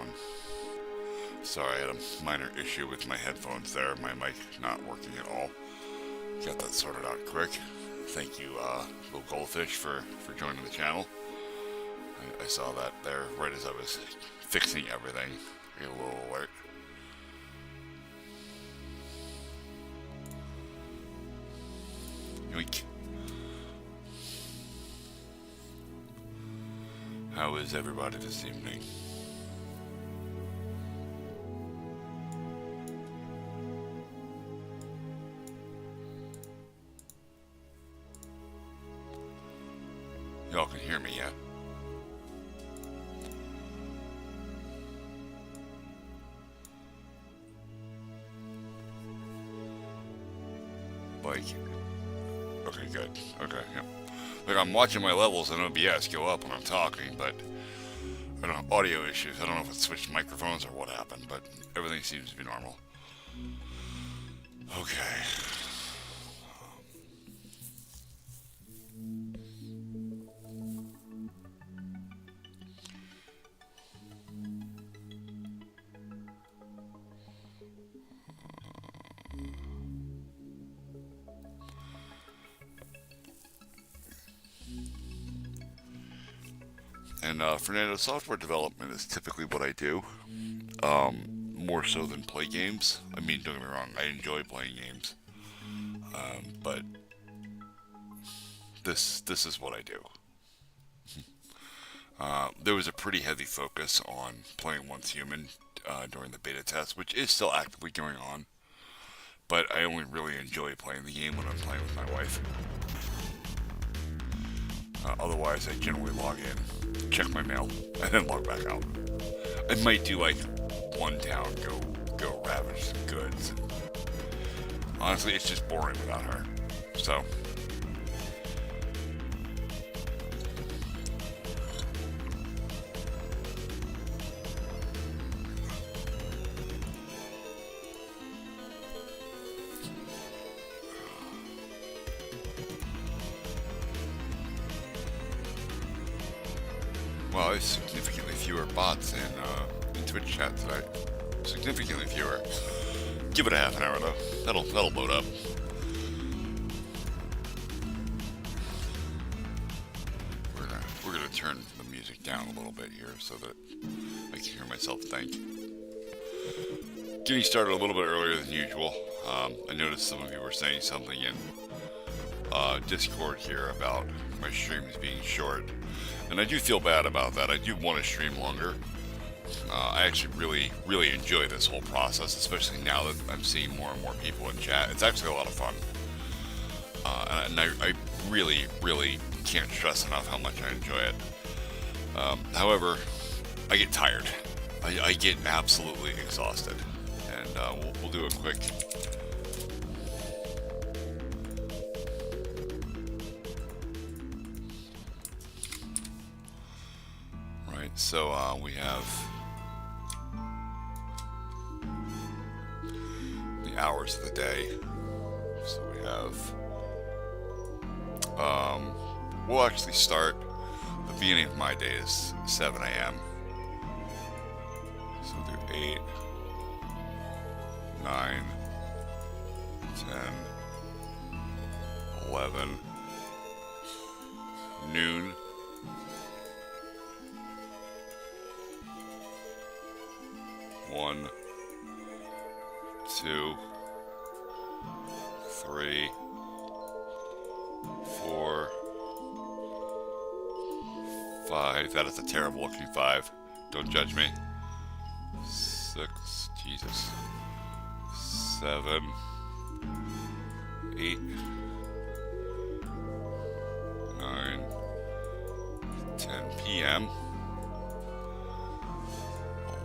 going. Sorry, I had a minor issue with my headphones there. My mic not working at all. Got that sorted out quick. Thank you, Little Goldfish, for joining the channel. I saw that there right as I was fixing everything. Get a little alert. Yoink. How is everybody this evening? Y'all can hear me, yeah? Like, okay, good. Okay, yeah. Like, I'm watching my levels in OBS go up when I'm talking, but I don't know, audio issues. I don't know if it switched microphones or what happened, but everything seems to be normal. Okay. And Fernando, software development is typically what I do, more so than play games. I mean, don't get me wrong, I enjoy playing games, but this is what I do. There was a pretty heavy focus on playing Once Human during the beta test, which is still actively going on, but I only really enjoy playing the game when I'm playing with my wife. Otherwise, I generally log in, check my mail, and then log back out. I might do like one town, go ravage some goods. And honestly, it's just boring without her. So, well, there's significantly fewer bots in Twitch chat tonight. Significantly fewer. Give it a half an hour though. That'll load up. We're gonna turn the music down a little bit here so that I can hear myself think. Getting started a little bit earlier than usual. I noticed some of you were saying something in Discord here about my streams being short. And I do feel bad about that. I do want to stream longer. I actually really enjoy this whole process, especially now that I'm seeing more and more people in chat. It's actually a lot of fun. And I really can't stress enough how much I enjoy it. However, I get tired. I get absolutely exhausted. And we'll do a quick... So we have the hours of the day. So we have, we'll actually start, the beginning of my day is 7 a.m. So we'll do 8, 9, 10, 11, noon, 1, 2, 3, 4, 5. That is a terrible looking 5. Don't judge me. 6, Jesus. 7, 8, 9, 10 p.m.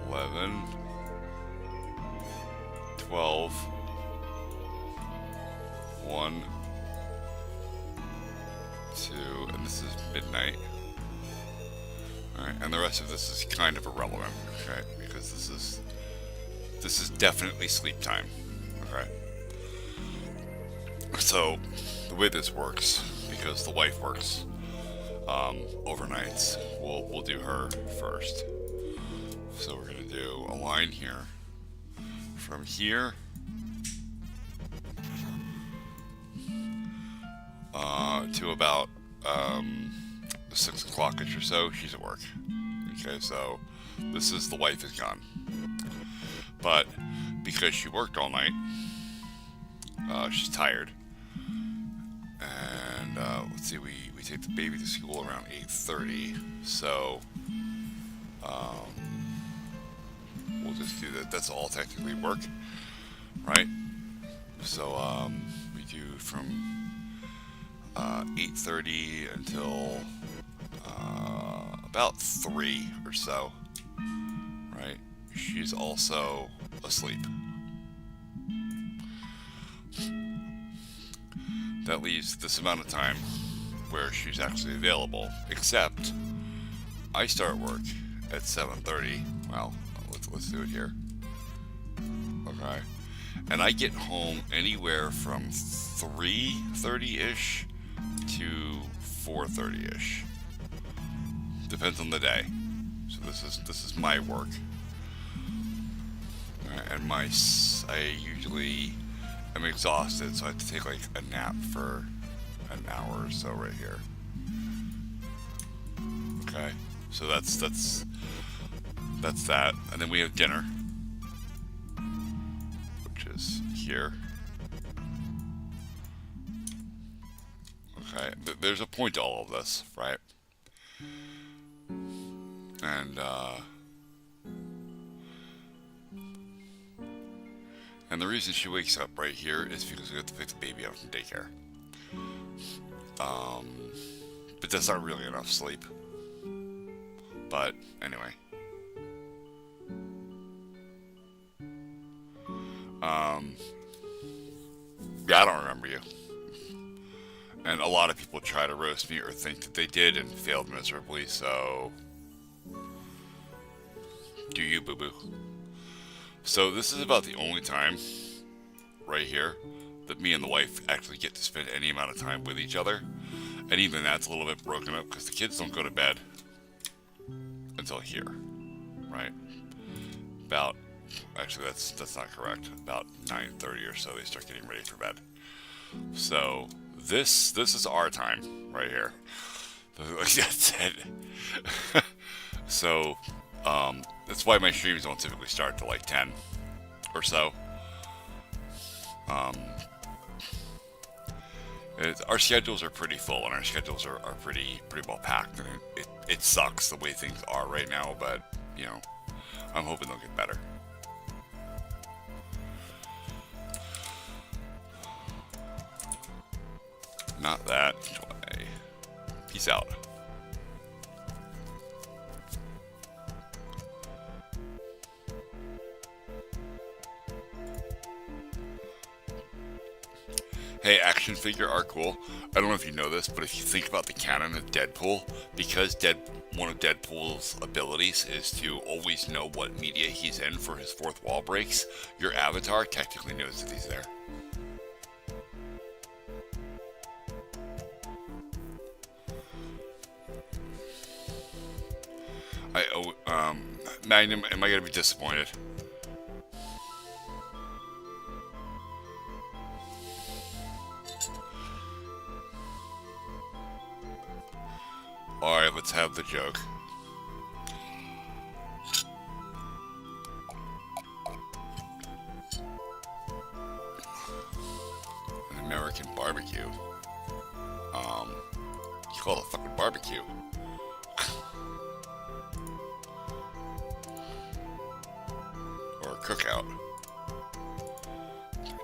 11, 12, 1, 2, and this is midnight. Alright, and the rest of this is kind of irrelevant, okay, because this is definitely sleep time, okay? So, the way this works, because the wife works overnights, we'll do her first. So we're going to do a line here. From here to about 6 o'clock-ish or so, she's at work. Okay, so this is the wife is gone. But because she worked all night, she's tired. And let's see, we take the baby to school around 8:30. So we'll just do that. That's all technically work, right? So we do from 8:30 until about 3 or so, right? She's also asleep. That leaves this amount of time where she's actually available, except I start work at 7:30. Well, let's do it here. Okay. And I get home anywhere from 3:30-ish to 4:30-ish. Depends on the day. So this is my work. And I usually am exhausted, so I have to take like a nap for an hour or so right here. Okay. So that's that. And then we have dinner, which is here. Okay, there's a point to all of this, right? And the reason she wakes up right here is because we have to pick the baby up from daycare. But that's not really enough sleep. But anyway. Yeah, I don't remember you. And a lot of people try to roast me or think that they did and failed miserably, so do you, boo-boo. So this is about the only time, right here, that me and the wife actually get to spend any amount of time with each other. And even that's a little bit broken up because the kids don't go to bed until here, right? About, actually that's not correct. About 9:30 or so they start getting ready for bed. So this is our time right here. That's it. So that's why my streams don't typically start till like 10 or so. Our schedules are pretty full, and our schedules are pretty well packed, and it sucks the way things are right now, but you know, I'm hoping they'll get better. Not that way. Peace out. Hey, action figure are cool. I don't know if you know this, but if you think about the canon of Deadpool, because one of Deadpool's abilities is to always know what media he's in for his fourth wall breaks, your avatar technically knows that he's there. Magnum, am I gonna be disappointed? Alright, let's have the joke. An American barbecue. You call it a fucking barbecue. Or a cookout.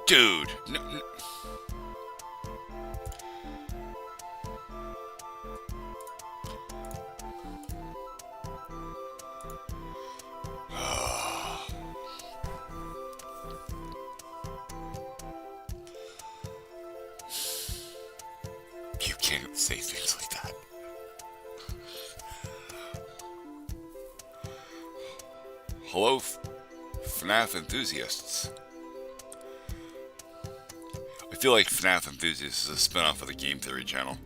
Dude, no. You can't say things like that. Hello, FNAF enthusiasts. I feel like FNAF Enthusiasts is a spin-off of the Game Theory channel.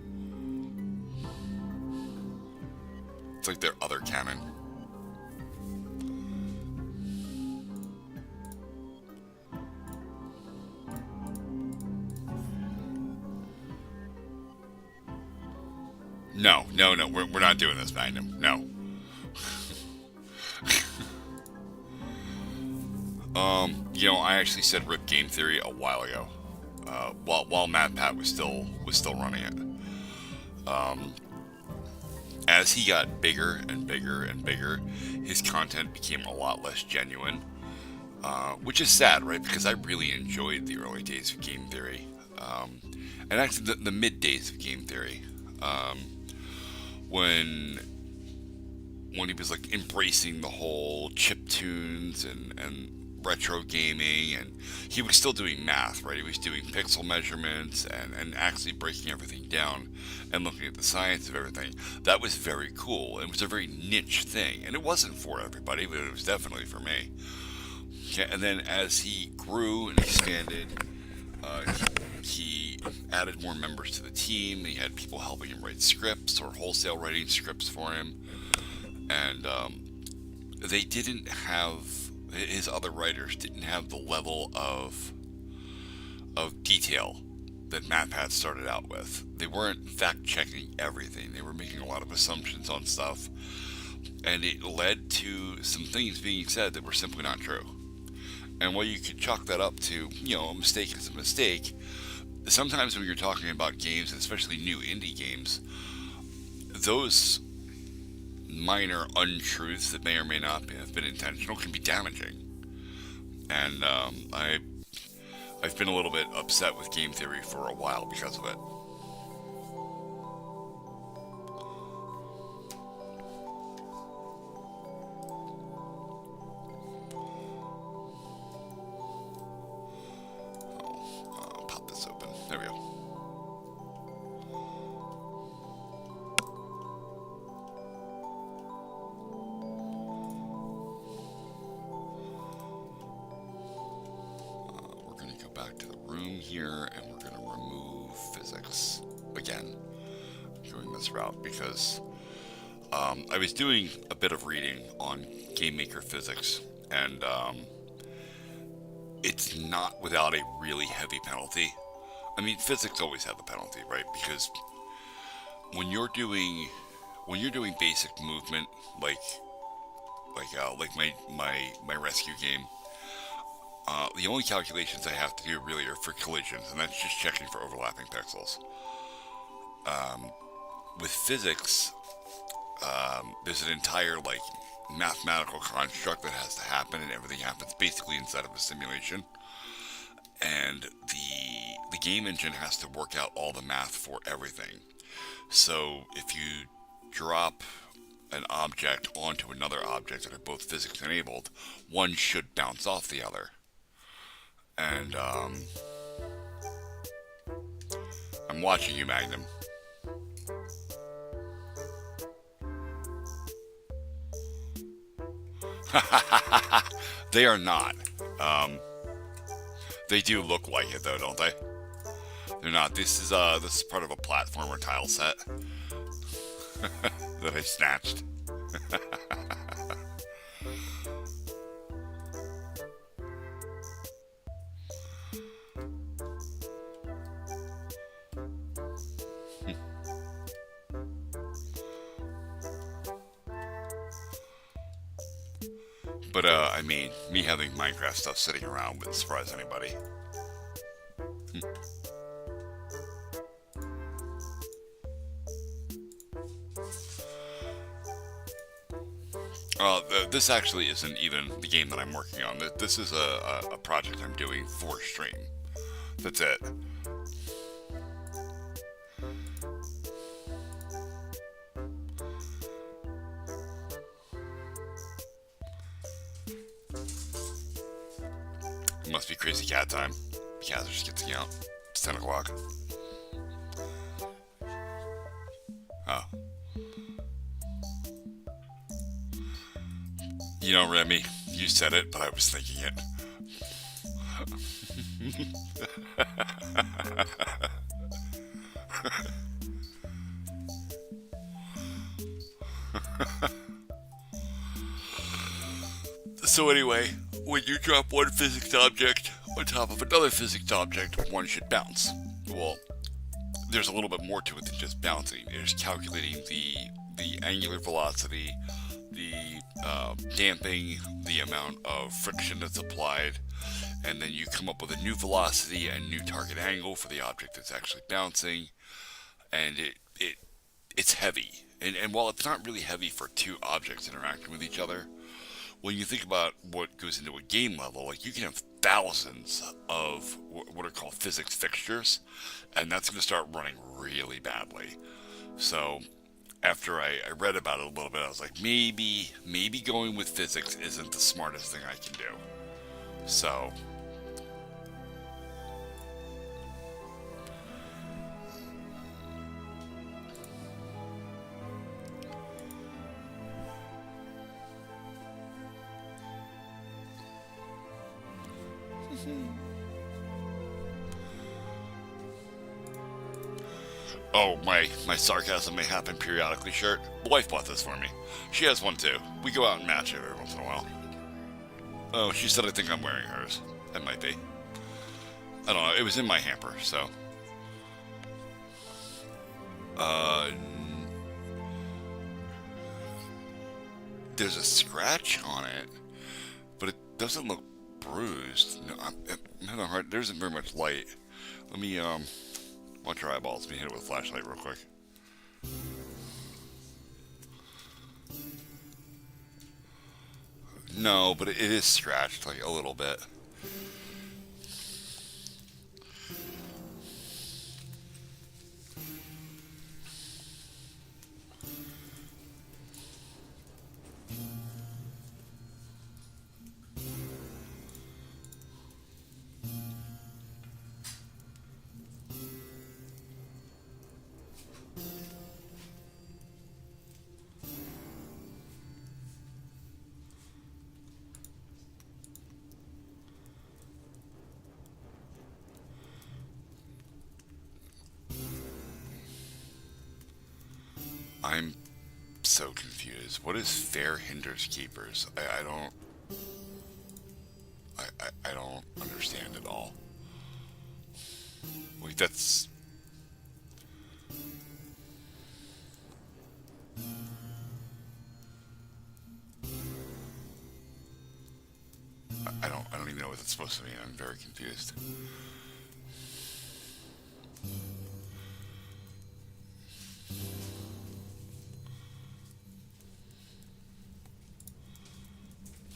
It's like their other canon. No, no, no. We're not doing this, Magnum. No. I actually said rip game theory a while ago. While MatPat was still running it. As he got bigger and bigger and bigger, his content became a lot less genuine, which is sad, right? Because I really enjoyed the early days of game theory, and actually the mid days of game theory, when he was like embracing the whole chip tunes and retro gaming, and he was still doing math, right? He was doing pixel measurements and actually breaking everything down and looking at the science of everything. That was very cool. It was a very niche thing, and it wasn't for everybody, but it was definitely for me. Okay, and then as he grew and expanded, he added more members to the team. He had people helping him write scripts or wholesale writing scripts for him, and they didn't have, his other writers didn't have the level of detail that MatPat started out with. They weren't fact checking everything. They were making a lot of assumptions on stuff, and it led to some things being said that were simply not true. And while you could chalk that up to, a mistake is a mistake, sometimes when you're talking about games, especially new indie games, those minor untruths that may or may not have been intentional can be damaging. And I've been a little bit upset with game theory for a while because of it. I'll pop this open. There we go. Back to the room here, and we're going to remove physics again. I'm going this route because I was doing a bit of reading on GameMaker physics, and it's not without a really heavy penalty. I mean, physics always have a penalty, right? Because when you're doing basic movement, like my rescue game. The only calculations I have to do really are for collisions, and that's just checking for overlapping pixels. With physics, there's an entire mathematical construct that has to happen, and everything happens basically inside of a simulation. And the game engine has to work out all the math for everything. So if you drop an object onto another object that are both physics enabled, one should bounce off the other. And I'm watching you, Magnum. They are not. They do look like it though, don't they? They're not. This is part of a platformer tile set that I snatched. But, I mean, me having Minecraft stuff sitting around wouldn't surprise anybody. This actually isn't even the game that I'm working on. This is a project I'm doing for stream. That's it. It must be crazy cat time. Cats are just getting out. It's 10 o'clock. Oh. Remy, you said it, but I was thinking it. So anyway, when you drop one physics object on top of another physics object, one should bounce. Well, there's a little bit more to it than just bouncing. There's calculating the angular velocity, the damping, the amount of friction that's applied, and then you come up with a new velocity and new target angle for the object that's actually bouncing, and it's heavy. And while it's not really heavy for two objects interacting with each other, when you think about what goes into a game level, like you can have thousands of what are called physics fixtures, and that's going to start running really badly. So after I read about it a little bit, I was like, maybe going with physics isn't the smartest thing I can do. So oh, my sarcasm may happen periodically shirt. The wife bought this for me. She has one too. We go out and match it every once in a while. Oh, she said I think I'm wearing hers. That might be. I don't know. It was in my hamper, so. There's a scratch on it, but it doesn't look bruised. No, I'm having a hard. There isn't very much light. Let me watch your eyeballs. Let me hit it with a flashlight real quick. No, but it is scratched like a little bit. I'm so confused. What is fair hinders keepers? I don't. I don't understand at all. Like that's. I don't even know what it's supposed to mean. I'm very confused.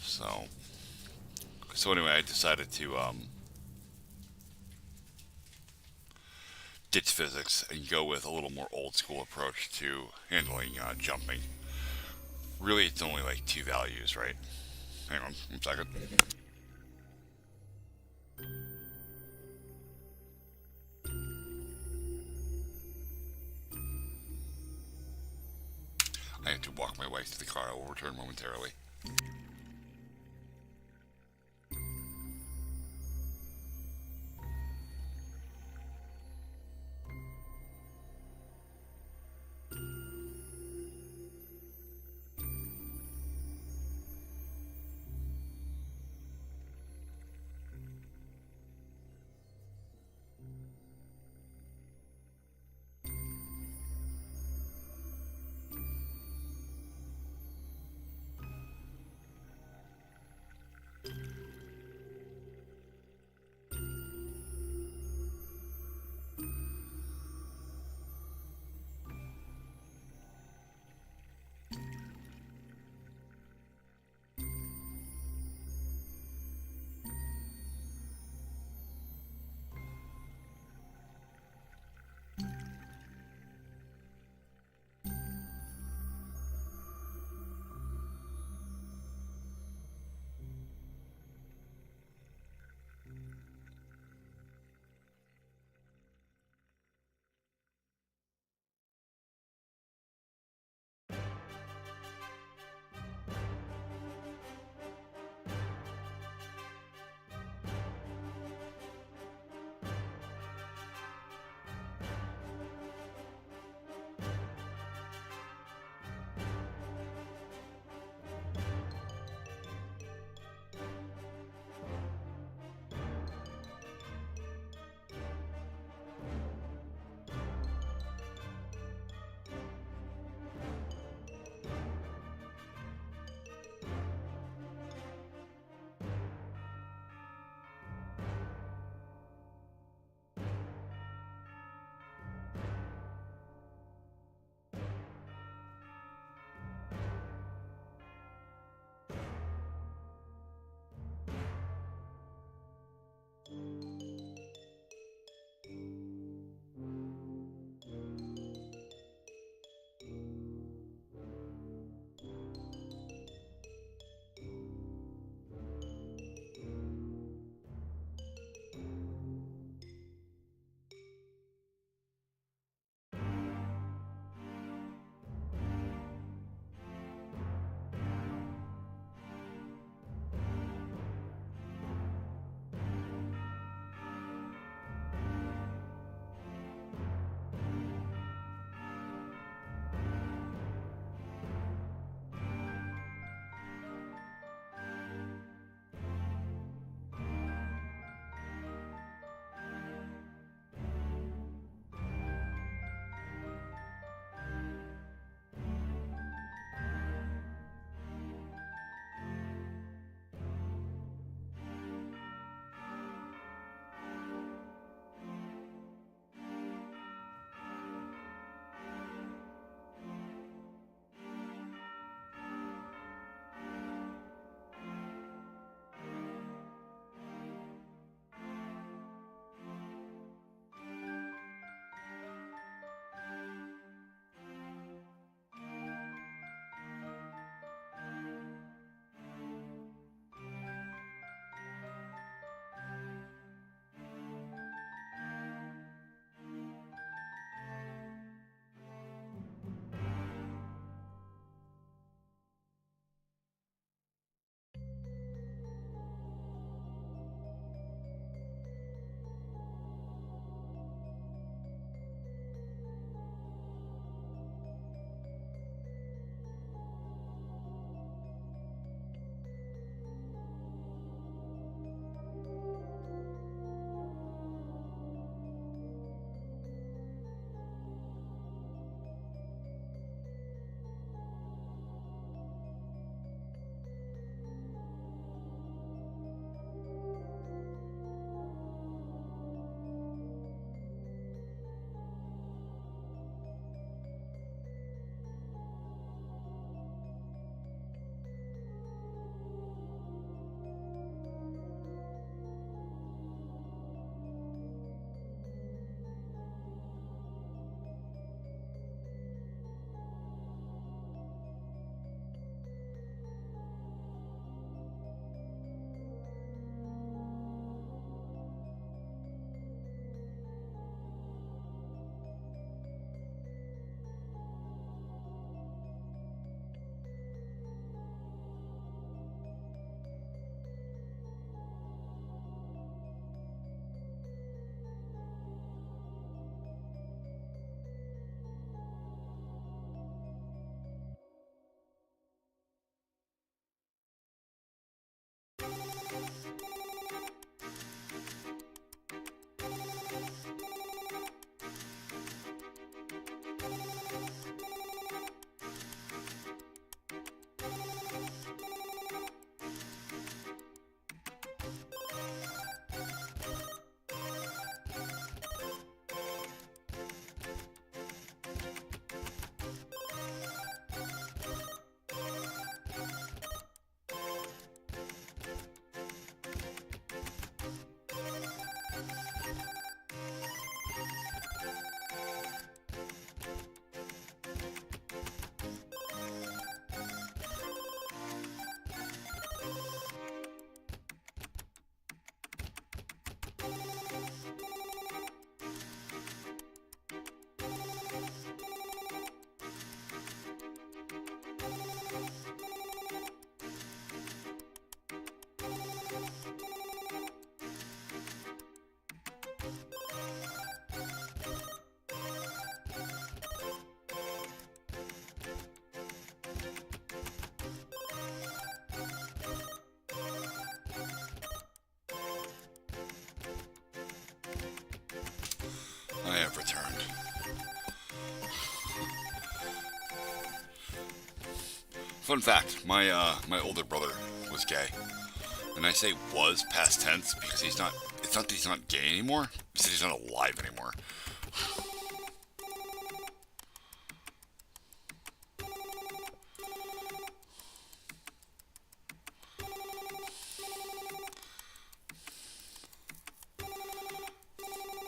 So. So anyway, I decided to ditch physics and go with a little more old school approach to handling jumping. Really, it's only like two values, right? Hang on 1 second. I have to walk my wife to the car. I will return momentarily. I have returned. Fun fact, my older brother was gay. And I say was past tense because it's not that he's not gay anymore, it's that he's not alive anymore.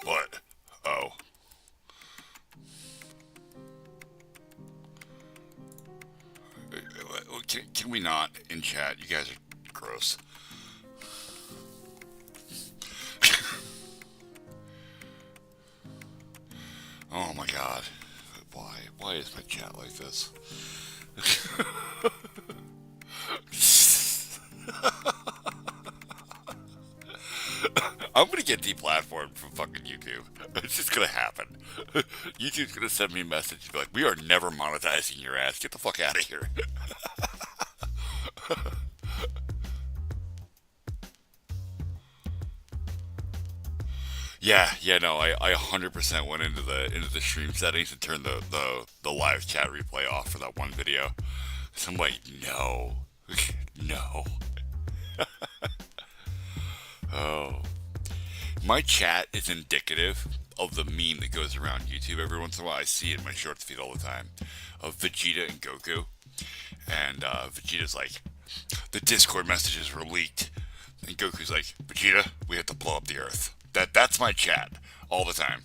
What? Oh. Can we not in chat? You guys are gross. Oh my god. Why? Why is my chat like this? I'm gonna get deplatformed from fucking YouTube. It's just gonna happen. YouTube's gonna send me a message and be like, "We are never monetizing your ass. Get the fuck out of here." Yeah, no, I 100% went into the stream settings and turned the live chat replay off for that one video. So I'm like, no, no. Oh, my chat is indicative of the meme that goes around YouTube every once in a while. I see it in my shorts feed all the time of Vegeta and Goku, and Vegeta's like, the Discord messages were leaked, and Goku's like, Vegeta, we have to blow up the Earth. That's my chat all the time.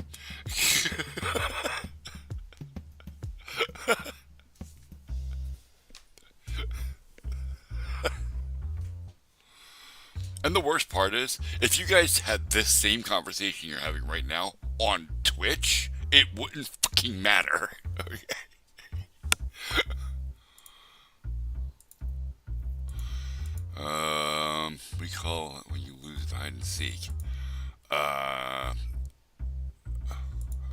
And the worst part is, if you guys had this same conversation you're having right now on Twitch, it wouldn't fucking matter. Okay. We call it when you lose the hide and seek. I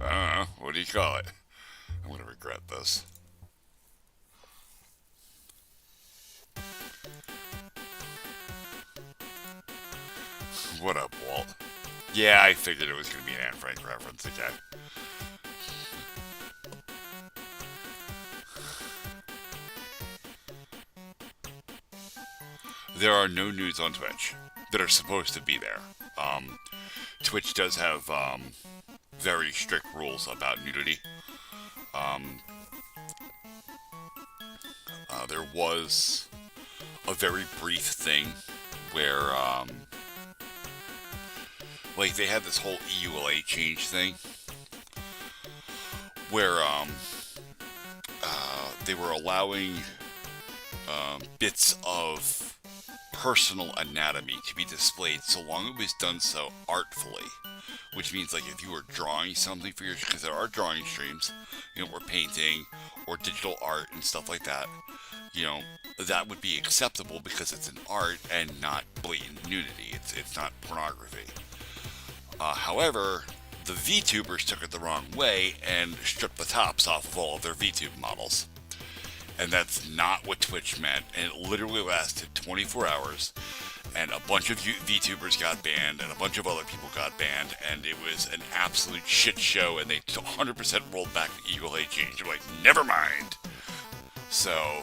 don't know. What do you call it? I'm gonna regret this. What up, Walt? Yeah, I figured it was gonna be an Anne Frank reference again. There are no nudes on Twitch that are supposed to be there. Twitch does have very strict rules about nudity. There was a very brief thing where, like, they had this whole EULA change thing where they were allowing bits of personal anatomy to be displayed so long it was done so artfully, which means, like, if you were drawing something for your, because there are drawing streams, you know, or painting or digital art and stuff like that, you know, that would be acceptable because it's an art and not blatant nudity. It's not pornography. However, the VTubers took it the wrong way and stripped the tops off of all of their VTube models. And that's not what Twitch meant. And it literally lasted 24 hours. And a bunch of VTubers got banned. And a bunch of other people got banned. And it was an absolute shit show. And they 100% rolled back the EULA change. They're like, never mind. So...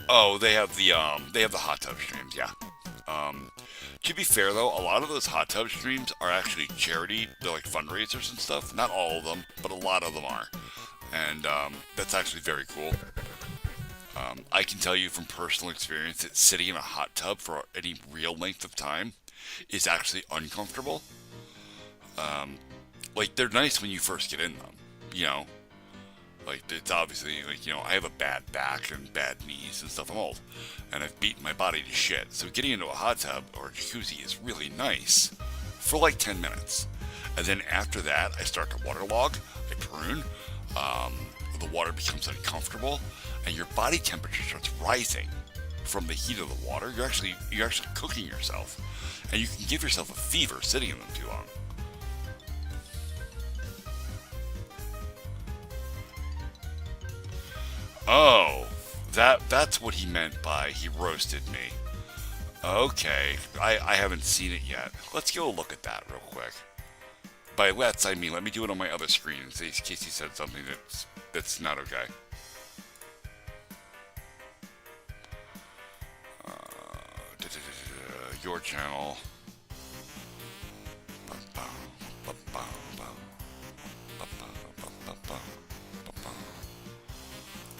oh, they have the hot tub streams, yeah. To be fair, though, a lot of those hot tub streams are actually charity. They're like fundraisers and stuff. Not all of them, but a lot of them are. And that's actually very cool. I can tell you from personal experience that sitting in a hot tub for any real length of time is actually uncomfortable. Like, they're nice when you first get in them, you know. Like, it's obviously, like, you know, I have a bad back and bad knees and stuff. I'm old. And I've beaten my body to shit. So getting into a hot tub or a jacuzzi is really nice for like 10 minutes. And then after that, I start to waterlog. I prune. The water becomes uncomfortable. And your body temperature starts rising from the heat of the water. You're actually cooking yourself. And you can give yourself a fever sitting in them too long. Oh, that's what he meant by he roasted me. Okay, I haven't seen it yet. Let's go look at that real quick. By let's, I mean let me do it on my other screen in case he said something that's not okay. Your channel.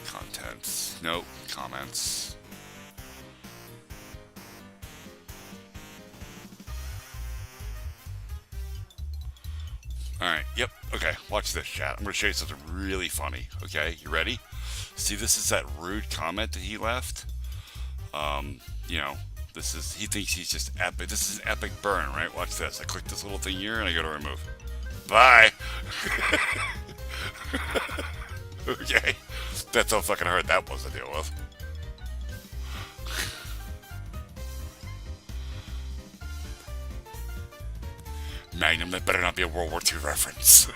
Contents. Nope. Comments. Alright, yep, okay, watch this, chat. I'm gonna show you something really funny, okay? You ready? See, this is that rude comment that he left. You know, he thinks he's just epic. This is an epic burn, right? Watch this. I click this little thing here and I go to remove. Bye! Okay, that's how fucking hard that was to deal with. Magnum, that better not be a World War II reference.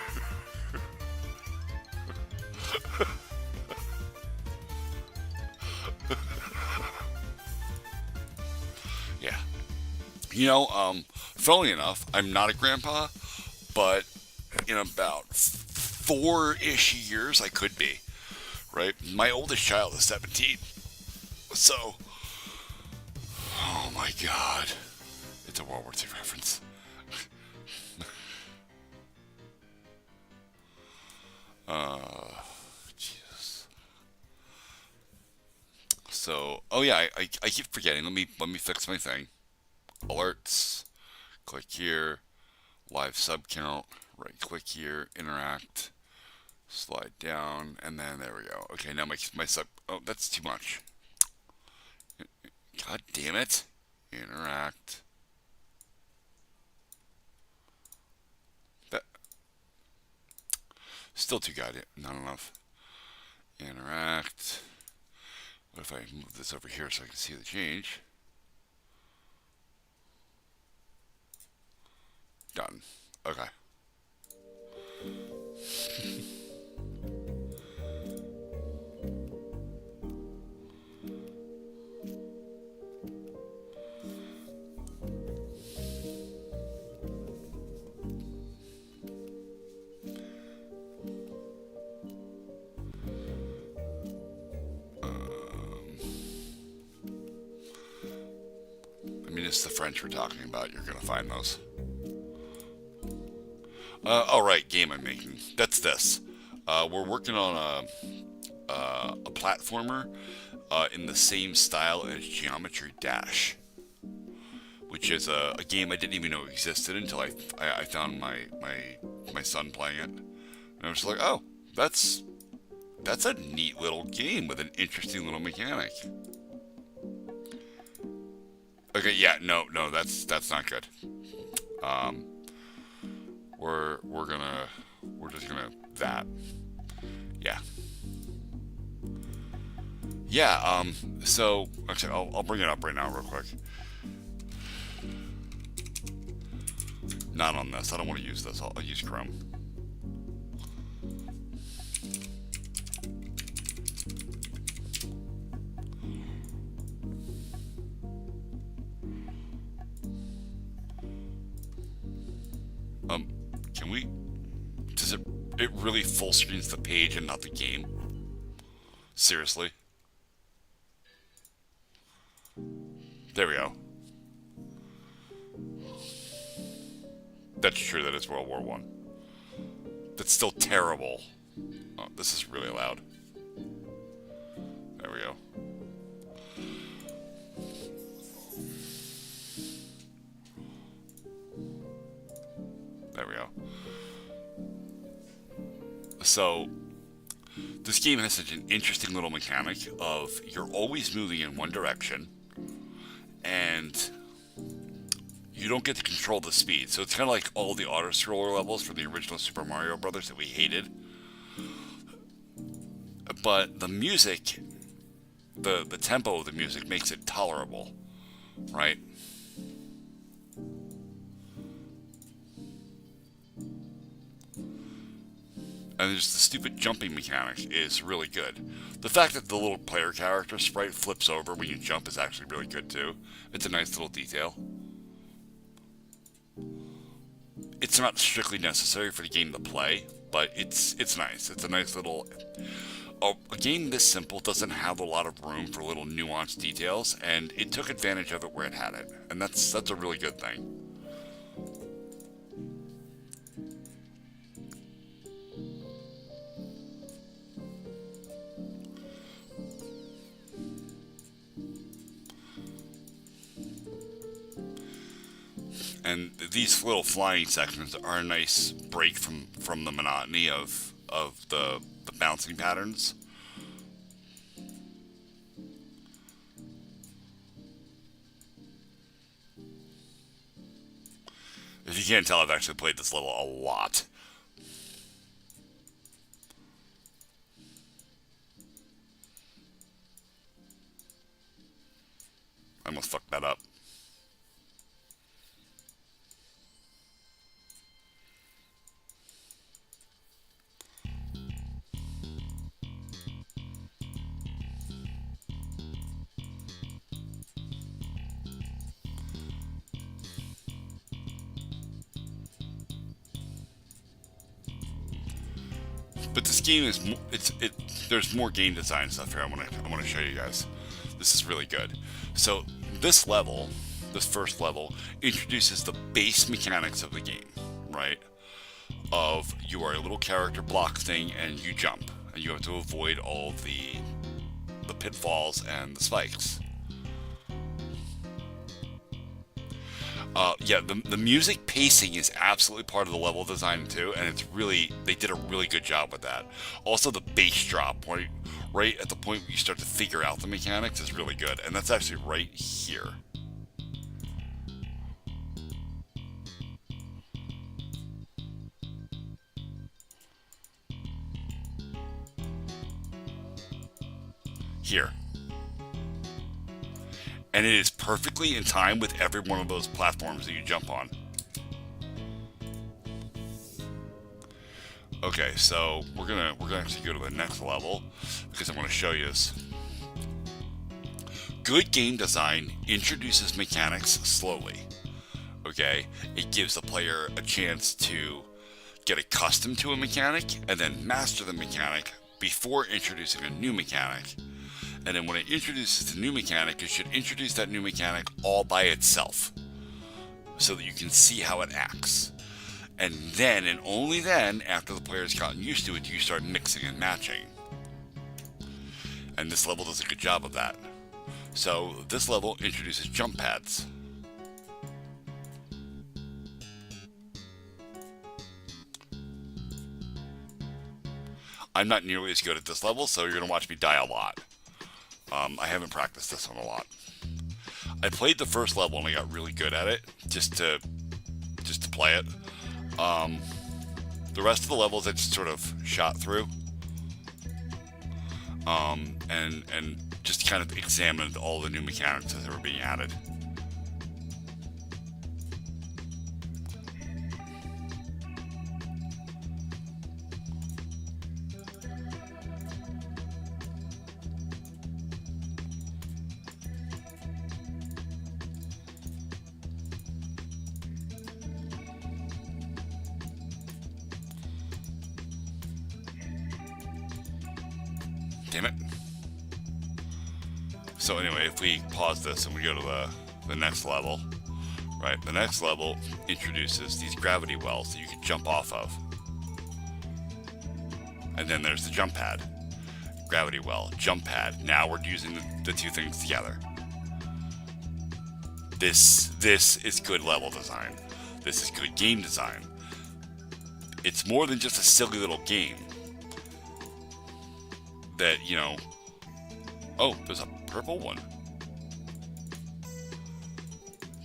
Yeah. You know, funnily enough, I'm not a grandpa, but in about 4-ish years I could be. Right? My oldest child is 17. So, oh my god. It's a World War II reference. Jesus. So, oh yeah, I keep forgetting. Let me fix my thing. Alerts. Click here. Live sub count. Right click here. Interact. Slide down, and then there we go. Okay, now my sub. Oh, that's too much. God damn it. Interact. That. Still too goddamn. Not enough. Interact. What if I move this over here so I can see the change? Done. Okay. I mean, it's the French we're talking about. You're gonna find those. Alright, game I'm making. That's this. We're working on a platformer in the same style as Geometry Dash, which is a game I didn't even know existed until I found my son playing it. And I was like, oh, that's a neat little game with an interesting little mechanic. Okay, yeah, no, that's not good. We're just gonna that. Yeah. Yeah, so actually I'll bring it up right now real quick. Not on this. I don't want to use this. I'll use Chrome. Can we? Does it really full screens the page and not the game? Seriously? There we go. That's true. That is World War One. That's still terrible. Oh, this is really loud. There we go. There we go. So, this game has such an interesting little mechanic of you're always moving in one direction, and you don't get to control the speed. So it's kind of like all the auto-scroller levels for the original Super Mario Brothers that we hated. But the music, the tempo of the music makes it tolerable, right? And just the stupid jumping mechanic is really good. The fact that the little player character sprite flips over when you jump is actually really good too. It's a nice little detail. It's not strictly necessary for the game to play, but it's nice. It's a nice little... A game this simple doesn't have a lot of room for little nuanced details, and it took advantage of it where it had it. And that's a really good thing. And these little flying sections are a nice break from the monotony of the bouncing patterns. If you can't tell, I've actually played this level a lot. I almost fucked that up. But this game is there's more game design stuff here. I want to show you guys. This is really good. So this level, this first level, introduces the base mechanics of the game, right? Of you are a little character block thing and you jump, and you have to avoid all the pitfalls and the spikes. Yeah, the music pacing is absolutely part of the level design too, and they did a really good job with that. Also, the bass drop, right at the point where you start to figure out the mechanics, is really good, and that's actually right here. Here. And it is perfectly in time with every one of those platforms that you jump on. Okay, so we're gonna actually go to the next level because I want to show you this. Good game design introduces mechanics slowly. Okay, it gives the player a chance to get accustomed to a mechanic and then master the mechanic before introducing a new mechanic. And then when it introduces the new mechanic, it should introduce that new mechanic all by itself so that you can see how it acts. And then, and only then, after the player's gotten used to it, do you start mixing and matching. And this level does a good job of that. So this level introduces jump pads. I'm not nearly as good at this level, so you're going to watch me die a lot. I haven't practiced this one a lot. I played the first level and I got really good at it, just to play it. The rest of the levels I just sort of shot through, and just kind of examined all the new mechanics that were being added. Damn it. So anyway, if we pause this and we go to the next level, right? The next level introduces these gravity wells that you can jump off of. And then there's the jump pad. Gravity well, jump pad. Now we're using the two things together. This is good level design. This is good game design. It's more than just a silly little game. That, you know... Oh, there's a purple one.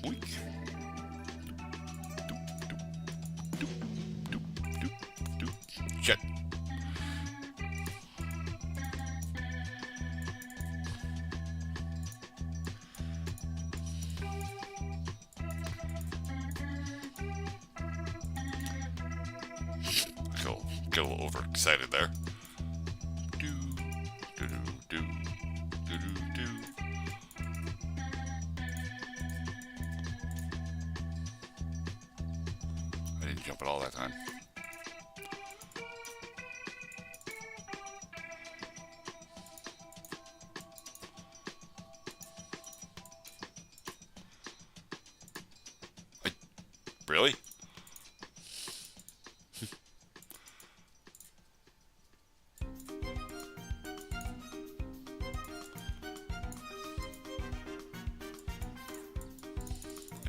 Boink. Shit. Cool. get a little overexcited there. Do, do, do, do, do, do. I didn't jump at all that time. Really?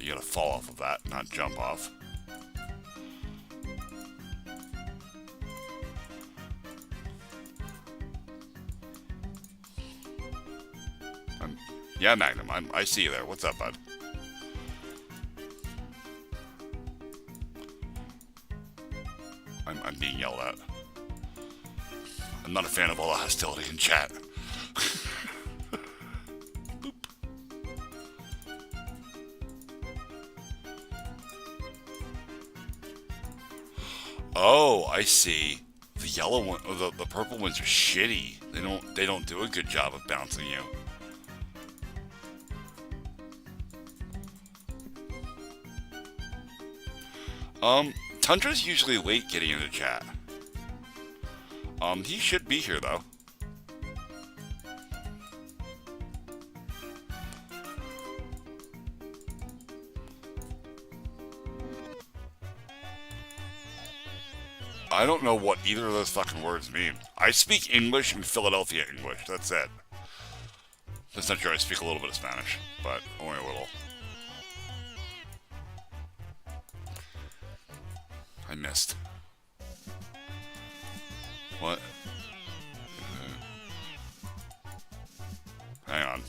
You gotta fall off of that, not jump off. Yeah, Magnum, I see you there. What's up, bud? I'm being yelled at. I'm not a fan of all the hostility in chat. Boop. Oh, I see. The yellow one, or the purple ones are shitty. They don't do a good job of bouncing you. Tundra's usually late getting into chat. He should be here though. I don't know what either of those fucking words mean. I speak English and Philadelphia English, that's it. That's not true, I speak a little bit of Spanish, but only a little. I missed. What? Hang on.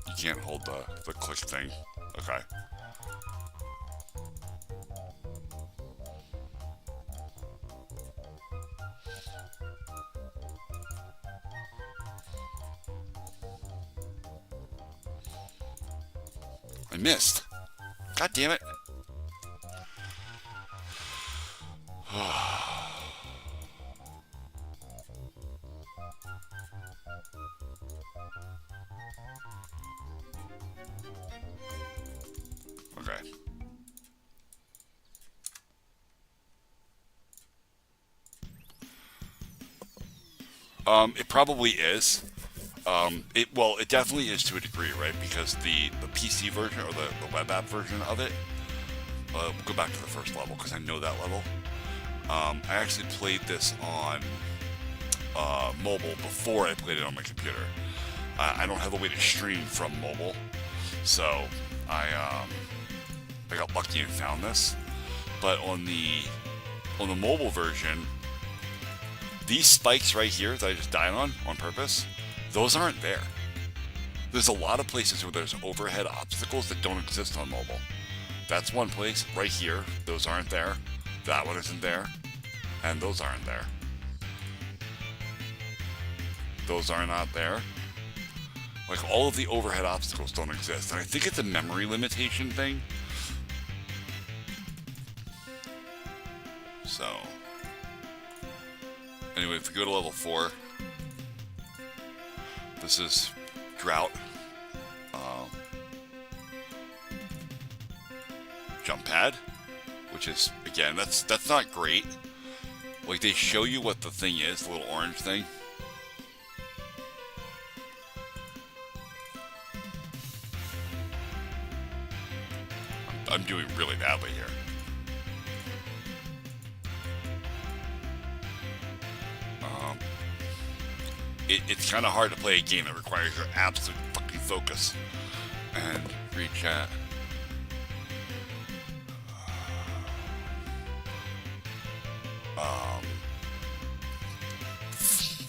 You can't hold the click thing. Okay. I missed. God damn it. Okay. It probably is. It definitely is to a degree, right? Because the PC version or the web app version of it, we'll go back to the first level because I know that level. I actually played this on mobile before I played it on my computer. I don't have a way to stream from mobile, so I got lucky and found this. But on the mobile version, these spikes right here that I just died on purpose, those aren't there. There's a lot of places where there's overhead obstacles that don't exist on mobile. That's one place, right here, those aren't there. That one isn't there. And those aren't there. Those are not there. Like, all of the overhead obstacles don't exist. And I think it's a memory limitation thing. So, anyway, if we go to level 4, this is Drought. Jump pad, which is, again, that's not great. Like, they show you what the thing is, the little orange thing. I'm doing really badly here. It's kind of hard to play a game that requires your absolute fucking focus. And read chat.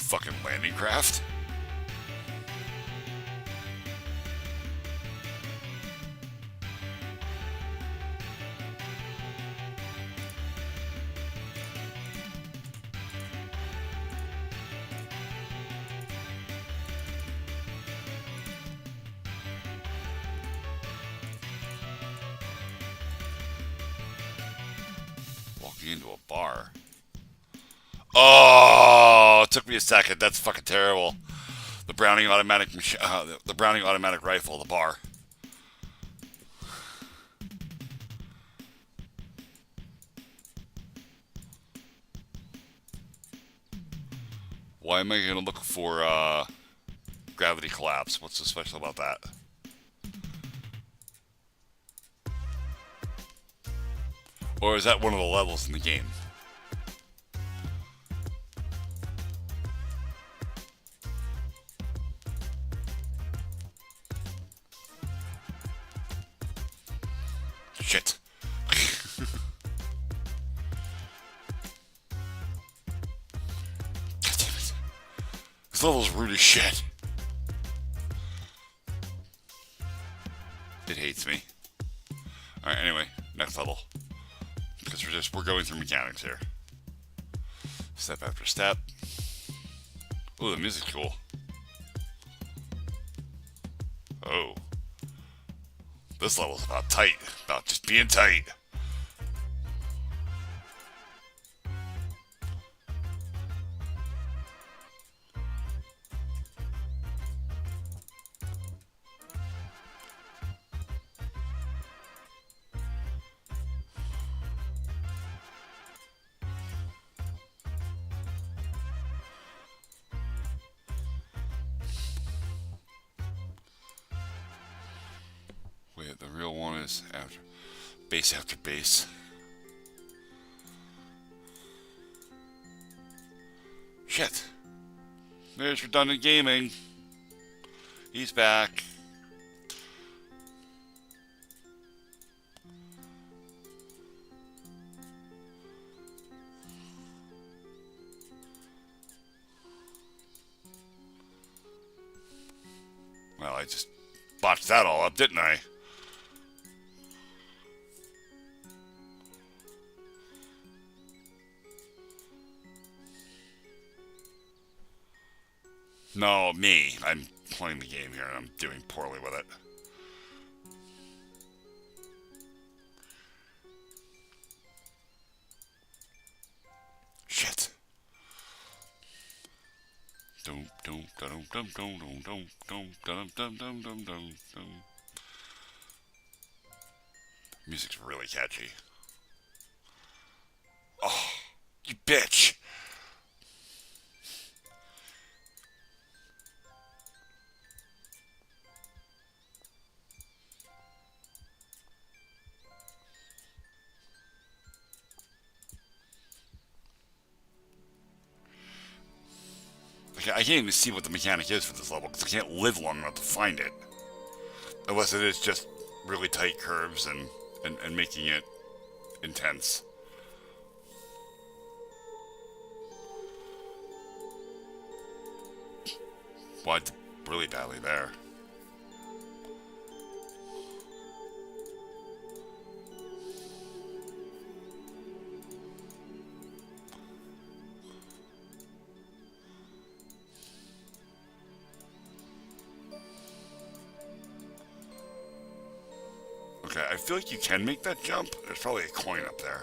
Fucking landing craft. walking into a bar. Oh, it took me a second. That's fucking terrible. The Browning automatic, the Browning automatic rifle, the bar. Why am I gonna look for gravity collapse? What's so special about that? Or is that one of the levels in the game? Shit. God damn it. This level's rude as shit. It hates me. Alright, anyway, next level. Because we're going through mechanics here. Step after step. Ooh, the music's cool. Oh. This level's about tight. About just being tight. Wait, the real one is after base. Shit. There's redundant gaming. He's back. Well, I just botched that all up, didn't I? No, me. I'm playing the game here and I'm doing poorly with it. Shit. Music's really catchy. Oh, you bitch. I can't even see what the mechanic is for this level because I can't live long enough to find it. Unless it is just really tight curves and making it intense. Well, I did really badly there. Okay, I feel like you can make that jump. There's probably a coin up there.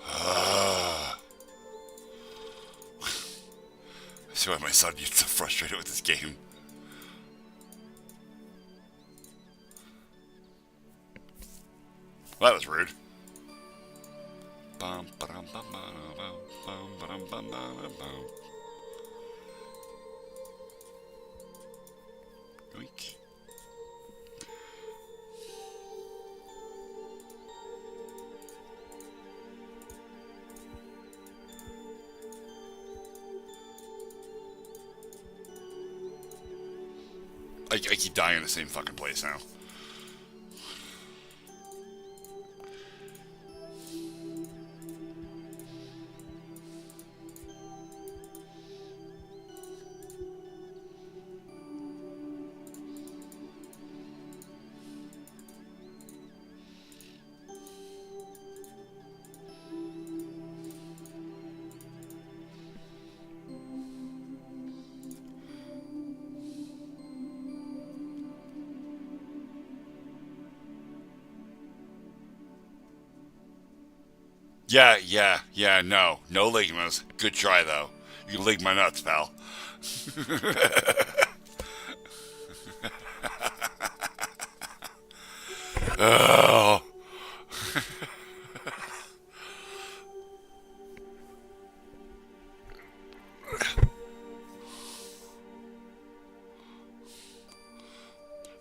I see why my son gets so frustrated with this game. Well, that was rude. Yoink. I keep dying in the same fucking place now. Yeah, no. No ligmas. Good try, though. You lig my nuts, pal. Oh,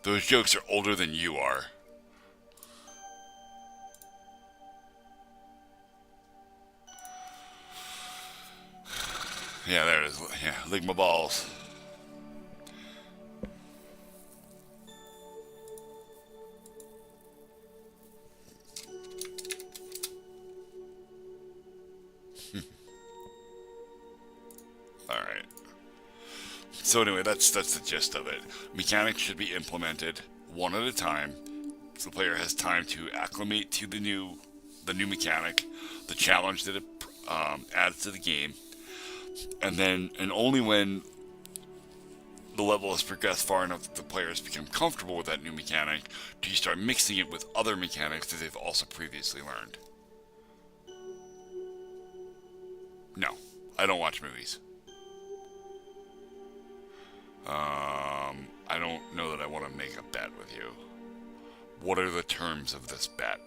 those jokes are older than you are. Yeah, there it is. Yeah, lig my balls. Alright. So anyway, that's the gist of it. Mechanics should be implemented one at a time, so the player has time to acclimate to the new mechanic, the challenge that it adds to the game, and only when the level has progressed far enough that the players become comfortable with that new mechanic do you start mixing it with other mechanics that they've also previously learned. No, I don't watch movies. I don't know that I want to make a bet with you. What are the terms of this bet?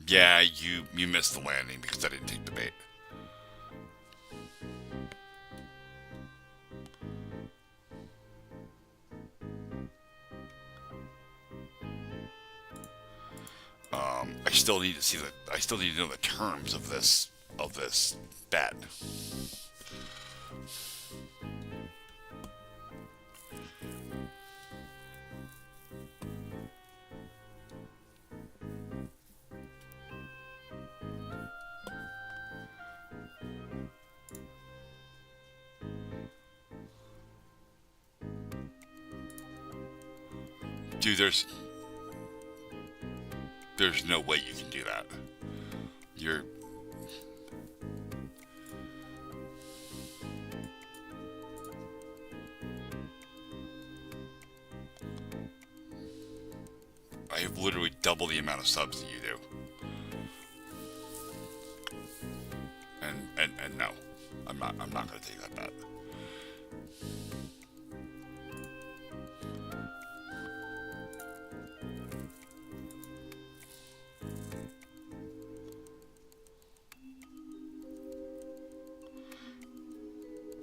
Yeah, you missed the landing because I didn't take the bait. I still need to see the. I still need to know the terms of this bet. Dude, there's no way you can do that. You're I have literally double the amount of subs that you do, and no, I'm not gonna take that bet.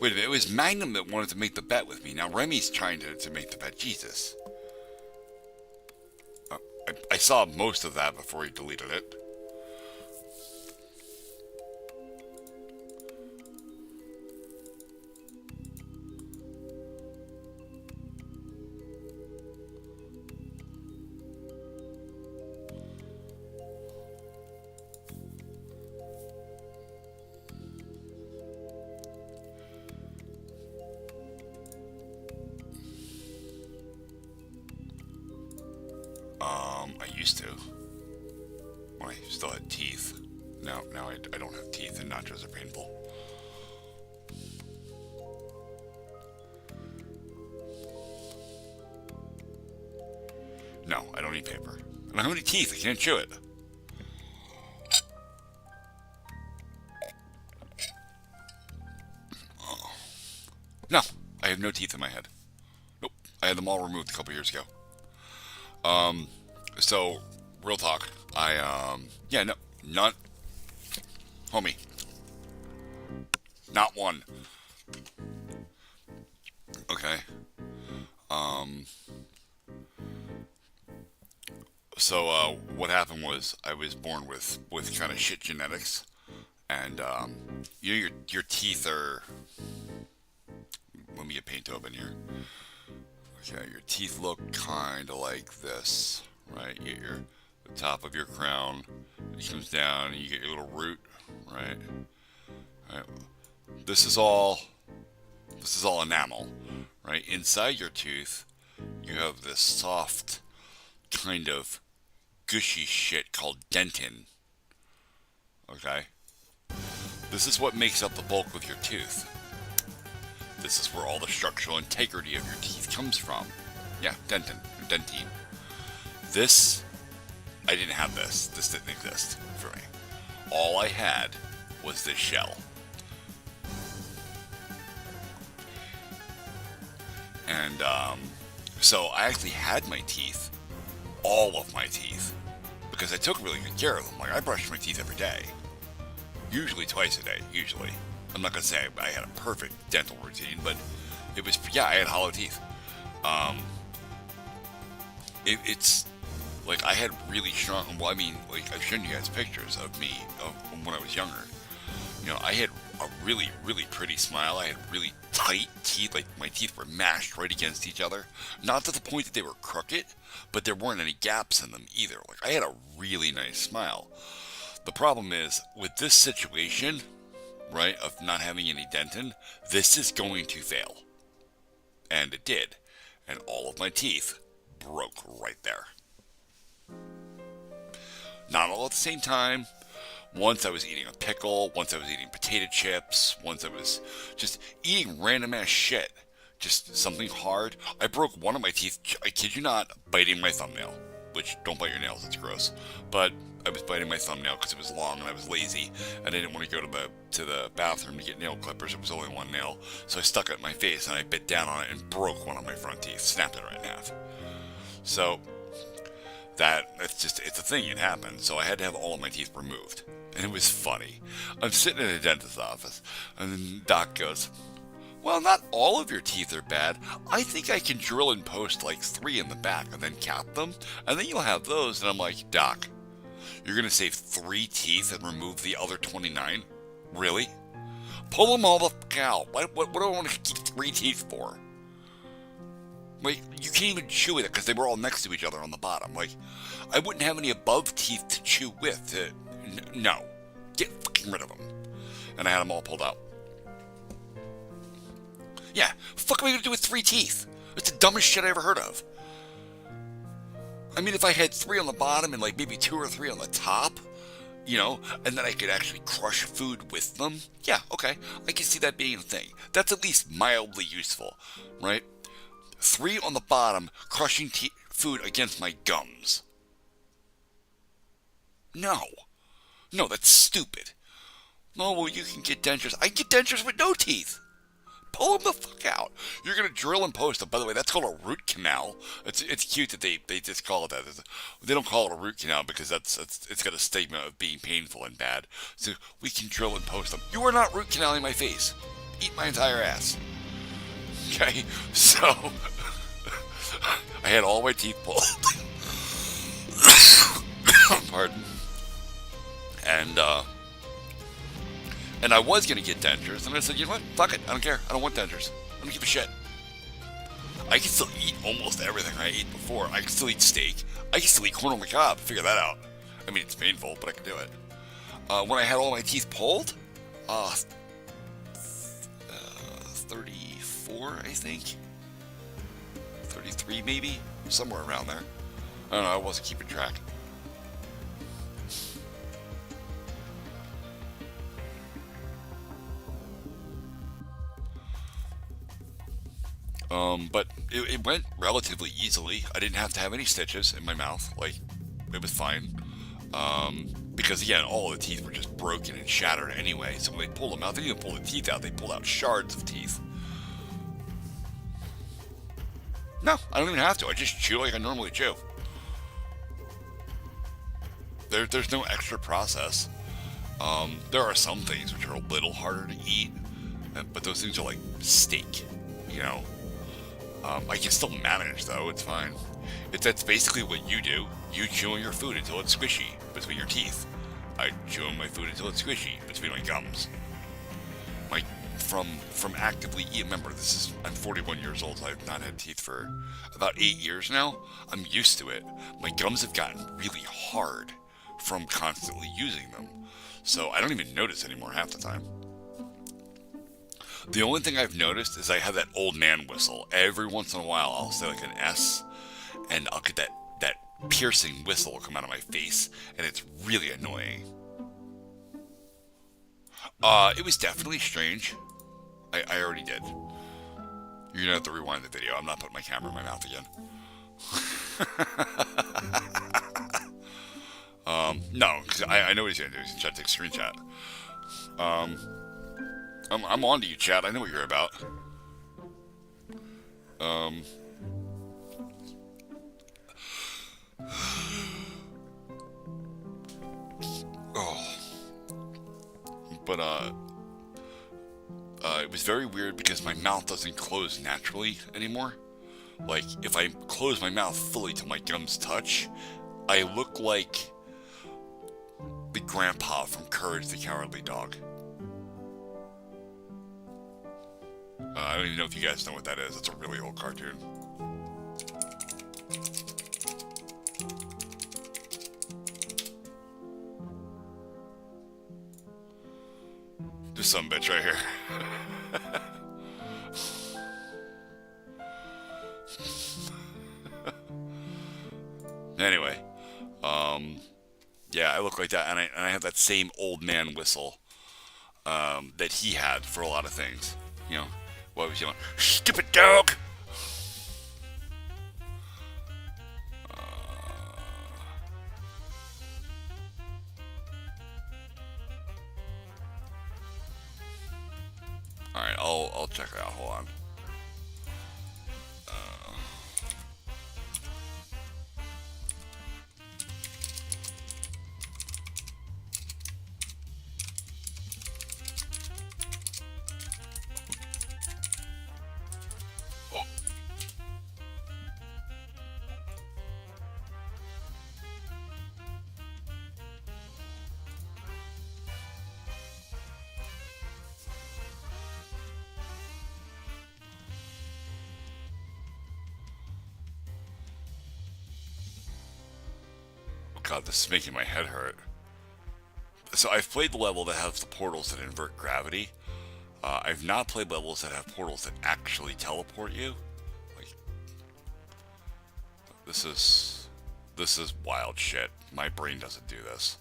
Wait a minute, it was Magnum that wanted to make the bet with me. Now Remy's trying to make the bet. Jesus. I saw most of that before he deleted it. I used to. When I still had teeth. Now I don't have teeth and nachos are painful. No, I don't eat paper. I don't have any teeth. I can't chew it. No, I have no teeth in my head. Nope. I had them all removed a couple years ago. So, real talk. Yeah, no, not, homie, not one. Okay. So, what happened was I was born with kind of shit genetics, and your teeth are. Let me get paint over in here. Okay, your teeth look kind of like this, right? You get the top of your crown, it comes down, and you get your little root, right? Right. This is all enamel, right? Inside your tooth, you have this soft, kind of gushy shit called dentin. Okay? This is what makes up the bulk of your tooth. This is where all the structural integrity of your teeth comes from. Yeah, dentin, dentine. This, I didn't have this. This didn't exist for me. All I had was this shell. And, so I actually had my teeth, all of my teeth, because I took really good care of them. Like, I brushed my teeth every day. Usually twice a day, usually. I'm not going to say I had a perfect dental routine, but it was, yeah, I had hollow teeth. It's, like, I had really strong, well, I mean, like, I've shown you guys pictures of me when I was younger. You know, I had a really, really pretty smile. I had really tight teeth, like my teeth were mashed right against each other. Not to the point that they were crooked, but there weren't any gaps in them either. Like, I had a really nice smile. The problem is, with this situation, right, of not having any dentin, this is going to fail. And it did. And all of my teeth broke right there. Not all at the same time. Once I was eating a pickle, once I was eating potato chips, once I was just eating random ass shit. Just something hard. I broke one of my teeth, I kid you not, biting my thumbnail. Which, don't bite your nails, it's gross. But I was biting my thumbnail because it was long and I was lazy. And I didn't want to go to the bathroom to get nail clippers. It was only one nail. So I stuck it in my face and I bit down on it and broke one of my front teeth. Snapped it right in half. So, it's a thing, it happened. So I had to have all of my teeth removed. And it was funny. I'm sitting in a dentist's office, and the doc goes, well, not all of your teeth are bad. I think I can drill and post like 3 in the back and then cap them, and then you'll have those. And I'm like, Doc, you're going to save 3 teeth and remove the other 29? Really? Pull them all the fuck out. What do I want to keep 3 teeth for? Like, you can't even chew with it because they were all next to each other on the bottom. Like, I wouldn't have any above teeth to chew with. No. Get fucking rid of them. And I had them all pulled out. Yeah, fuck am I going to do with 3 teeth? It's the dumbest shit I ever heard of. I mean, if I had 3 on the bottom and like maybe 2 or 3 on the top, you know, and then I could actually crush food with them, yeah, okay, I can see that being a thing. That's at least mildly useful, right? 3 on the bottom, crushing food against my gums. No, that's stupid. Oh, well, you can get dentures. I can get dentures with no teeth. Pull them the fuck out. You're going to drill and post them. By the way, that's called a root canal. It's cute that they just call it that. They don't call it a root canal because it's got a stigma of being painful and bad. So we can drill and post them. You are not root canaling my face. Eat my entire ass. Okay? So, I had all my teeth pulled. Pardon. And I was going to get dentures, and I said, you know what? Fuck it. I don't care. I don't want dentures. I don't give a shit. I can still eat almost everything I ate before. I can still eat steak. I can still eat corn on the cob. Figure that out. I mean, it's painful, but I can do it. When I had all my teeth pulled, 34, I think. 33, maybe? Somewhere around there. I don't know. I wasn't keeping track. But it went relatively easily. I didn't have to have any stitches in my mouth. Like, it was fine. Because again, all the teeth were just broken and shattered anyway. So when they pulled them out, they didn't even pull the teeth out. They pulled out shards of teeth. No, I don't even have to. I just chew like I normally chew. There's no extra process. There are some things which are a little harder to eat, but those things are like steak, you know. I can still manage though, it's fine. That's basically what you do. You chew on your food until it's squishy between your teeth. I chew on my food until it's squishy between my gums. My from actively eating. Remember, I'm 41 years old. I've not had teeth for about 8 years now. I'm used to it. My gums have gotten really hard from constantly using them, so I don't even notice anymore half the time. The only thing I've noticed is I have that old man whistle. Every once in a while, I'll say like an S, and I'll get that piercing whistle come out of my face, and it's really annoying. It was definitely strange. I already did. You're gonna have to rewind the video. I'm not putting my camera in my mouth again. No, because I know what he's gonna do. He's gonna try to take a screenshot. I'm on to you, Chad. I know what you're about. Oh. But, it was very weird because my mouth doesn't close naturally anymore. Like, if I close my mouth fully till my gums touch, I look like the grandpa from Courage the Cowardly Dog. I don't even know if you guys know what that is. It's a really old cartoon. Just some bitch right here. Anyway, yeah, I look like that, and I have that same old man whistle that he had for a lot of things. You know, what was he yelling? Stupid dog! Alright, I'll check it out. Hold on. God, this is making my head hurt. So I've played the level that has the portals that invert gravity. I've not played levels that have portals that actually teleport you. Like, this is wild shit. My brain doesn't do this.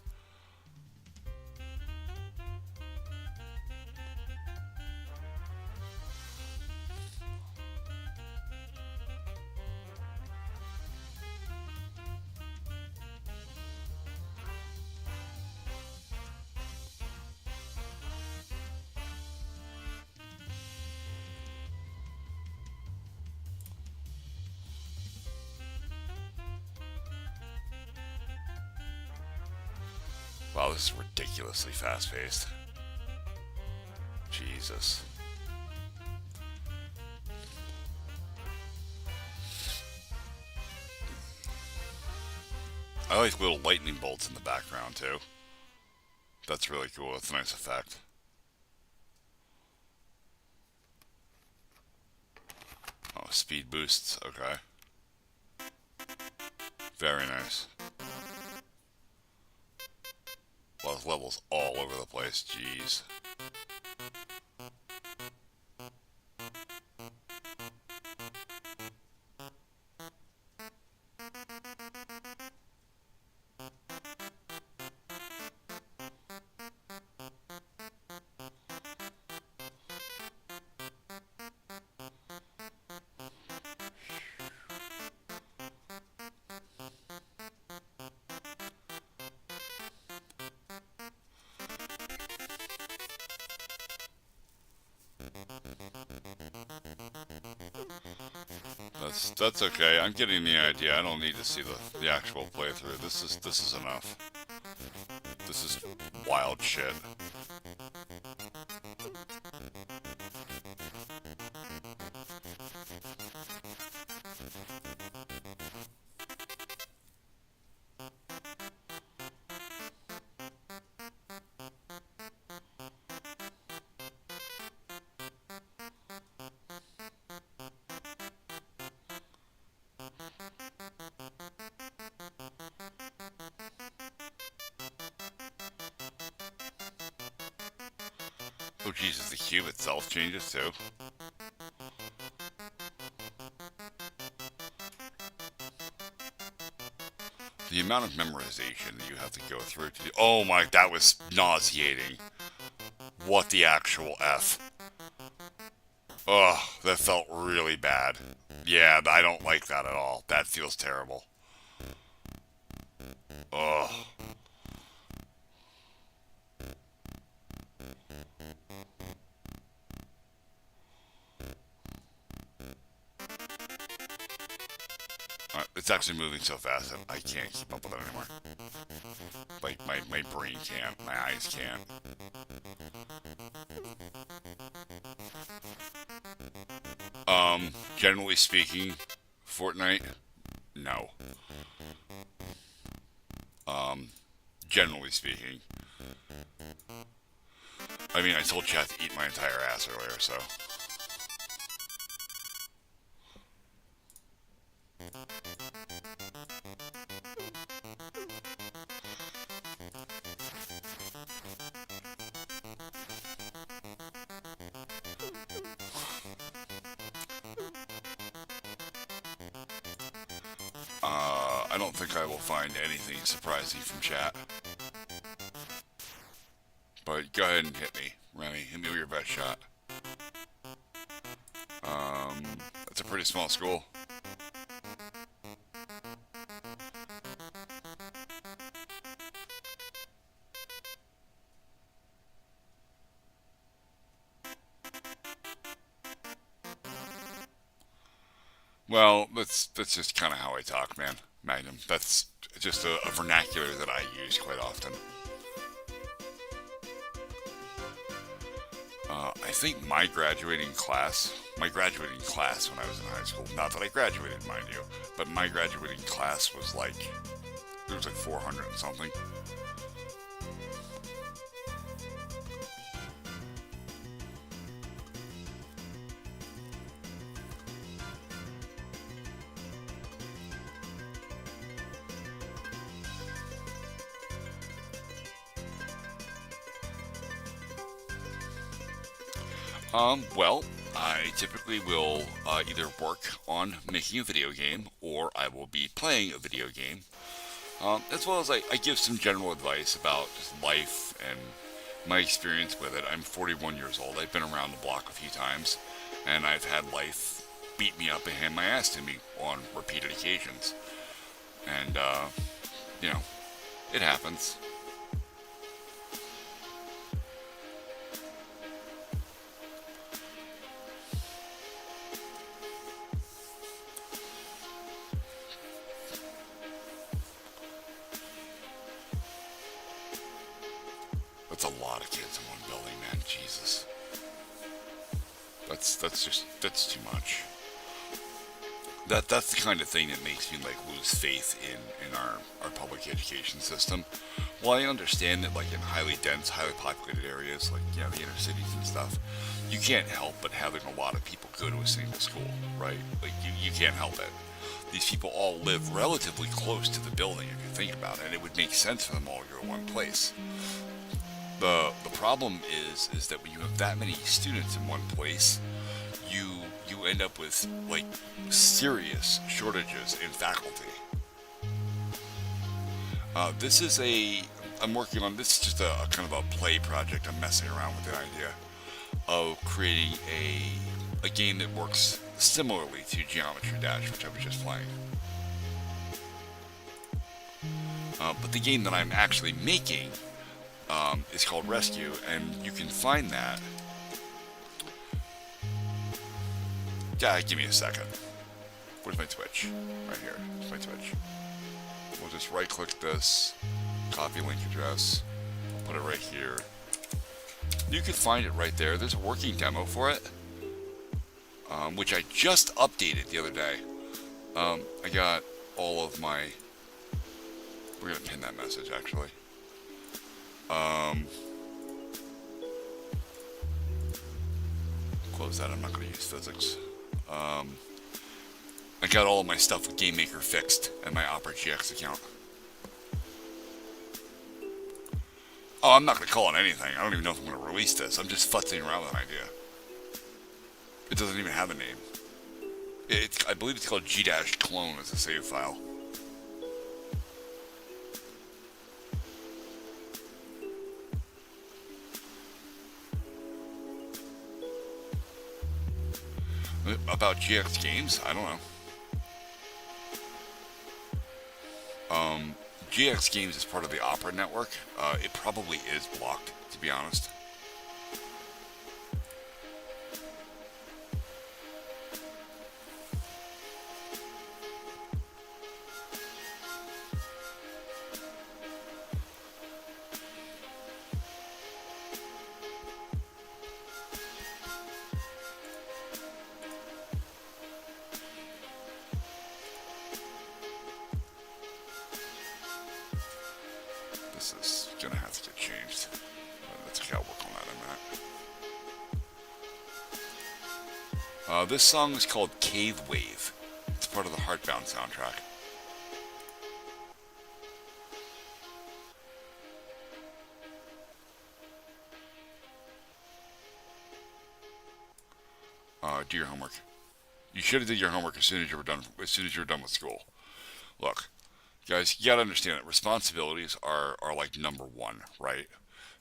Wow, this is ridiculously fast-paced. Jesus. I like little lightning bolts in the background, too. That's really cool. That's a nice effect. Oh, speed boosts. Okay. Very nice. Well, this level's all over the place. Jeez. That's okay. I'm getting the idea. I don't need to see the actual playthrough. This is enough. This is wild shit. Oh Jesus, the cube itself changes too. The amount of memorization that you have to go through to do. Oh my, that was nauseating. What the actual F? Ugh, that felt really bad. Yeah, I don't like that at all. That feels terrible. Ugh. It's actually moving so fast that I can't keep up with it anymore. Like, my brain can't, my eyes can't. Generally speaking, Fortnite, no. Generally speaking. I mean, I told chat to eat my entire ass earlier, so. I don't think I will find anything surprising from chat. But go ahead and hit me, Remy. Hit me with your best shot. That's a pretty small school. Well, that's just kind of how I talk, man. Magnum. That's just a vernacular that I use quite often. I think my graduating class when I was in high school, not that I graduated, mind you, but my graduating class was like, it was like 400 and something. Well, I typically will either work on making a video game or I will be playing a video game. As well as I give some general advice about just life and my experience with it. I'm 41 years old. I've been around the block a few times, and I've had life beat me up and hand my ass to me on repeated occasions. And, you know, it happens. That's a lot of kids in one building, man. Jesus. That's too much. That's the kind of thing that makes me like lose faith in our public education system. While I understand that like in highly dense, highly populated areas, like the inner cities and stuff, you can't help but having a lot of people go to a single school, right? Like you can't help it. These people all live relatively close to the building if you think about it, and it would make sense for them all to go to one place. The problem is that when you have that many students in one place, you end up with like serious shortages in faculty. I'm working on this. Is just a kind of a play project. I'm messing around with the idea of creating a game that works similarly to Geometry Dash, which I was just playing. But the game that I'm actually making is called Rescue, and you can find that. Yeah, give me a second. Where's my Twitch? Right here. Here's my Twitch. We'll just right-click this, copy link address, put it right here. You can find it right there. There's a working demo for it, which I just updated the other day. I got all of my... We're going to pin that message, actually. Close that. I'm not going to use physics. I got all of my stuff with GameMaker fixed and my Opera GX account. Oh, I'm not going to call it anything. I don't even know if I'm going to release this. I'm just futzing around with an idea. It doesn't even have a name. I believe it's called G-clone as a save file. About GX Games? I don't know. GX Games is part of the Opera network. It probably is blocked, to be honest. This is gonna have to get changed. That's okay, I'll work on that in a minute. This song is called Cave Wave. It's part of the Heartbound soundtrack. Do your homework. You should have did your homework as soon as you were done. As soon as you were done with school. Look, guys, you gotta understand that responsibilities are like number one, right?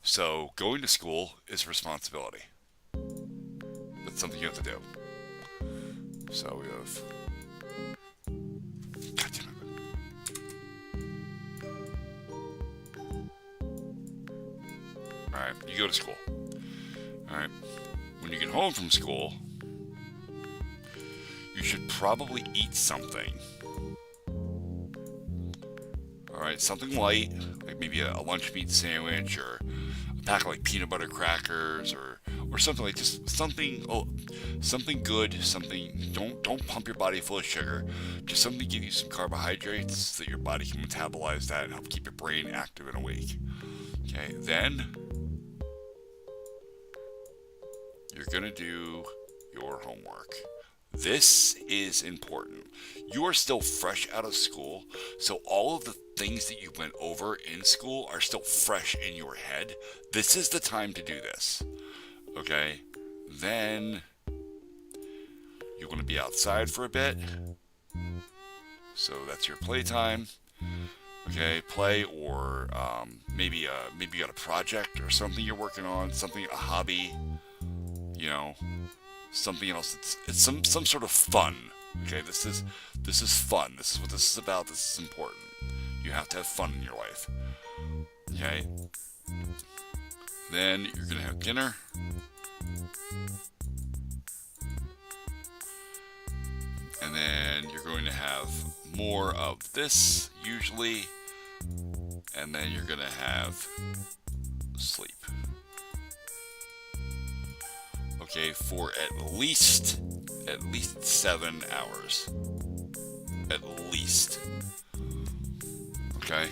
So going to school is responsibility. That's something you have to do. So we have. God damn it. Alright, you go to school. Alright. When you get home from school, you should probably eat something. Alright, something light, like maybe a lunch meat sandwich or a pack of like peanut butter crackers or something like just something something good, something don't pump your body full of sugar. Just something to give you some carbohydrates so that your body can metabolize that and help keep your brain active and awake. Okay, then you're gonna do your homework. This is important. You are still fresh out of school, so all of the things that you went over in school are still fresh in your head. This is the time to do this. Okay? Then you're going to be outside for a bit. So that's your playtime. Okay, play or maybe you got a project or something you're working on, a hobby, something else. It's some sort of fun. Okay, this is fun. This is what this is about. This is important. You have to have fun in your life. Okay. Then you're gonna have dinner. And then you're going to have more of this usually. And then you're gonna have sleep. Okay, for at least 7 hours. At least. Okay.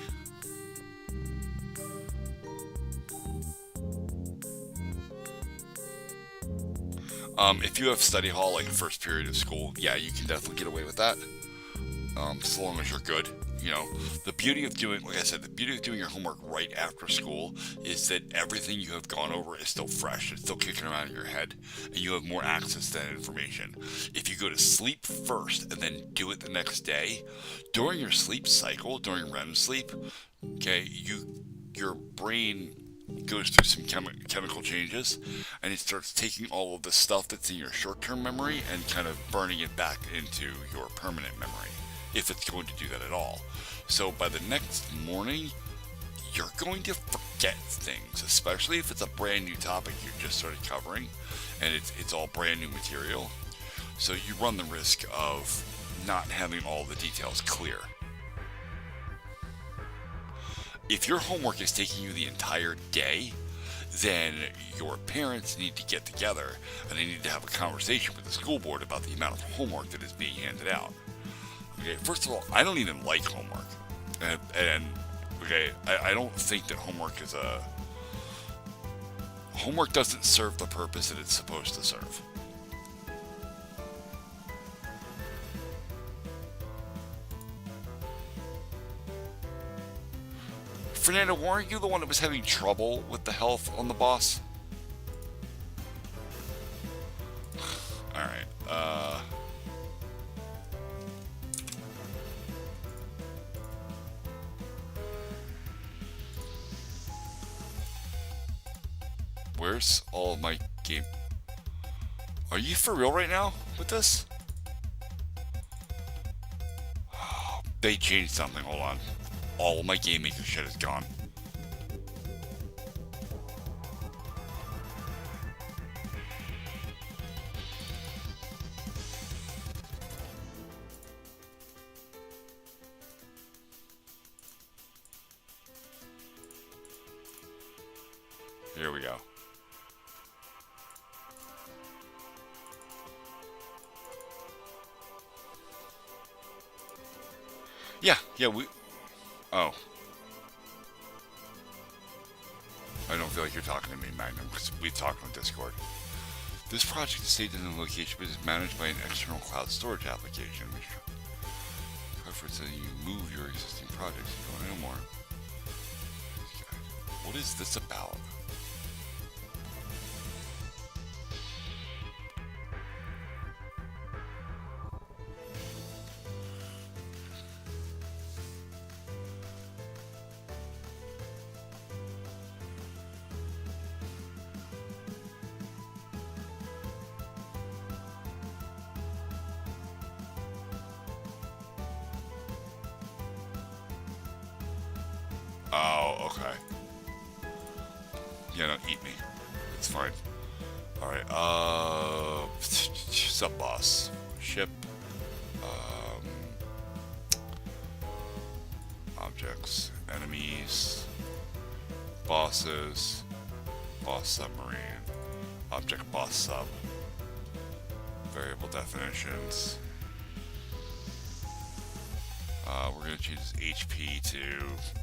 If you have study hall like the first period of school, yeah, you can definitely get away with that. So long as you're good. The beauty of doing, like I said, the beauty of doing your homework right after school is that everything you have gone over is still fresh. It's still kicking around in your head, and you have more access to that information. If you go to sleep first and then do it the next day, during your sleep cycle, during REM sleep, okay, your brain goes through some chemical changes, and it starts taking all of the stuff that's in your short-term memory and kind of burning it back into your permanent memory, if it's going to do that at all. So by the next morning, you're going to forget things, especially if it's a brand new topic you just started covering, and it's all brand new material. So you run the risk of not having all the details clear. If your homework is taking you the entire day, then your parents need to get together and they need to have a conversation with the school board about the amount of homework that is being handed out. Okay, first of all, I don't even like homework. I don't think that homework doesn't serve the purpose that it's supposed to serve. Fernando, weren't you the one that was having trouble with the health on the boss? Alright, where's all of my game? Are you for real right now with this? They changed something, hold on. All of my GameMaker shit is gone. Here we go. Yeah, we... Oh. I don't feel like you're talking to me, Magnum, because we talked on Discord. This project is saved in a location but is managed by an external cloud storage application, which preference that you move your existing projects. You don't know more. What is this about? Oh, okay. Yeah, don't eat me. It's fine. Alright, sub-boss. Ship. Objects. Enemies. Bosses. Boss submarine. Object boss sub. Variable definitions. We're gonna change this HP to...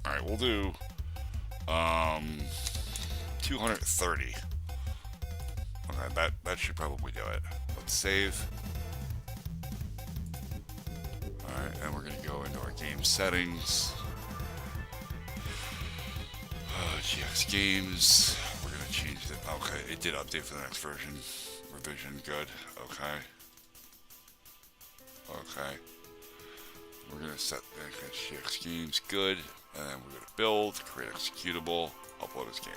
Alright, we'll do... 230. Okay, that should probably do it. Let's save. Alright, and we're gonna go into our game settings. GX Games. We're gonna change it. Okay, it did update for the next version. Revision, good. Okay. Okay. We're going to set GX Games, good, and then we're going to build, create executable, upload this game.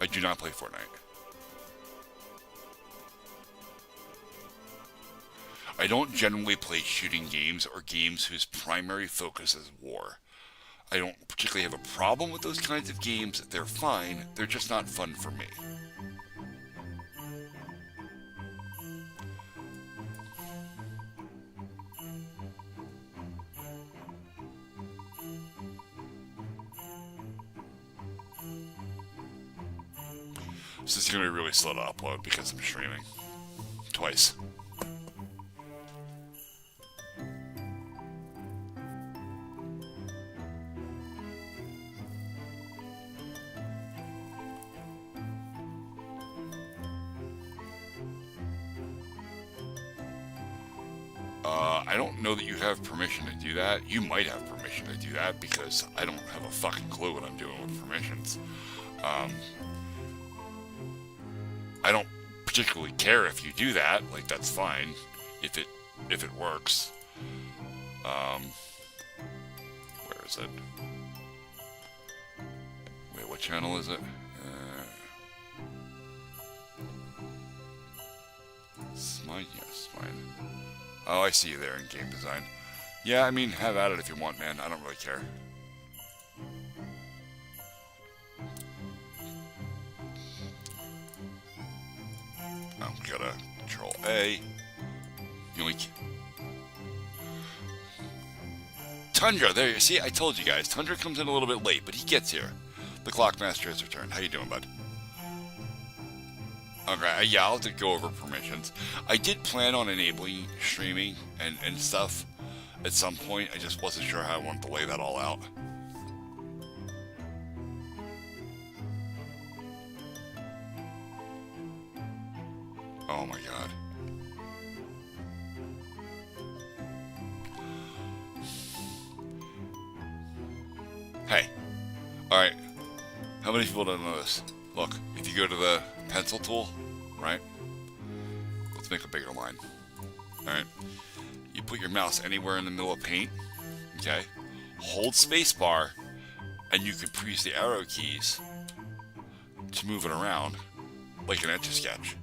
I do not play Fortnite. I don't generally play shooting games or games whose primary focus is war. I don't particularly have a problem with those kinds of games. They're fine, they're just not fun for me. So this is going to be really slow to upload because I'm streaming. Twice. I don't know that you have permission to do that. You might have permission to do that because I don't have a fucking clue what I'm doing with permissions. I don't particularly care if you do that. Like, that's fine if it works. Where is it? Wait, what channel is it? It's mine. Yes, mine. Oh, I see you there in game design. Yeah, I mean, have at it if you want, man. I don't really care. Oh, we gotta control A. Yoink. Tundra, there you see. I told you guys. Tundra comes in a little bit late, but he gets here. The Clockmaster has returned. How you doing, bud? Okay, yeah, I'll have to go over permissions. I did plan on enabling streaming and stuff at some point. I just wasn't sure how I wanted to lay that all out. Oh my god. Hey, alright, how many people don't know this? Look, if you go to the pencil tool, right? Let's make a bigger line. Alright, you put your mouse anywhere in the middle of paint, okay? Hold spacebar, and you can press the arrow keys to move it around like an Etch-a-Sketch.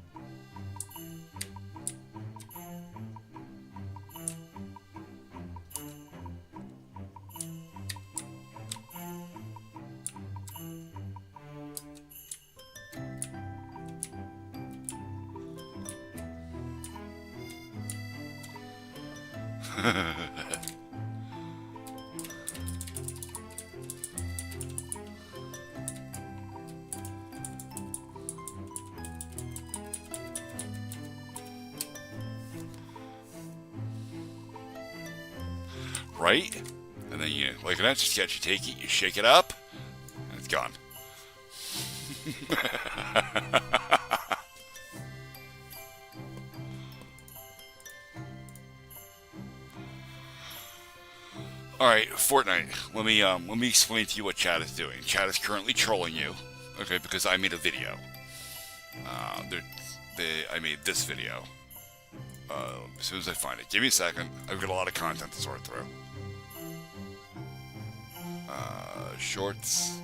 Right? And then you, like an Etch-a-Sketch, you take it, you shake it up, and it's gone. Alright, Fortnite. Let me explain to you what chat is doing. Chat is currently trolling you, okay, because I made a video. I made this video. As soon as I find it. Give me a second. I've got a lot of content to sort through. Shorts.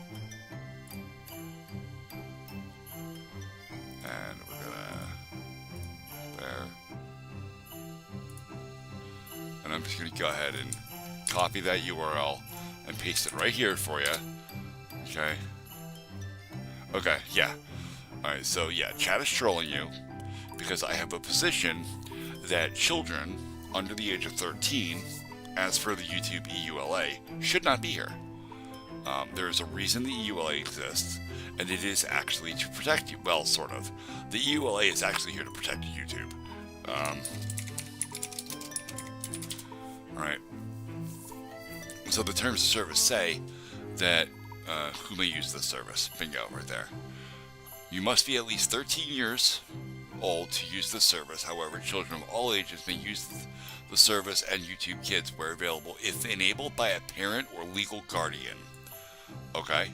And we're gonna... There. And I'm just gonna go ahead and copy that URL and paste it right here for you. Okay. Okay, yeah. Alright, so yeah, chat is trolling you because I have a position that children under the age of 13, as per the YouTube EULA, should not be here. There is a reason the EULA exists, and it is actually to protect you. Well, sort of. The EULA is actually here to protect YouTube. Alright. So the terms of service say that who may use this service. Bingo, right there. You must be at least 13 years old to use this service. However, children of all ages may use the service and YouTube Kids where available if enabled by a parent or legal guardian. Okay?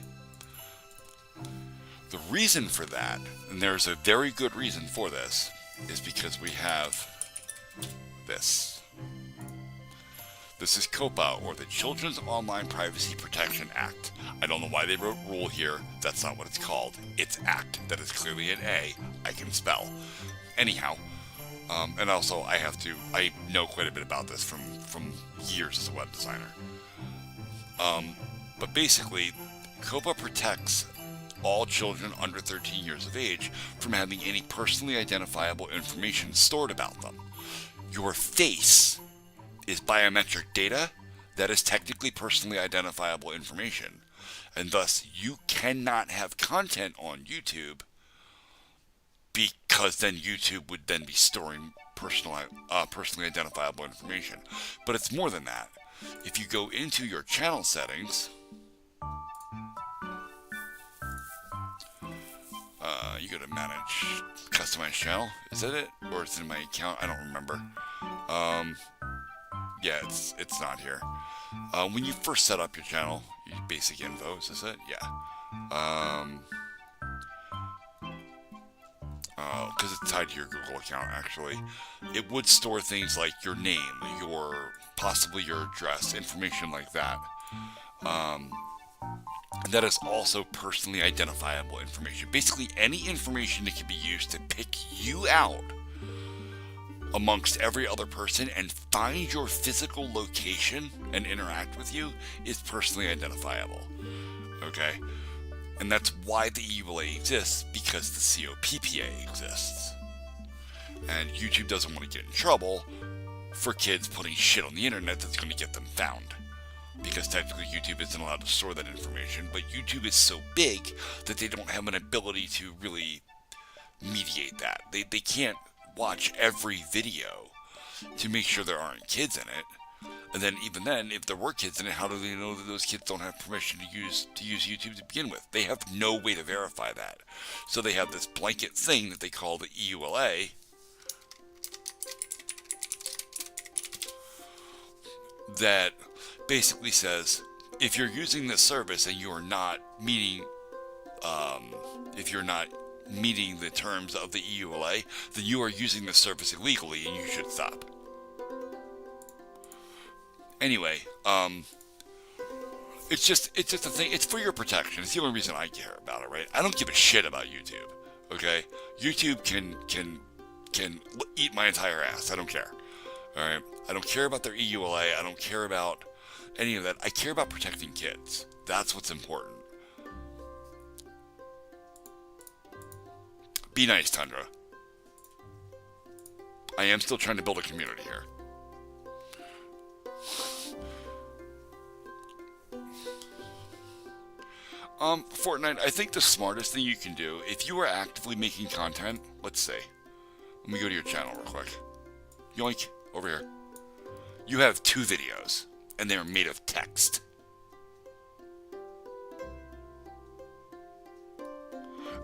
The reason for that, and there's a very good reason for this, is because we have this. This is COPA, or the Children's Online Privacy Protection Act. I don't know why they wrote rule here. That's not what it's called. It's Act. That is clearly an A. I can spell. Anyhow, and also I know quite a bit about this from years as a web designer. But basically, COPA protects all children under 13 years of age from having any personally identifiable information stored about them. Your face is biometric data that is technically personally identifiable information, and thus you cannot have content on YouTube because then YouTube would then be storing personally identifiable information. But it's more than that. If you go into your channel settings, you go to manage customize channel. Is that it? Or it's in my account? I don't remember. Yeah, it's not here. When you first set up your channel, your basic info, is this it? Yeah. Because it's tied to your Google account, actually. It would store things like your name, possibly your address, information like that. And that is also personally identifiable information. Basically, any information that can be used to pick you out amongst every other person and find your physical location and interact with you is personally identifiable. Okay? And that's why the EULA exists, because the COPPA exists. And YouTube doesn't want to get in trouble for kids putting shit on the internet that's going to get them found. Because technically YouTube isn't allowed to store that information, but YouTube is so big that they don't have an ability to really mediate that. They can't watch every video to make sure there aren't kids in it. And then even then, if there were kids in it, how do they know that those kids don't have permission to use YouTube to begin with? They have no way to verify that. So they have this blanket thing that they call the EULA that basically says if you're using this service and you're not meeting, if you're not meeting the terms of the EULA, then you are using the service illegally and you should stop. Anyway, it's just a thing. It's for your protection. It's the only reason I care about it, right? I don't give a shit about YouTube. Okay, YouTube can eat my entire ass. I don't care. All right, I don't care about their EULA. I don't care about any of that. I care about protecting kids. That's what's important. Be nice, Tundra. I am still trying to build a community here. Fortnite, I think the smartest thing you can do, if you are actively making content, let's say, let me go to your channel real quick. Yoink, over here. You have 2 videos, and they're made of text.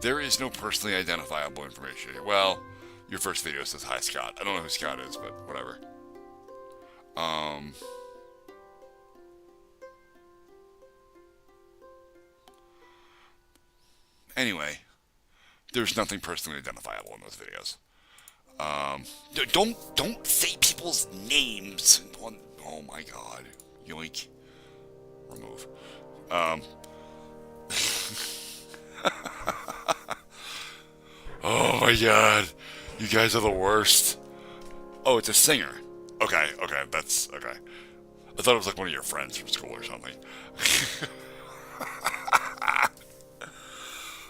There is no personally identifiable information here. Well, your first video says, "Hi, Scott." I don't know who Scott is, but whatever. Anyway, there's nothing personally identifiable in those videos. Don't say people's names. Oh my god. Yoink. Remove. Oh my god. You guys are the worst. Oh, it's a singer. Okay, that's okay. I thought it was like one of your friends from school or something.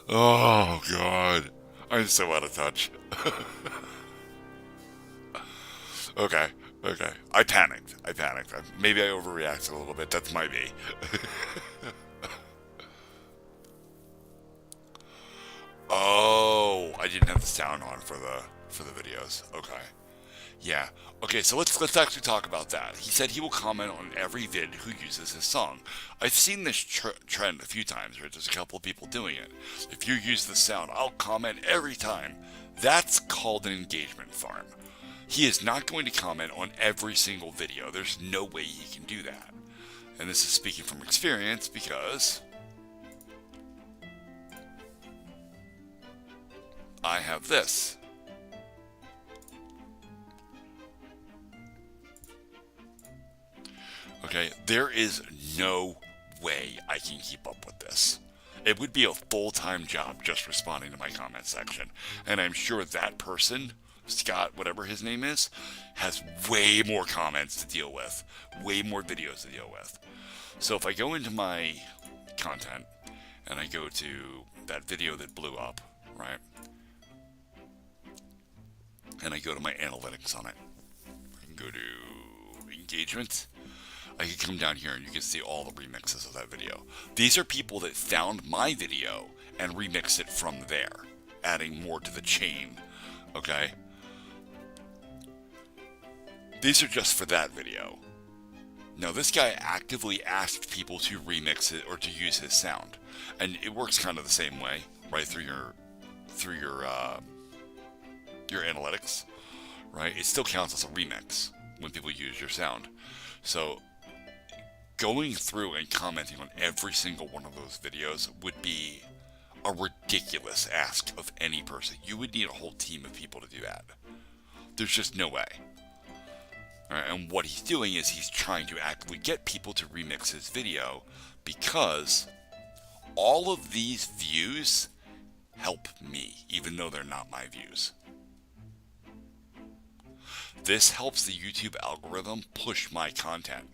Oh god. I'm so out of touch. Okay. I panicked. Maybe I overreacted a little bit. That's my me. Oh, I didn't have the sound on for the videos. Okay. Yeah. Okay, so let's actually talk about that. He said he will comment on every vid who uses his song. I've seen this trend a few times, right? There's a couple of people doing it. If you use the sound, I'll comment every time. That's called an engagement farm. He is not going to comment on every single video. There's no way he can do that. And this is speaking from experience because I have this. Okay, there is no way I can keep up with this. It would be a full-time job just responding to my comment section. And I'm sure that person, Scott, whatever his name is, has way more comments to deal with, way more videos to deal with. So if I go into my content and I go to that video that blew up, right? And I go to my analytics on it. I can go to engagement. I can come down here and you can see all the remixes of that video. These are people that found my video and remixed it from there, adding more to the chain, okay? These are just for that video. Now this guy actively asked people to remix it or to use his sound. And it works kind of the same way, right, through your analytics, right? It still counts as a remix when people use your sound. So going through and commenting on every single one of those videos would be a ridiculous ask of any person. You would need a whole team of people to do that. There's just no way. All right, and what he's doing is he's trying to actively get people to remix his video because all of these views help me, even though they're not my views. This helps the YouTube algorithm push my content.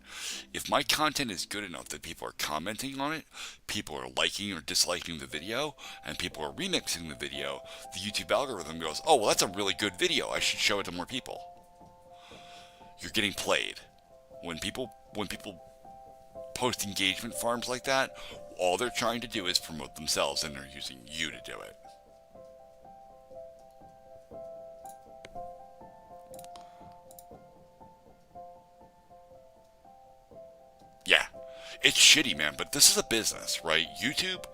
If my content is good enough that people are commenting on it, people are liking or disliking the video, and people are remixing the video, the YouTube algorithm goes, oh, well, that's a really good video. I should show it to more people. You're getting played. When people post engagement farms like that, all they're trying to do is promote themselves, and they're using you to do it. Yeah, it's shitty, man, but this is a business, right? YouTube,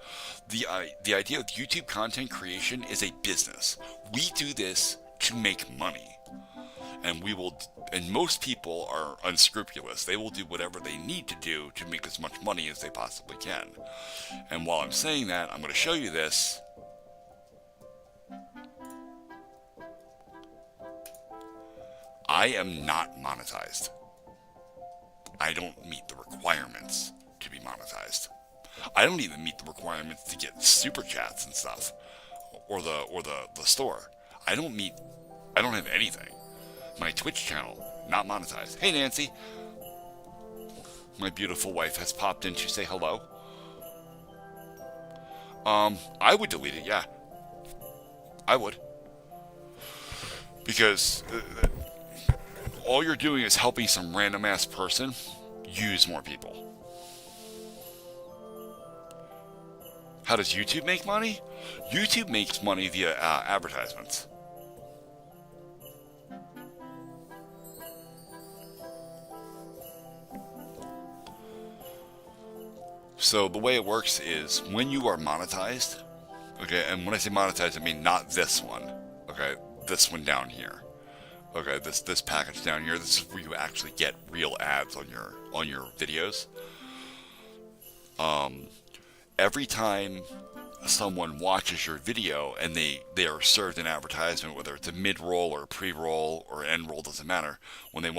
the idea of YouTube content creation is a business. We do this to make money. and most people are unscrupulous. They will do whatever they need to do to make as much money as they possibly can. And while I'm saying that, I'm going to show you this. I am not monetized. I don't meet the requirements to be monetized. I don't even meet the requirements to get super chats and stuff, or the store. I don't have anything. My Twitch channel, not monetized. Hey Nancy, my beautiful wife has popped in to say hello. I would delete it, yeah. I would, because all you're doing is helping some random ass person use more people. How does YouTube make money? YouTube makes money via advertisements. So the way it works is when you are monetized, okay, and when I say monetized, I mean not this one, okay, this one down here, okay, this package down here. This is where you actually get real ads on your videos. Every time someone watches your video and they are served an advertisement, whether it's a mid-roll or a pre-roll or end-roll, doesn't matter. When they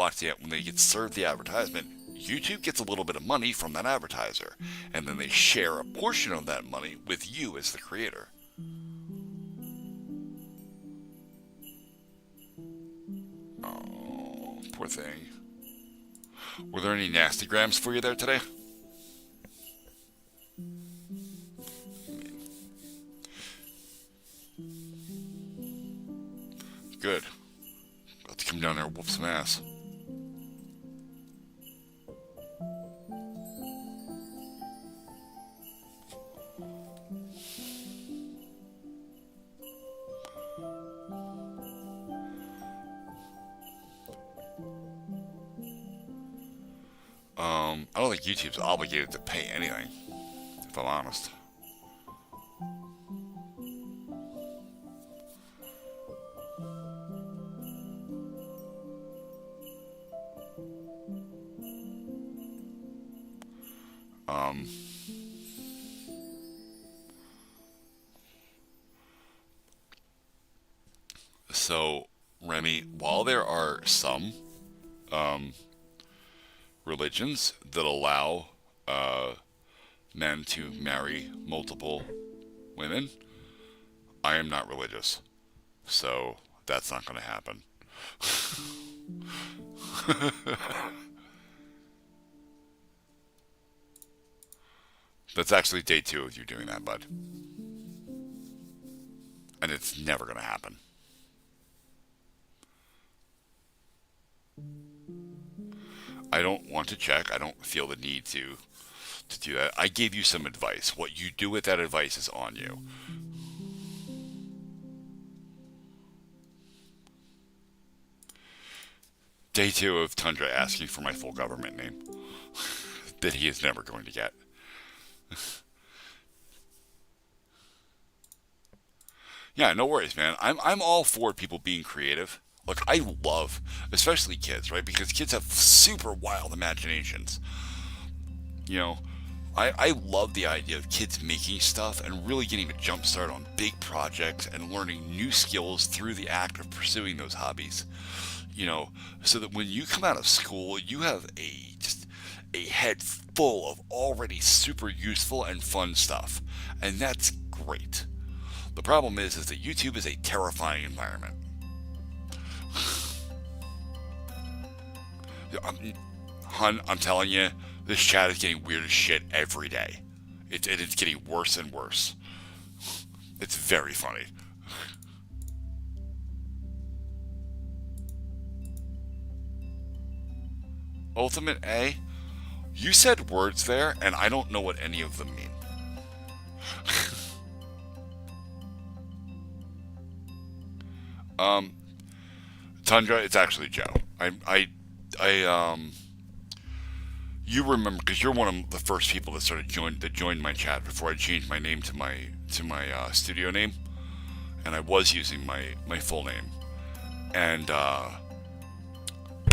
get served the advertisement, YouTube gets a little bit of money from that advertiser, and then they share a portion of that money with you as the creator. Oh, poor thing. Were there any nasty grams for you there today? Good. About to come down there and whoop some ass. I don't think YouTube's obligated to pay anything, if I'm honest. So, Remy, while there are some religions that allow men to marry multiple women, I am not religious, so that's not going to happen. That's actually day 2 of you doing that, bud. And it's never going to happen. I don't want to check. I don't feel the need to do that. I gave you some advice. What you do with that advice is on you. Day 2 of Tundra asking for my full government name that he is never going to get. Yeah, no worries, man. I'm all for people being creative. Look, I love, especially kids, right? Because kids have super wild imaginations. You know, I love the idea of kids making stuff and really getting a jump start on big projects and learning new skills through the act of pursuing those hobbies. You know, so that when you come out of school, you have just a head full of already super useful and fun stuff. And that's great. The problem is that YouTube is a terrifying environment. Hun, I'm telling you, this chat is getting weird as shit every day. It's getting worse and worse. It's very funny. Ultimate A? You said words there, and I don't know what any of them mean. Tundra, it's actually Joe. You remember because you're one of the first people that joined my chat before I changed my name to my studio name, and I was using my full name, and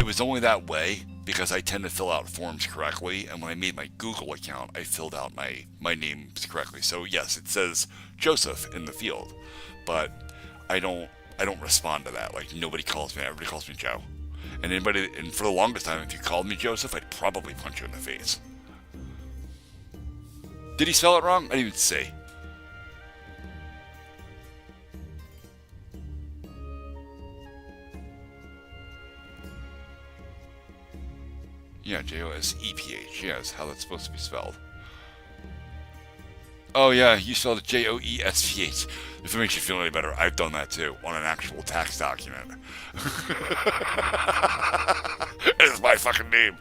it was only that way because I tend to fill out forms correctly, and when I made my Google account, I filled out my names correctly. So yes, it says Joseph in the field, but I don't I don't respond to that. Like nobody calls me. Everybody calls me Joe. And for the longest time, if you called me Joseph, I'd probably punch you in the face. Did he spell it wrong? I didn't even say. Yeah, Josephh. Yeah, is how that's supposed to be spelled. Oh yeah, you spelled it Joesph. If it makes you feel any better, I've done that too on an actual tax document. It's my fucking name.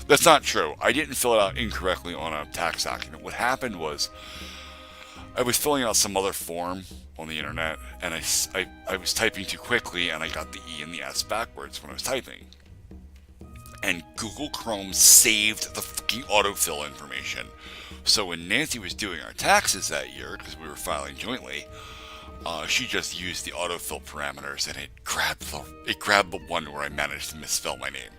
That's not true. I didn't fill it out incorrectly on a tax document. What happened was I was filling out some other form on the internet, and I was typing too quickly, and I got the E and the S backwards when I was typing. And Google Chrome saved the fucking autofill information. So when Nancy was doing our taxes that year, because we were filing jointly, she just used the autofill parameters, and it grabbed the one where I managed to misspell my name.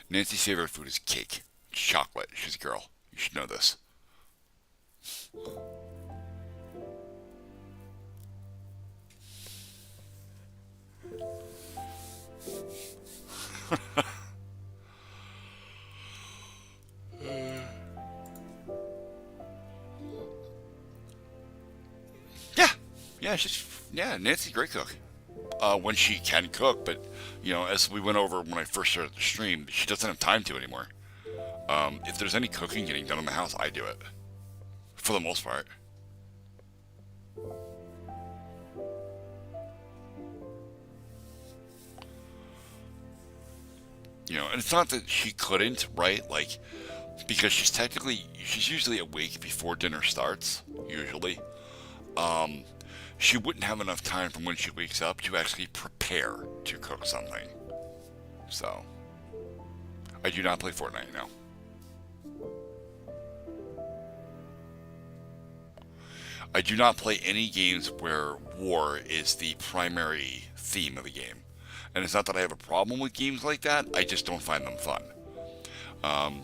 Nancy's favorite food is cake. Chocolate. She's a girl. You should know this. Yeah. Yeah, Nancy's a great cook. When she can cook, but, as we went over when I first started the stream, she doesn't have time to anymore. If there's any cooking getting done in the house, I do it. For the most part. And it's not that she couldn't, right? Like, because she's usually awake before dinner starts, usually. Um, she wouldn't have enough time from when she wakes up to actually prepare to cook something. So, I do not play Fortnite now. I do not play any games where war is the primary theme of the game. And it's not that I have a problem with games like that, I just don't find them fun. Um,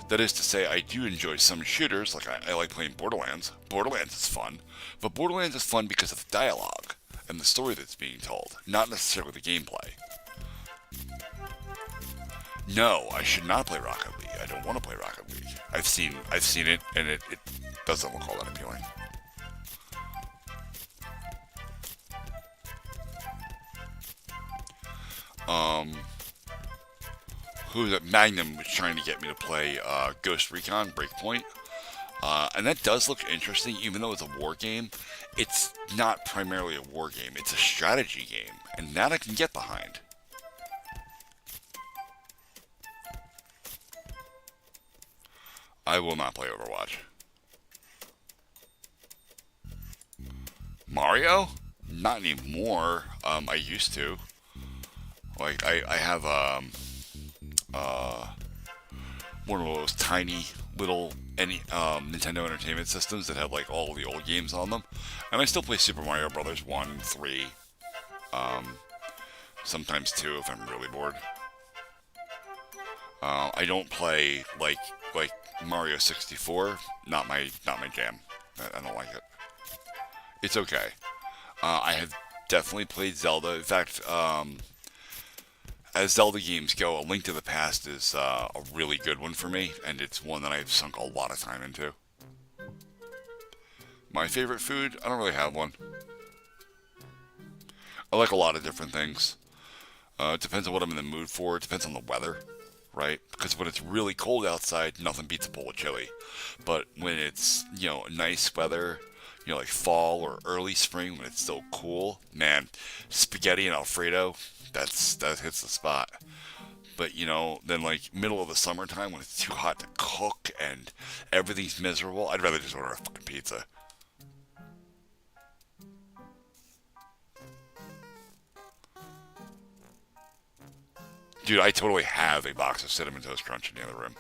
that is to say, I do enjoy some shooters, like I like playing Borderlands. Borderlands is fun, but Borderlands is fun because of the dialogue and the story that's being told, not necessarily the gameplay. No, I should not play Rocket League. I don't want to play Rocket League. I've seen it, and it doesn't look all that appealing. Um, who's it? Magnum was trying to get me to play Ghost Recon Breakpoint. And that does look interesting, even though it's a war game. It's not primarily a war game, it's a strategy game, and that I can get behind. I will not play Overwatch. Mario? Not anymore. I used to. Like, I have, one of those tiny little Nintendo Entertainment Systems that have like all the old games on them, and I still play Super Mario Brothers 1, 3, sometimes 2 if I'm really bored. I don't play like Mario 64. Not my jam. I don't like it. It's okay. I have definitely played Zelda. In fact, as Zelda games go, A Link to the Past is a really good one for me, and it's one that I've sunk a lot of time into. My favorite food? I don't really have one. I like a lot of different things. It depends on what I'm in the mood for. It depends on the weather, right? Because when it's really cold outside, nothing beats a bowl of chili. But when it's, nice weather, like fall or early spring when it's still cool, man, spaghetti and Alfredo, that hits the spot. But then like middle of the summertime when it's too hot to cook and everything's miserable, I'd rather just order a fucking pizza. Dude, I totally have a box of Cinnamon Toast Crunch in the other room.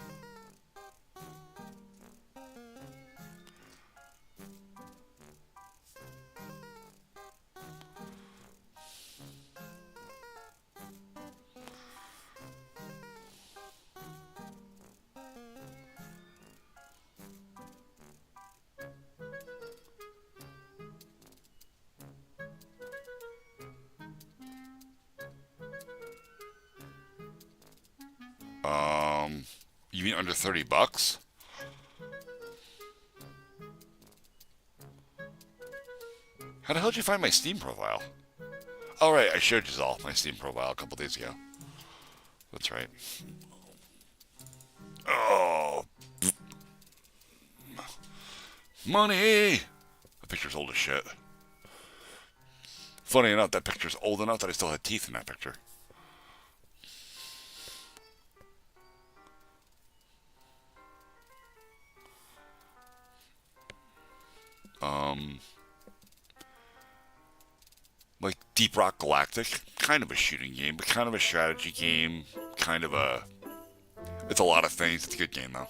You mean under $30? How the hell did you find my Steam profile? Oh, right, I showed you all my Steam profile a couple days ago. That's right. Oh. Money! The picture's old as shit. Funny enough, that picture's old enough that I still had teeth in that picture. Like Deep Rock Galactic, kind of a shooting game, but kind of a strategy game, kind of a... It's a lot of things. It's a good game, though.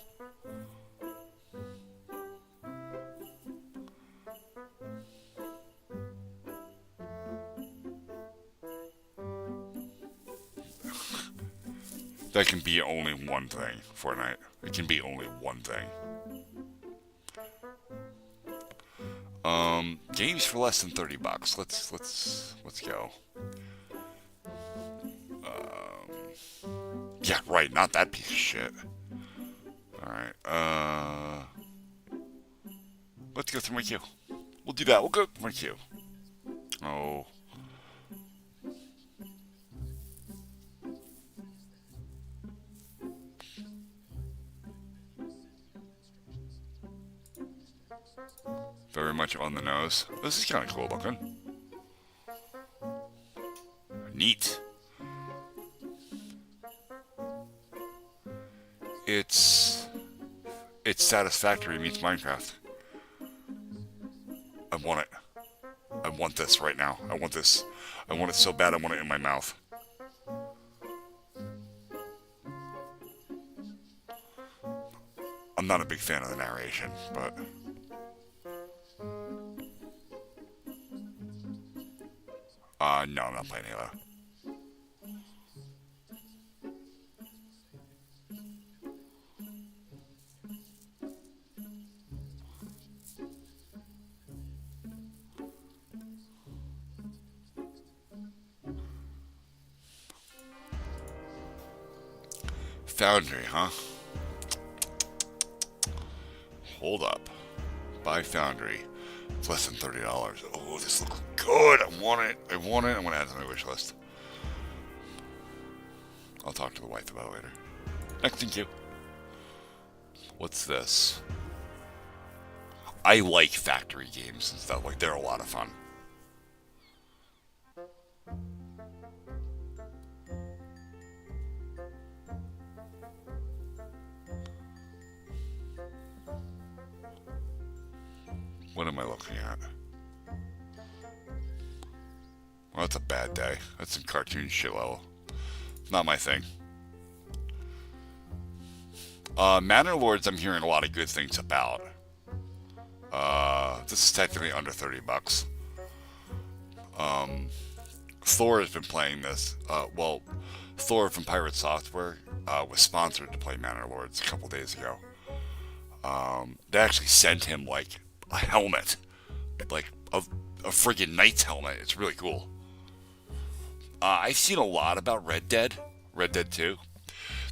That can be only one thing, Fortnite. It can be only one thing. Games for less than $30. Let's go. Yeah, right. Not that piece of shit. All right. Let's go through my queue. We'll do that. We'll go through my queue. Oh. Very much on the nose. This is kind of cool looking. Neat. It's Satisfactory meets Minecraft. I want it. I want this right now. I want this. I want it so bad I want it in my mouth. I'm not a big fan of the narration, but... no, I'm not playing Halo. Foundry, huh? Hold up. Buy Foundry. It's less than $30. Oh, this looks good. I want it. I'm going to add it to my wish list. I'll talk to the wife about it later. Next, thank you. What's this? I like factory games and stuff. Like, they're a lot of fun. What am I looking at? Well, that's a bad day. That's some cartoon shit level. Not my thing. Manor Lords, I'm hearing a lot of good things about. This is technically under $30. Thor has been playing this. Well, Thor from Pirate Software was sponsored to play Manor Lords a couple days ago. They actually sent him, like, a helmet. Like, a friggin' knight's helmet. It's really cool. I've seen a lot about Red Dead 2.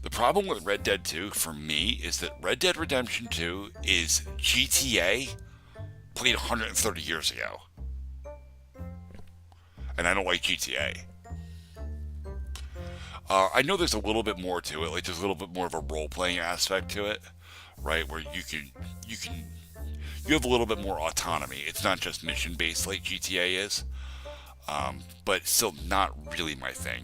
The problem with Red Dead 2, for me, is that Red Dead Redemption 2 is GTA played 130 years ago. And I don't like GTA. I know there's a little bit more to it. Like, there's a little bit more of a role-playing aspect to it, right? Where you have a little bit more autonomy. It's not just mission-based like GTA is. But still not really my thing.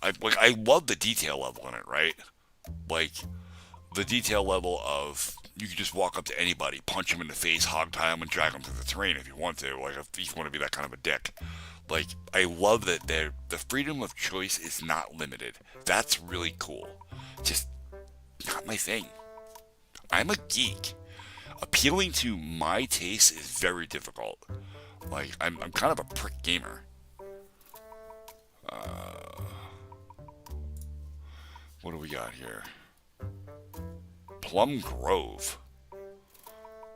I love the detail level in it, right? Like, the detail level of you can just walk up to anybody, punch them in the face, hog tie them, and drag them through the terrain if you want to. Like, if you want to be that kind of a dick. Like, I love that the freedom of choice is not limited. That's really cool. Just not my thing. I'm a geek. Appealing to my taste is very difficult. Like, I'm kind of a prick gamer. What do we got here? Plum Grove.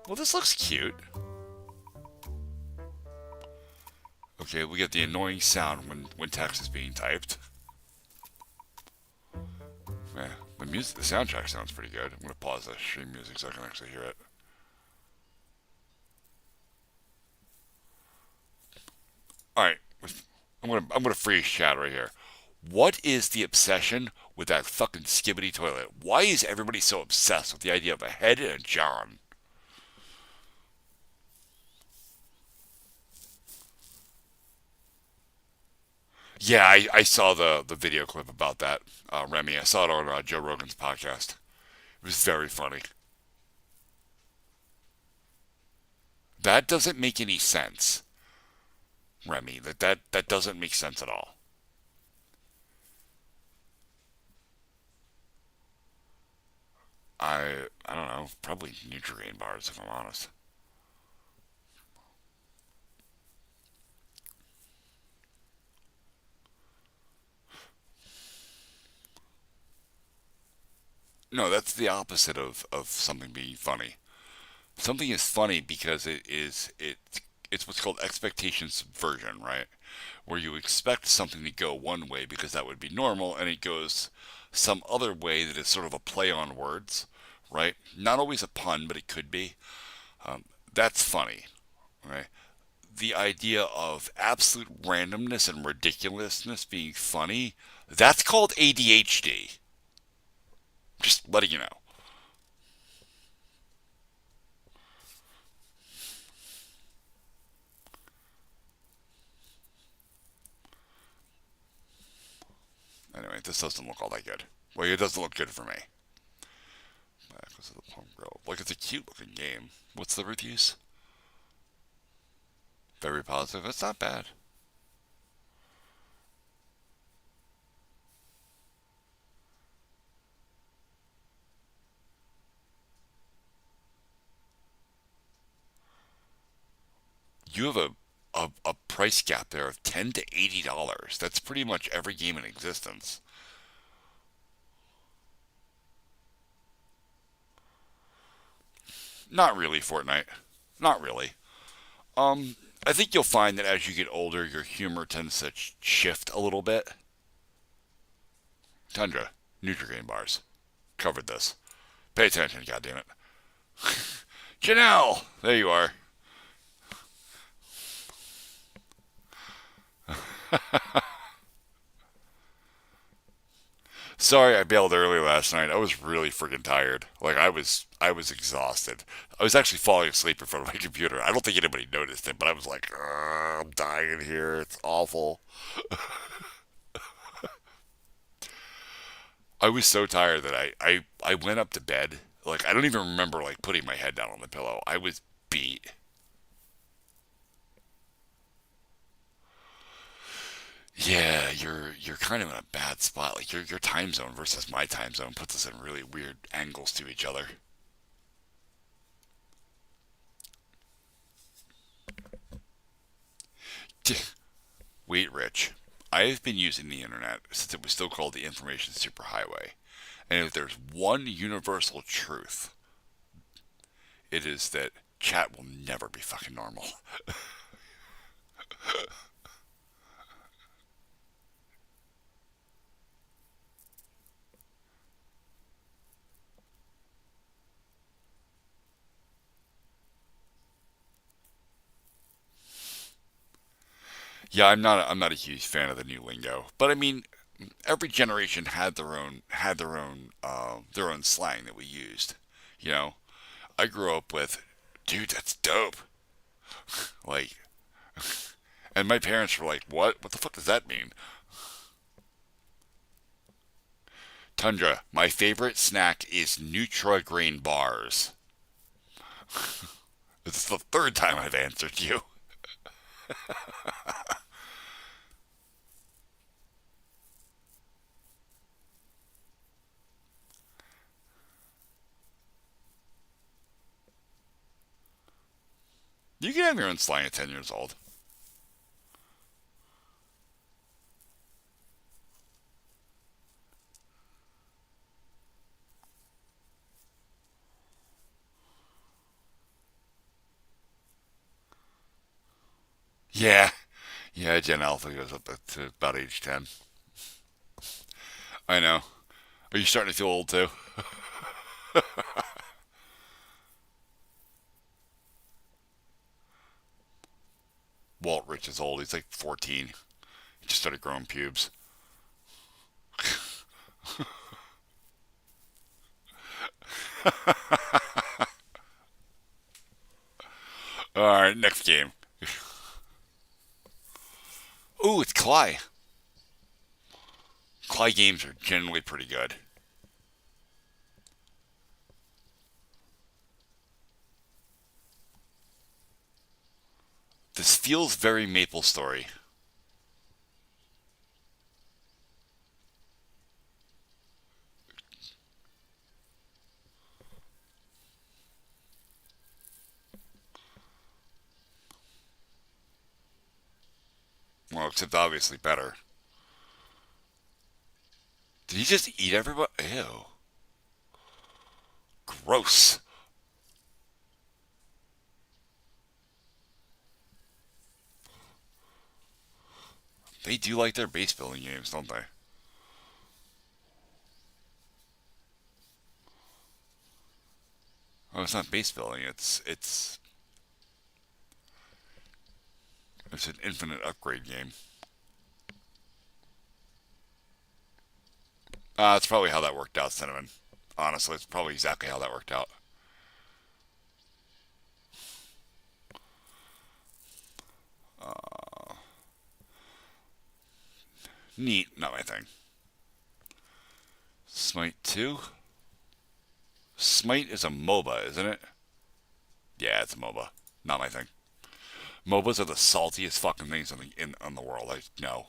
Well, this looks cute. Okay, we get the annoying sound when text is being typed. Yeah, the soundtrack sounds pretty good. I'm gonna pause the stream music so I can actually hear it. All right, I'm gonna freeze chat right here. What is the obsession with that fucking skibbity toilet? Why is everybody so obsessed with the idea of a head and a John? Yeah, I saw the video clip about that, Remy. I saw it on Joe Rogan's podcast. It was very funny. That doesn't make any sense, Remy. That doesn't make sense at all. I don't know. Probably Nutrient bars, if I'm honest. No, that's the opposite of something being funny. Something is funny because it's what's called expectation subversion, right? Where you expect something to go one way because that would be normal, and it goes some other way that is sort of a play on words, right? Not always a pun, but it could be. That's funny, right? The idea of absolute randomness and ridiculousness being funny, that's called ADHD. Just letting you know. Anyway, this doesn't look all that good. Well, it doesn't look good for me. Because of the Plum Grove. Like, it's a cute looking game. What's the reviews? Very positive. It's not bad. You have a price gap there of $10 to $80. That's pretty much every game in existence. Not really, Fortnite. Not really. I think you'll find that as you get older, your humor tends to shift a little bit. Tundra, Nutrigrain bars. Covered this. Pay attention, goddammit. Janelle! There you are. Sorry I bailed early last night. I was really freaking tired. Like I was exhausted. I was actually falling asleep in front of my computer. I don't think anybody noticed it, but I was like, I'm dying here. It's awful. I was so tired that I went up to bed. Like I don't even remember like putting my head down on the pillow. I was beat. Yeah, you're kind of in a bad spot. Like your time zone versus my time zone puts us in really weird angles to each other. Wait, Rich. I have been using the internet since it was still called the information superhighway. And if there's one universal truth, it is that chat will never be fucking normal. Yeah, I'm not a huge fan of the new lingo, but I mean, every generation had their own slang that we used. You know, I grew up with, dude, that's dope. Like, and my parents were like, what? What the fuck does that mean? Tundra, my favorite snack is Nutrigrain bars. This is the third time I've answered you. You can have your own slang at 10 years old. Yeah. Yeah, Gen Alpha goes up to about age 10. I know. Are you starting to feel old too? Walt Rich is old. He's like 14. He just started growing pubes. All right, next game. Ooh, it's Clay. Clay games are generally pretty good. This feels very Maple Story. Well, except obviously better. Did he just eat everybody? Ew. Gross. They do like their base building games, don't they? Oh, it's not base building. It's an infinite upgrade game. That's probably how that worked out, Cinnamon. Honestly, it's probably exactly how that worked out. Neat, not my thing. Smite 2? Smite is a MOBA, isn't it? Yeah, it's a MOBA. Not my thing. MOBAs are the saltiest fucking things in the world. I know.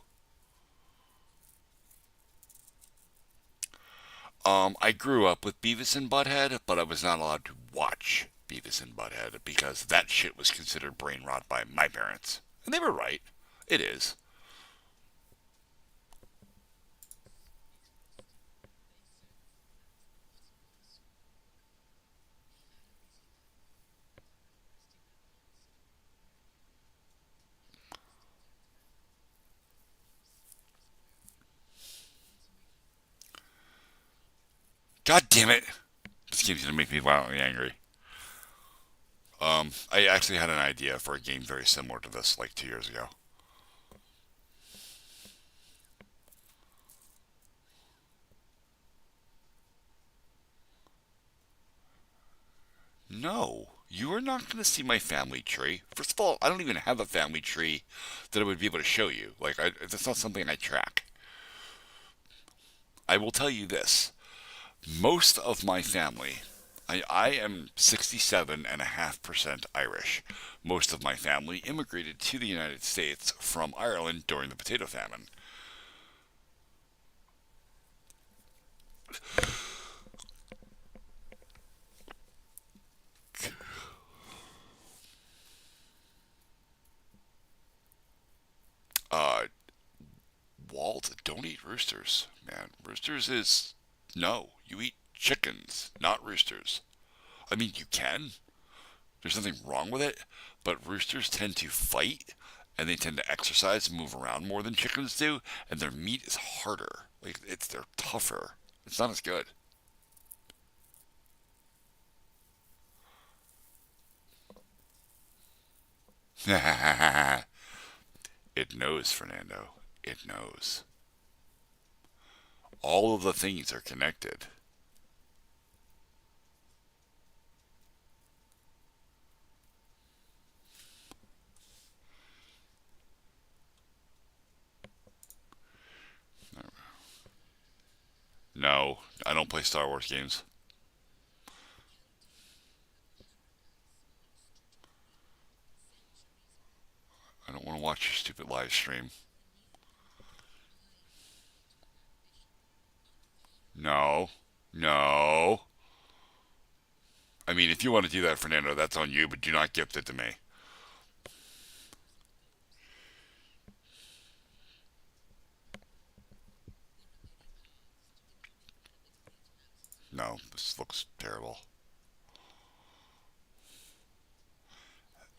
I grew up with Beavis and Butthead, but I was not allowed to watch Beavis and Butthead because that shit was considered brain rot by my parents. And they were right. It is. God damn it. This game's gonna make me violently angry. I actually had an idea for a game very similar to this like 2 years ago. No, you are not going to see my family tree. First of all, I don't even have a family tree that I would be able to show you. That's not something I track. I will tell you this: most of my family, I am 67.5% Irish. Most of my family immigrated to the United States from Ireland during the potato famine. Uh, Walt, don't eat roosters, man. Roosters is no. You eat chickens, not roosters. I mean, you can. There's nothing wrong with it, but roosters tend to fight and they tend to exercise and move around more than chickens do, and their meat is harder. They're tougher. It's not as good. It knows, Fernando. It knows. All of the things are connected. No, I don't play Star Wars games. I don't want to watch your stupid live stream. No, no. I mean, if you want to do that, Fernando, that's on you, but do not gift it to me. no, this looks terrible.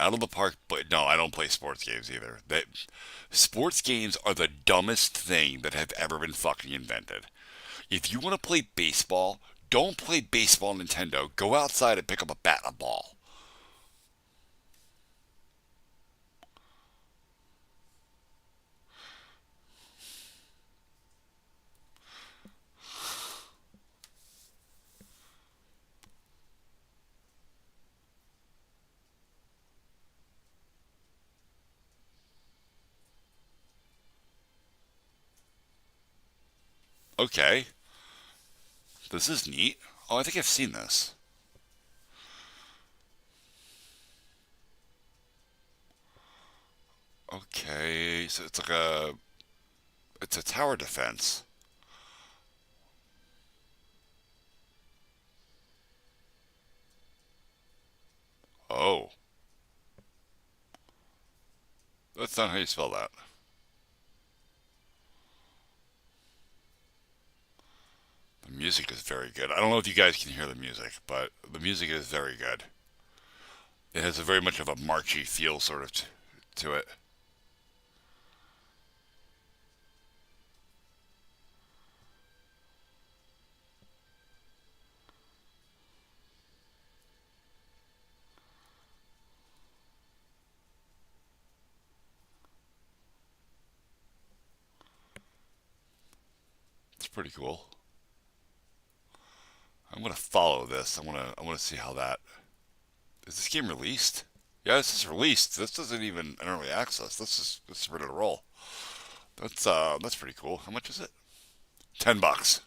Out of the park, but no, I don't play sports games either. Sports games are the dumbest thing that have ever been fucking invented. If you want to play baseball, don't play baseball Nintendo. Go outside and pick up a bat and a ball. Okay, this is neat. Oh, I think I've seen this. Okay, so it's a tower defense. Oh, that's not how you spell that. The music is very good. I don't know if you guys can hear the music, but the music is very good. It has a very much of a marchy feel sort of to it. It's pretty cool. I'm gonna follow this. I wanna see how that is. This game released? Yeah, this is released. This doesn't even early access. This is ready to roll. That's pretty cool. How much is it? $10.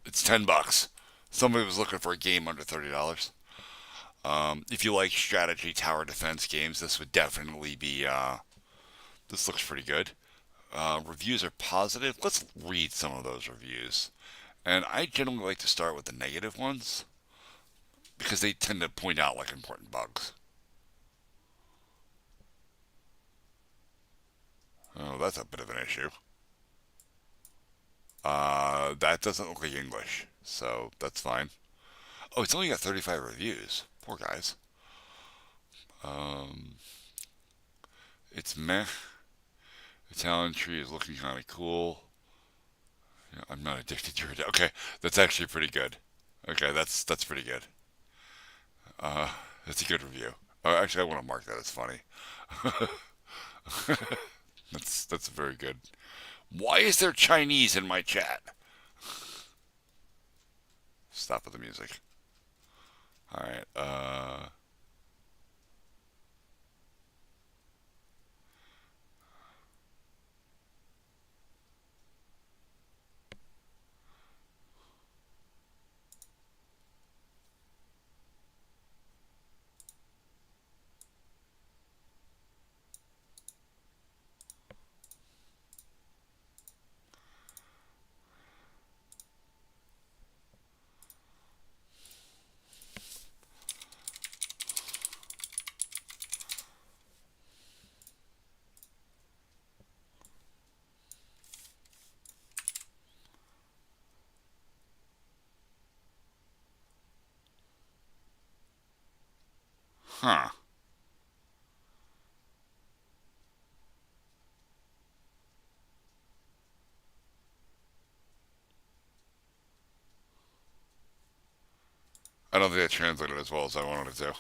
It's $10. Somebody was looking for a game under $30. If you like strategy tower defense games, this would definitely be. This looks pretty good. Reviews are positive. Let's read some of those reviews. And I generally like to start with the negative ones because they tend to point out like important bugs. Oh, that's a bit of an issue. That doesn't look like English, so that's fine. Oh, it's only got 35 reviews. Poor guys. Um, it's meh. The talent tree is looking kind of cool. Yeah, I'm not addicted to it. Okay, that's actually pretty good. Okay, that's pretty good. Uh, that's a good review. Actually, I want to mark that as funny. That's very good. Why is there Chinese in my chat? Stop with the music. All right. Huh. I don't think that translated as well as I wanted it to.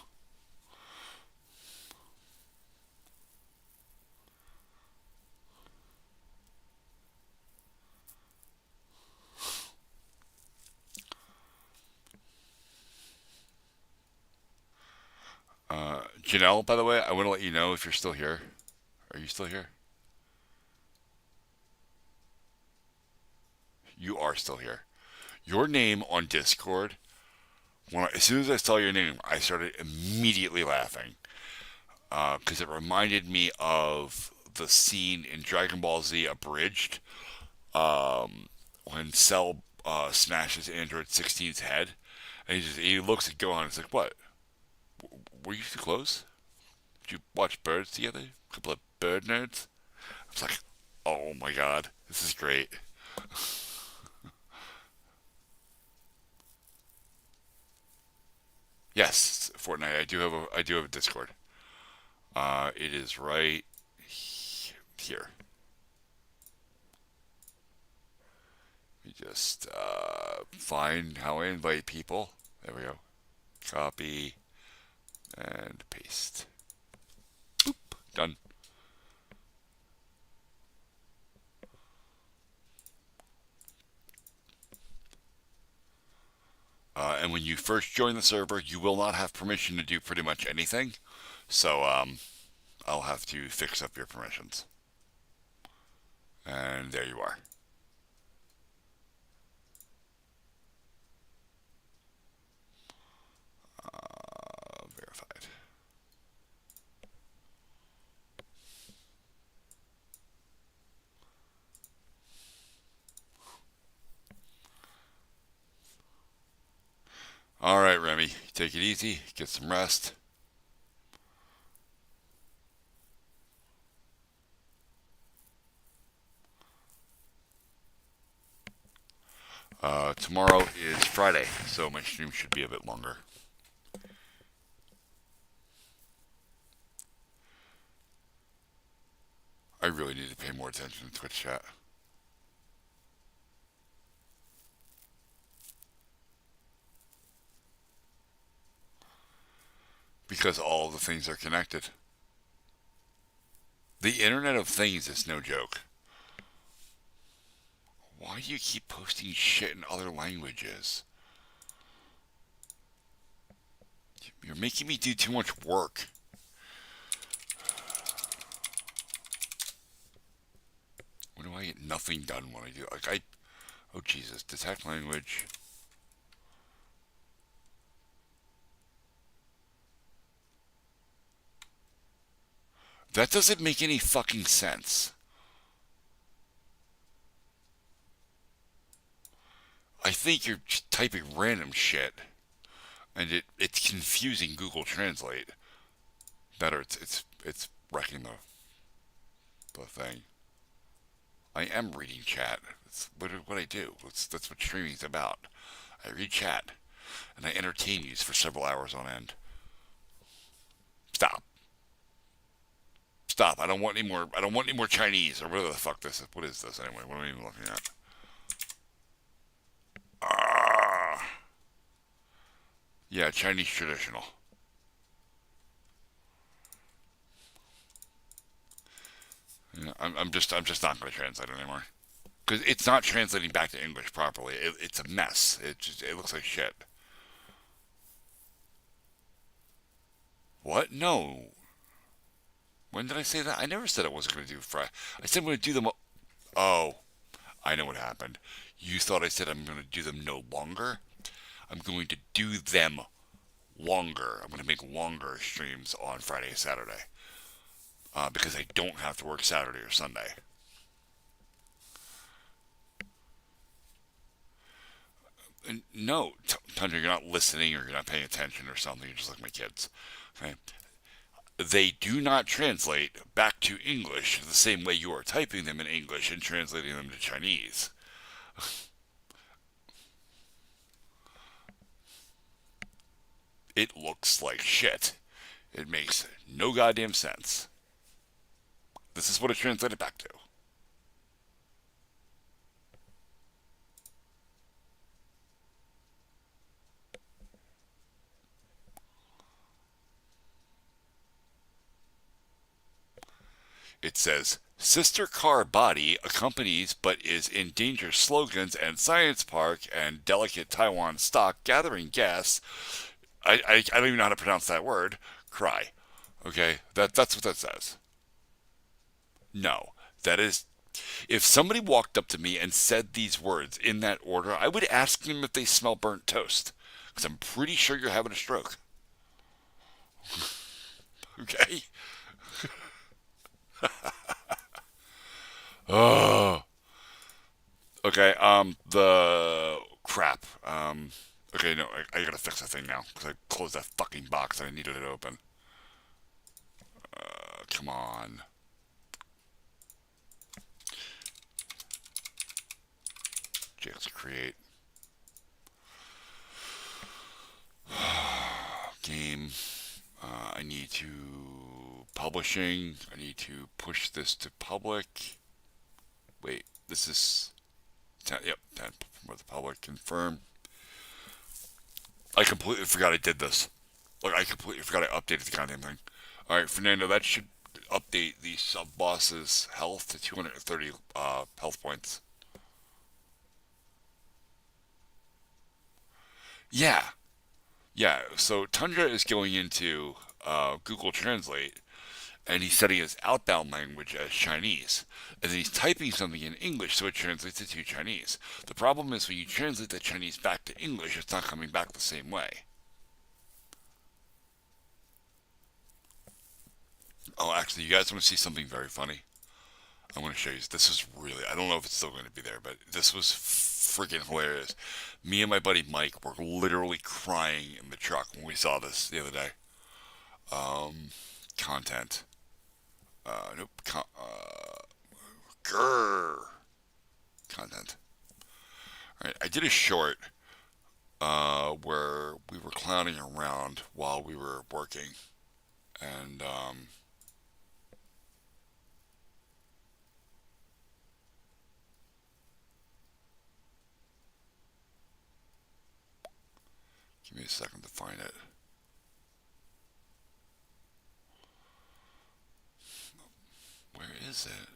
Janelle, by the way, I want to let you know if you're still here. Are you still here? You are still here. Your name on Discord, as soon as I saw your name, I started immediately laughing because it reminded me of the scene in Dragon Ball Z Abridged when Cell smashes Android 16's head, and he looks at Gohan and he's like, "What? Were you too close? Did you watch birds together? A couple of bird nerds?" I was like, "Oh my god, this is great." Yes, Fortnite. I do have a Discord. It is right here. We just find how I invite people. There we go. Copy and paste. Boop. Done. And when you first join the server, you will not have permission to do pretty much anything. So I'll have to fix up your permissions. And there you are. Verified. All right, Remy. Take it easy. Get some rest. Tomorrow is Friday, so my stream should be a bit longer. I really need to pay more attention to Twitch chat. Because all the things are connected. The Internet of Things is no joke. Why do you keep posting shit in other languages? You're making me do too much work. When do I get nothing done when I do? Oh Jesus, detect language. That doesn't make any fucking sense. I think you're just typing random shit, and it's confusing Google Translate. Better, it's wrecking the thing. I am reading chat. That's what I do. That's what streaming's about. I read chat, and I entertain you for several hours on end. Stop. Stop. I don't want any more. I don't want any more Chinese or whatever the fuck this is. What is this anyway? What am I even looking at? Yeah, Chinese traditional. Yeah, I'm just not going to translate it anymore because it's not translating back to English properly. It's a mess. It looks like shit. What? No. When did I say that? I never said I wasn't going to do fry. I said I'm going to do them. Oh, I know what happened. You thought I said I'm going to do them no longer. I'm going to do them longer. I'm going to make longer streams on Friday and Saturday because I don't have to work Saturday or Sunday. And no, Tundra, you're not listening or you're not paying attention or something. You're just like my kids. Okay? They do not translate back to English the same way you are typing them in English and translating them to Chinese. It looks like shit. It makes no goddamn sense. This is what it translated back to. It says, Sister Car Body accompanies but is in danger slogans and Science Park and delicate Taiwan stock gathering gas. I don't even know how to pronounce that word. Cry. Okay? That's what that says. No. That is. If somebody walked up to me and said these words in that order, I would ask them if they smell burnt toast. Because I'm pretty sure you're having a stroke. Okay? Oh. Okay, the crap. Okay, no, I gotta fix the thing now because I closed that fucking box and I needed it open. Come on. JX create. game. I need to publishing. I need to push this to public. Wait, this is 10, yep, 10 for the public. Confirm. I completely forgot I did this. Like, I completely forgot I updated the goddamn thing. Alright, Fernando, that should update the sub boss's health to 230 health points. Yeah, yeah. So Tundra is going into Google Translate, and he's setting his outbound language as Chinese. And then he's typing something in English, so it translates it to Chinese. The problem is when you translate the Chinese back to English, it's not coming back the same way. Oh, actually, you guys want to see something very funny? I'm going to show you. This is really, I don't know if it's still going to be there, but this was freaking hilarious. Me and my buddy Mike were literally crying in the truck when we saw this the other day. Content. Nope. Grrr. Content. All right, I did a short where we were clowning around while we were working, and give me a second to find it. Where is it?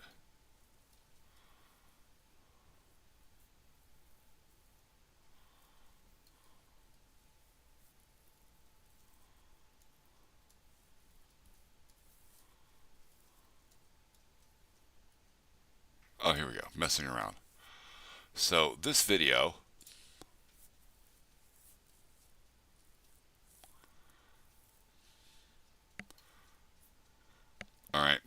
Oh, here we go. Messing around. So this video, all right,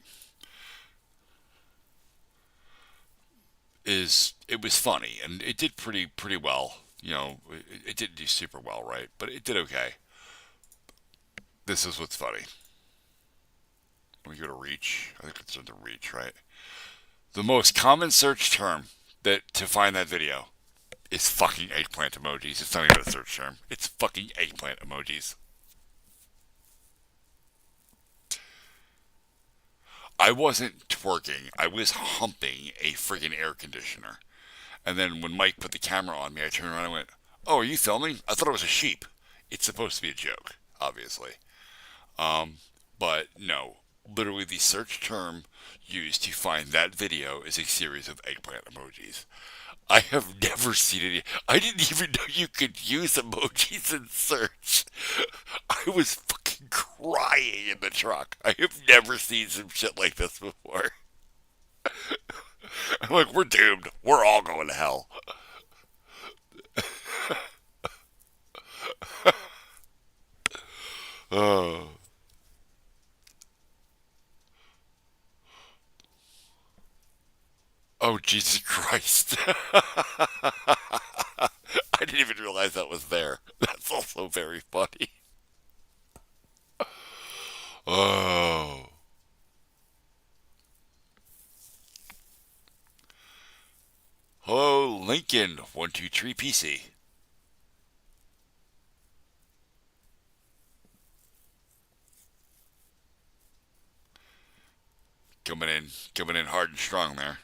is it was funny and it did pretty well. You know, it didn't do super well, right? But it did okay. This is what's funny. Let me go to reach. I think it's under reach, right? The most common search term that to find that video is fucking eggplant emojis. It's not even a search term. It's fucking eggplant emojis. I wasn't twerking. I was humping a friggin' air conditioner. And then when Mike put the camera on me, I turned around and went, "Oh, are you filming? I thought it was a sheep." It's supposed to be a joke, obviously. But no, literally the search term used to find that video is a series of eggplant emojis. I have never seen any. I didn't even know you could use emojis in search. I was fucking crying in the truck. I have never seen some shit like this before. I'm like, we're doomed. We're all going to hell. Oh, oh Jesus Christ. I didn't even realize that was there. That's also very funny. Oh. Hello, Lincoln 123 PC. Coming in hard and strong there.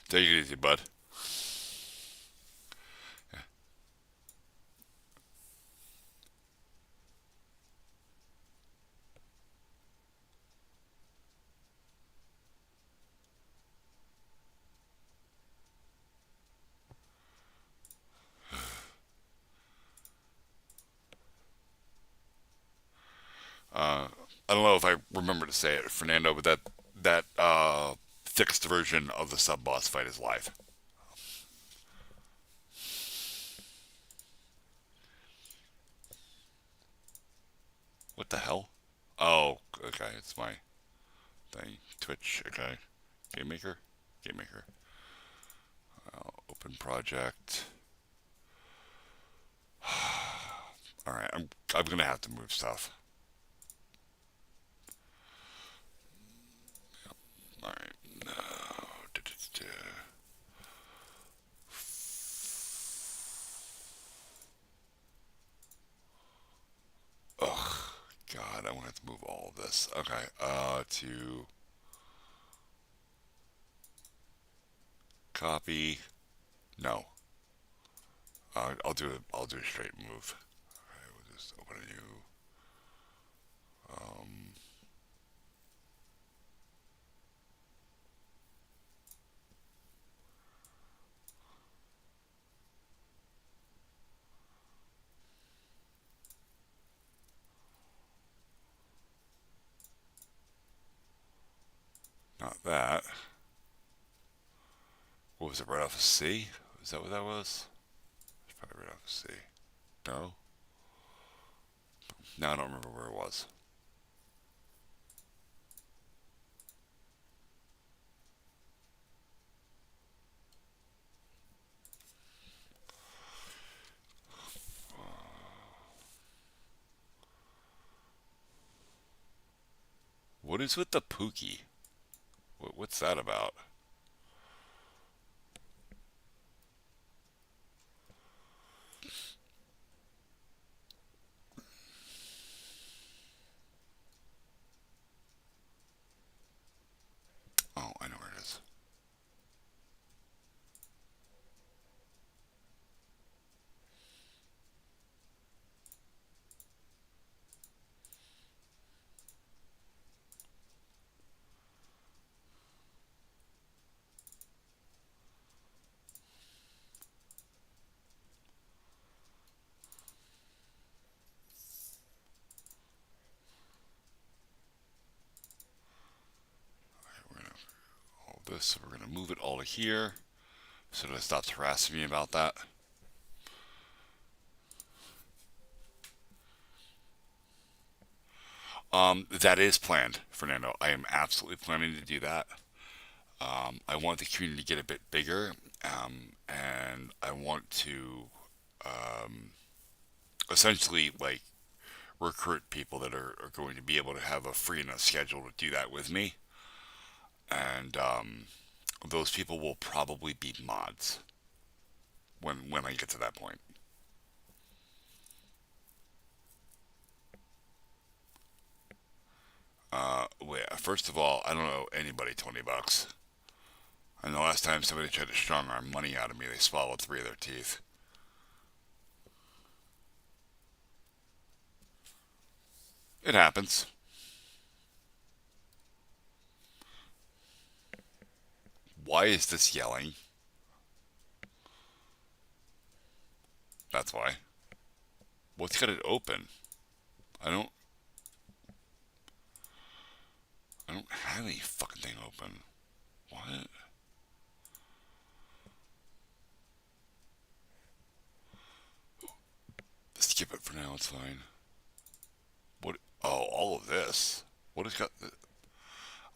Take it easy, bud. I don't know if I remember to say it, Fernando, but that fixed version of the sub boss fight is live. What the hell? Oh, okay, it's my thing. Twitch, okay. GameMaker, GameMaker. Open project. All right, I'm gonna have to move stuff. All right, no. God, I want to have to move all of this. Okay, to copy. No, I'll do a straight move. Okay, we'll just open a new. Um, Not that. What was it? Right off of C? Is that what that was? It's probably right off of C. No. No, I don't remember where it was. What is with the Pookie? What's that about? Oh, I know where it is. We're gonna all this. So we're gonna move it all to here, so that it stops harassing me about that. That is planned, Fernando. I am absolutely planning to do that. I want the community to get a bit bigger, and I want to essentially like recruit people that are going to be able to have a free enough schedule to do that with me, and those people will probably be mods when I get to that point. Wait, first of all, I don't owe anybody $20. And the last time somebody tried to strong arm money out of me, they swallowed three of their teeth. It happens. Why is this yelling? That's why. What's got it open? I don't. I don't have any fucking thing open. What? Skip it for now. It's fine. What? Oh, all of this. What has got?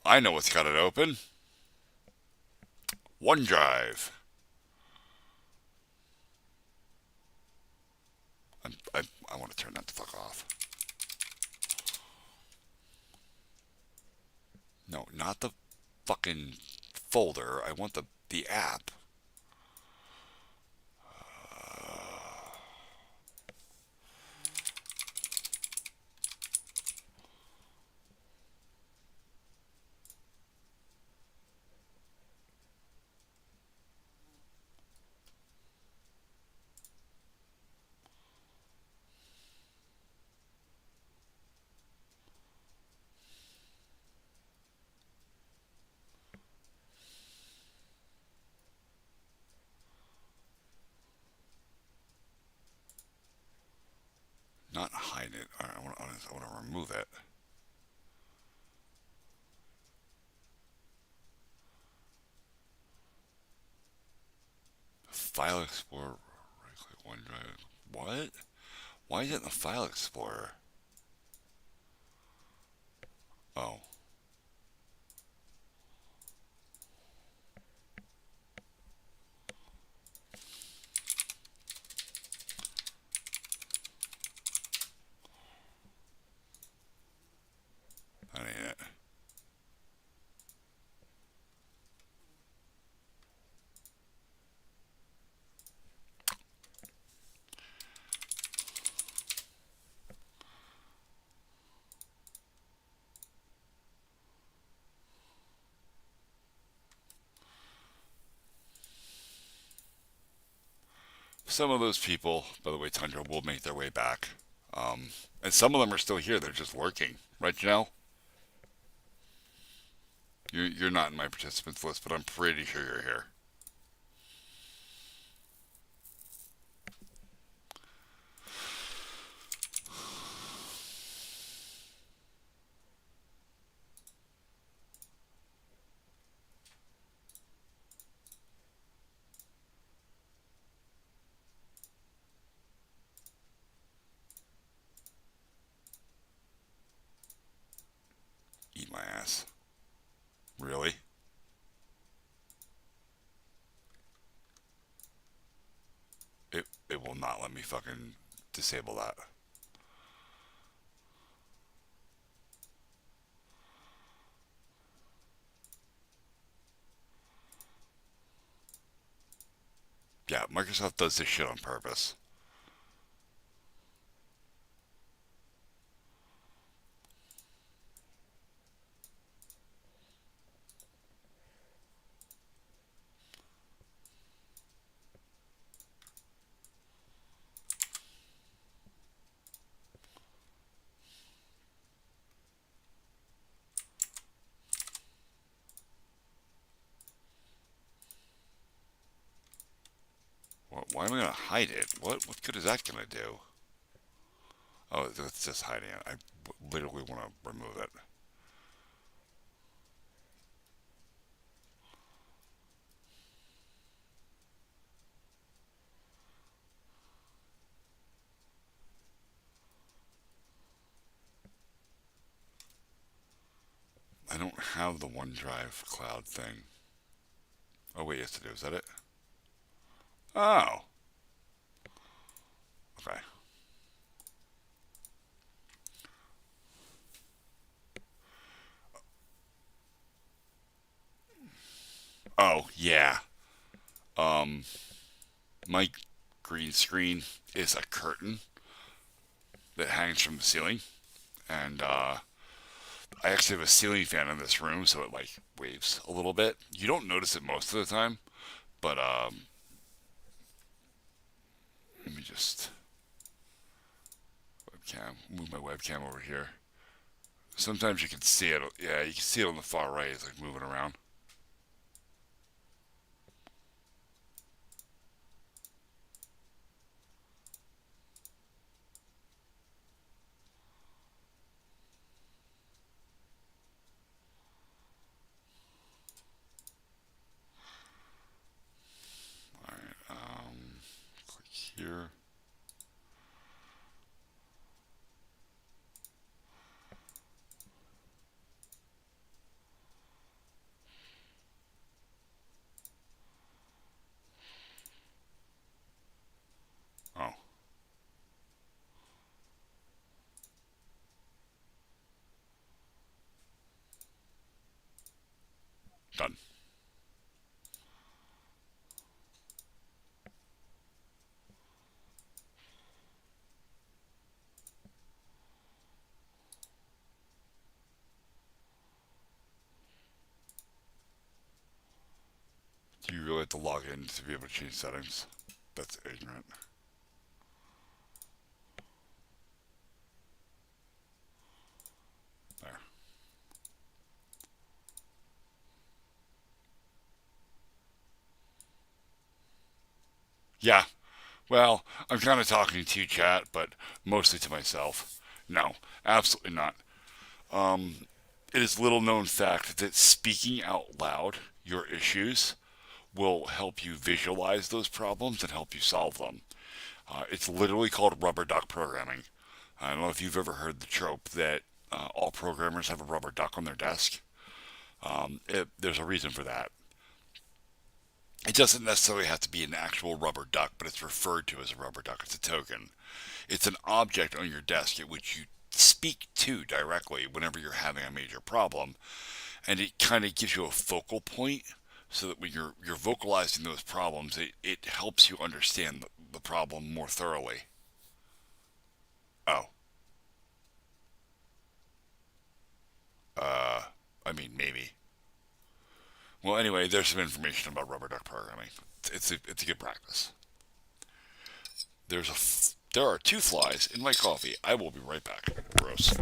I know what's got it open. OneDrive. I want to turn that the fuck off. No, not the fucking folder. I want the app. Not hide it. All right, I want to remove it. File Explorer. Right click OneDrive. What? Why is it in the File Explorer? Oh. That ain't it. some of those people, by the way, Tundra, will make their way back. Um, and some of them are still here. They're just lurking. Right, Janelle? You're not in my participants list, but I'm pretty sure you're here. Eat my ass. Really? It will not let me fucking disable that. Yeah, Microsoft does this shit on purpose. Why am I gonna hide it? What good is that gonna do? Oh, it's just hiding it. I literally want to remove it. I don't have the OneDrive cloud thing. Oh wait, yes I do. Is that it? Oh, okay. Oh yeah. Um, my green screen is a curtain that hangs from the ceiling, and I actually have a ceiling fan in this room, so it like waves a little bit. You don't notice it most of the time, but let me just move my webcam over here. Sometimes you can see it. Yeah, you can see it on the far right. It's like moving around. All right. Click here. Oh, done. Do you really have to log in to be able to change settings? That's ignorant. There. Yeah. Well, I'm kind of talking to you, chat, but mostly to myself. No, absolutely not. It is little known fact that speaking out loud your issues will help you visualize those problems and help you solve them. It's literally called rubber duck programming. I don't know if you've ever heard the trope that all programmers have a rubber duck on their desk. There's a reason for that. It doesn't necessarily have to be an actual rubber duck, but it's referred to as a rubber duck. It's a token. It's an object on your desk at which you speak to directly whenever you're having a major problem, and it kind of gives you a focal point so that when you're vocalizing those problems, it helps you understand the problem more thoroughly. Oh, uh, I mean maybe. Well, anyway, there's some information about rubber duck programming. It's a good practice. there are 2 flies in my coffee. I will be right back. Gross.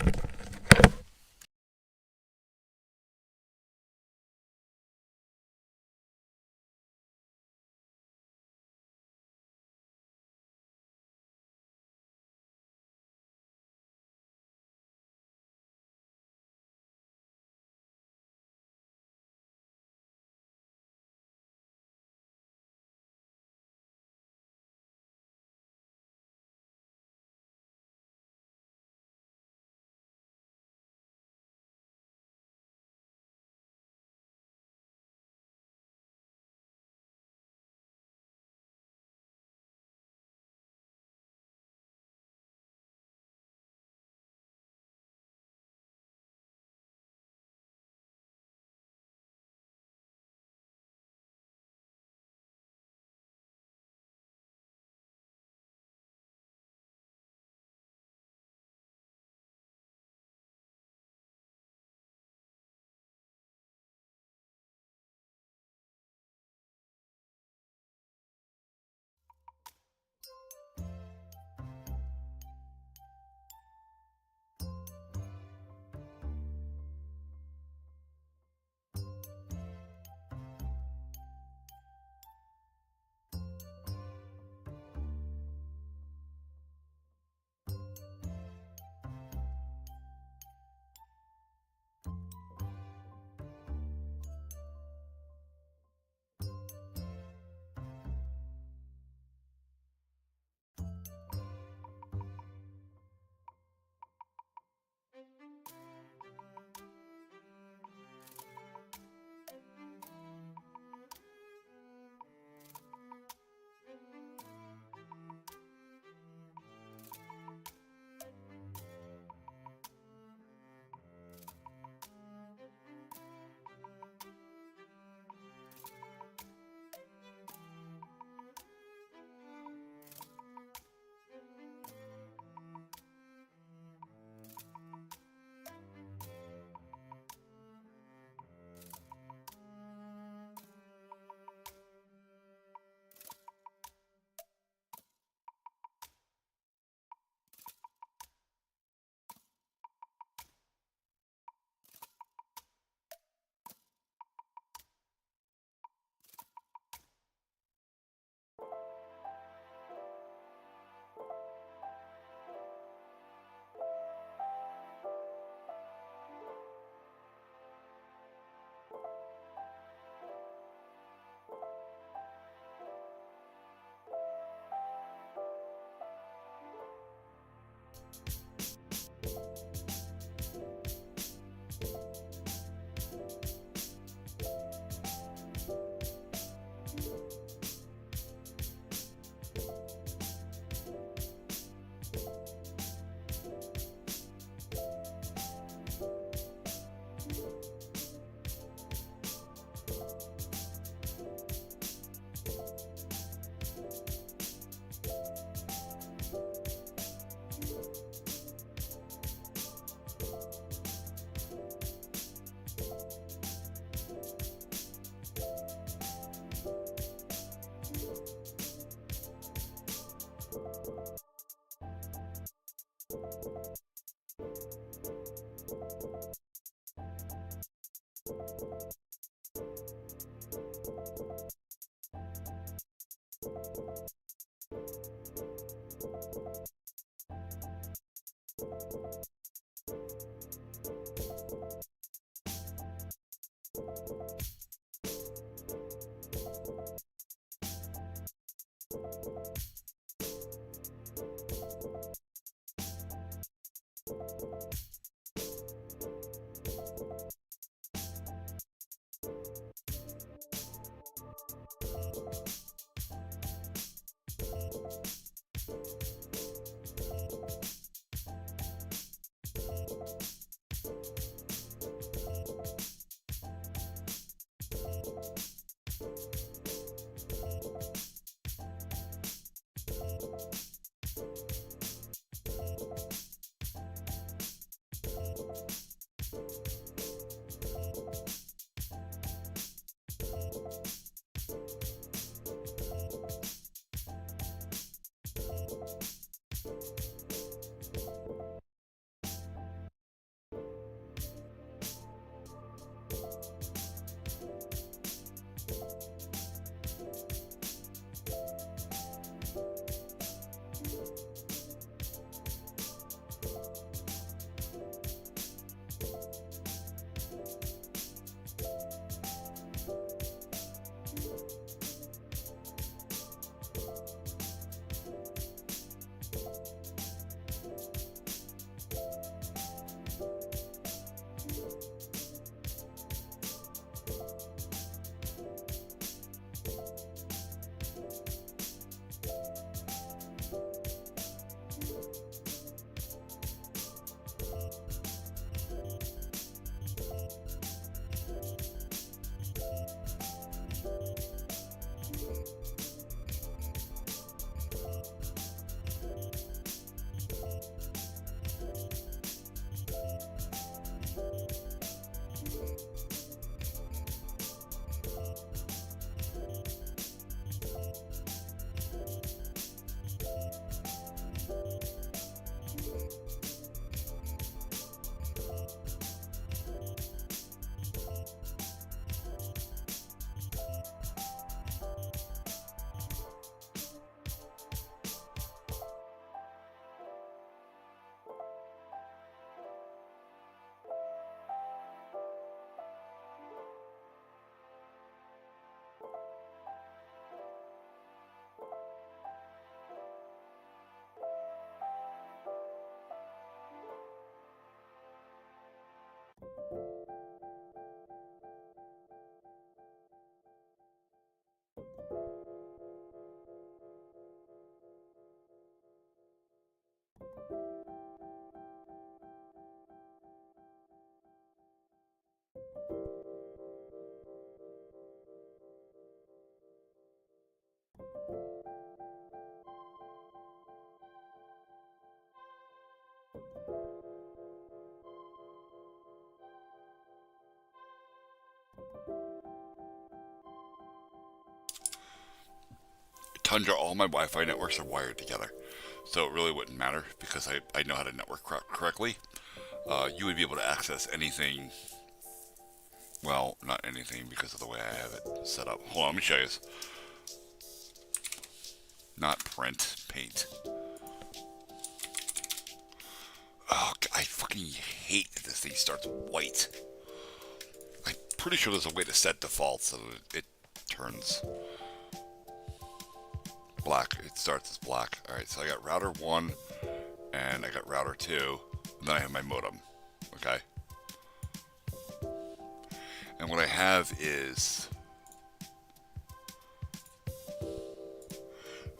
Tundra, all my Wi-Fi networks are wired together, so it really wouldn't matter because I know how to network correctly. You would be able to access anything. Well, not anything because of the way I have it set up. Hold on, let me show you. Not print, paint. Oh, I fucking hate that this thing starts white. I'm pretty sure there's a way to set default so that it turns black. It starts as black. Alright, so I got router 1 and I got router 2, and then I have my modem. Okay? And what I have is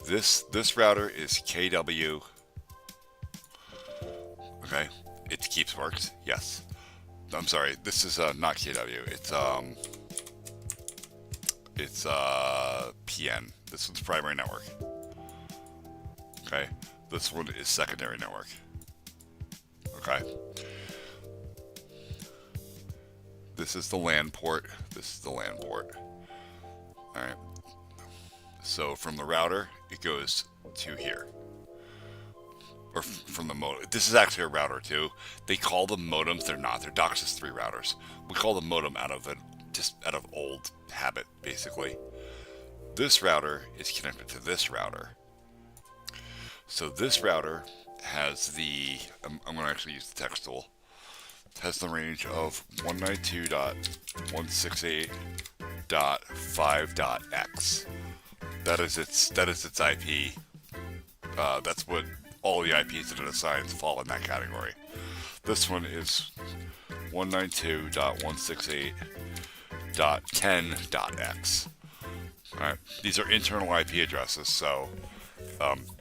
this router is KW. Okay, it keeps works. Yes. I'm sorry. This is not KW. It's PN. This one's primary network. Okay. This one is secondary network. Okay. This is the LAN port. This is the LAN port. Alright. So from the router, it goes to here. Or from the modem. This is actually a router too. They call them modems. They're not. They're DOCSIS 3 routers. We call them modem out of old habit, basically. This router is connected to this router. So this router has the... I'm going to actually use the text tool. Has the range of 192.168.5.x. That is its IP. That's what all the IPs that it assigns fall in that category. This one is 192.168.10.x. Alright, these are internal IP addresses, so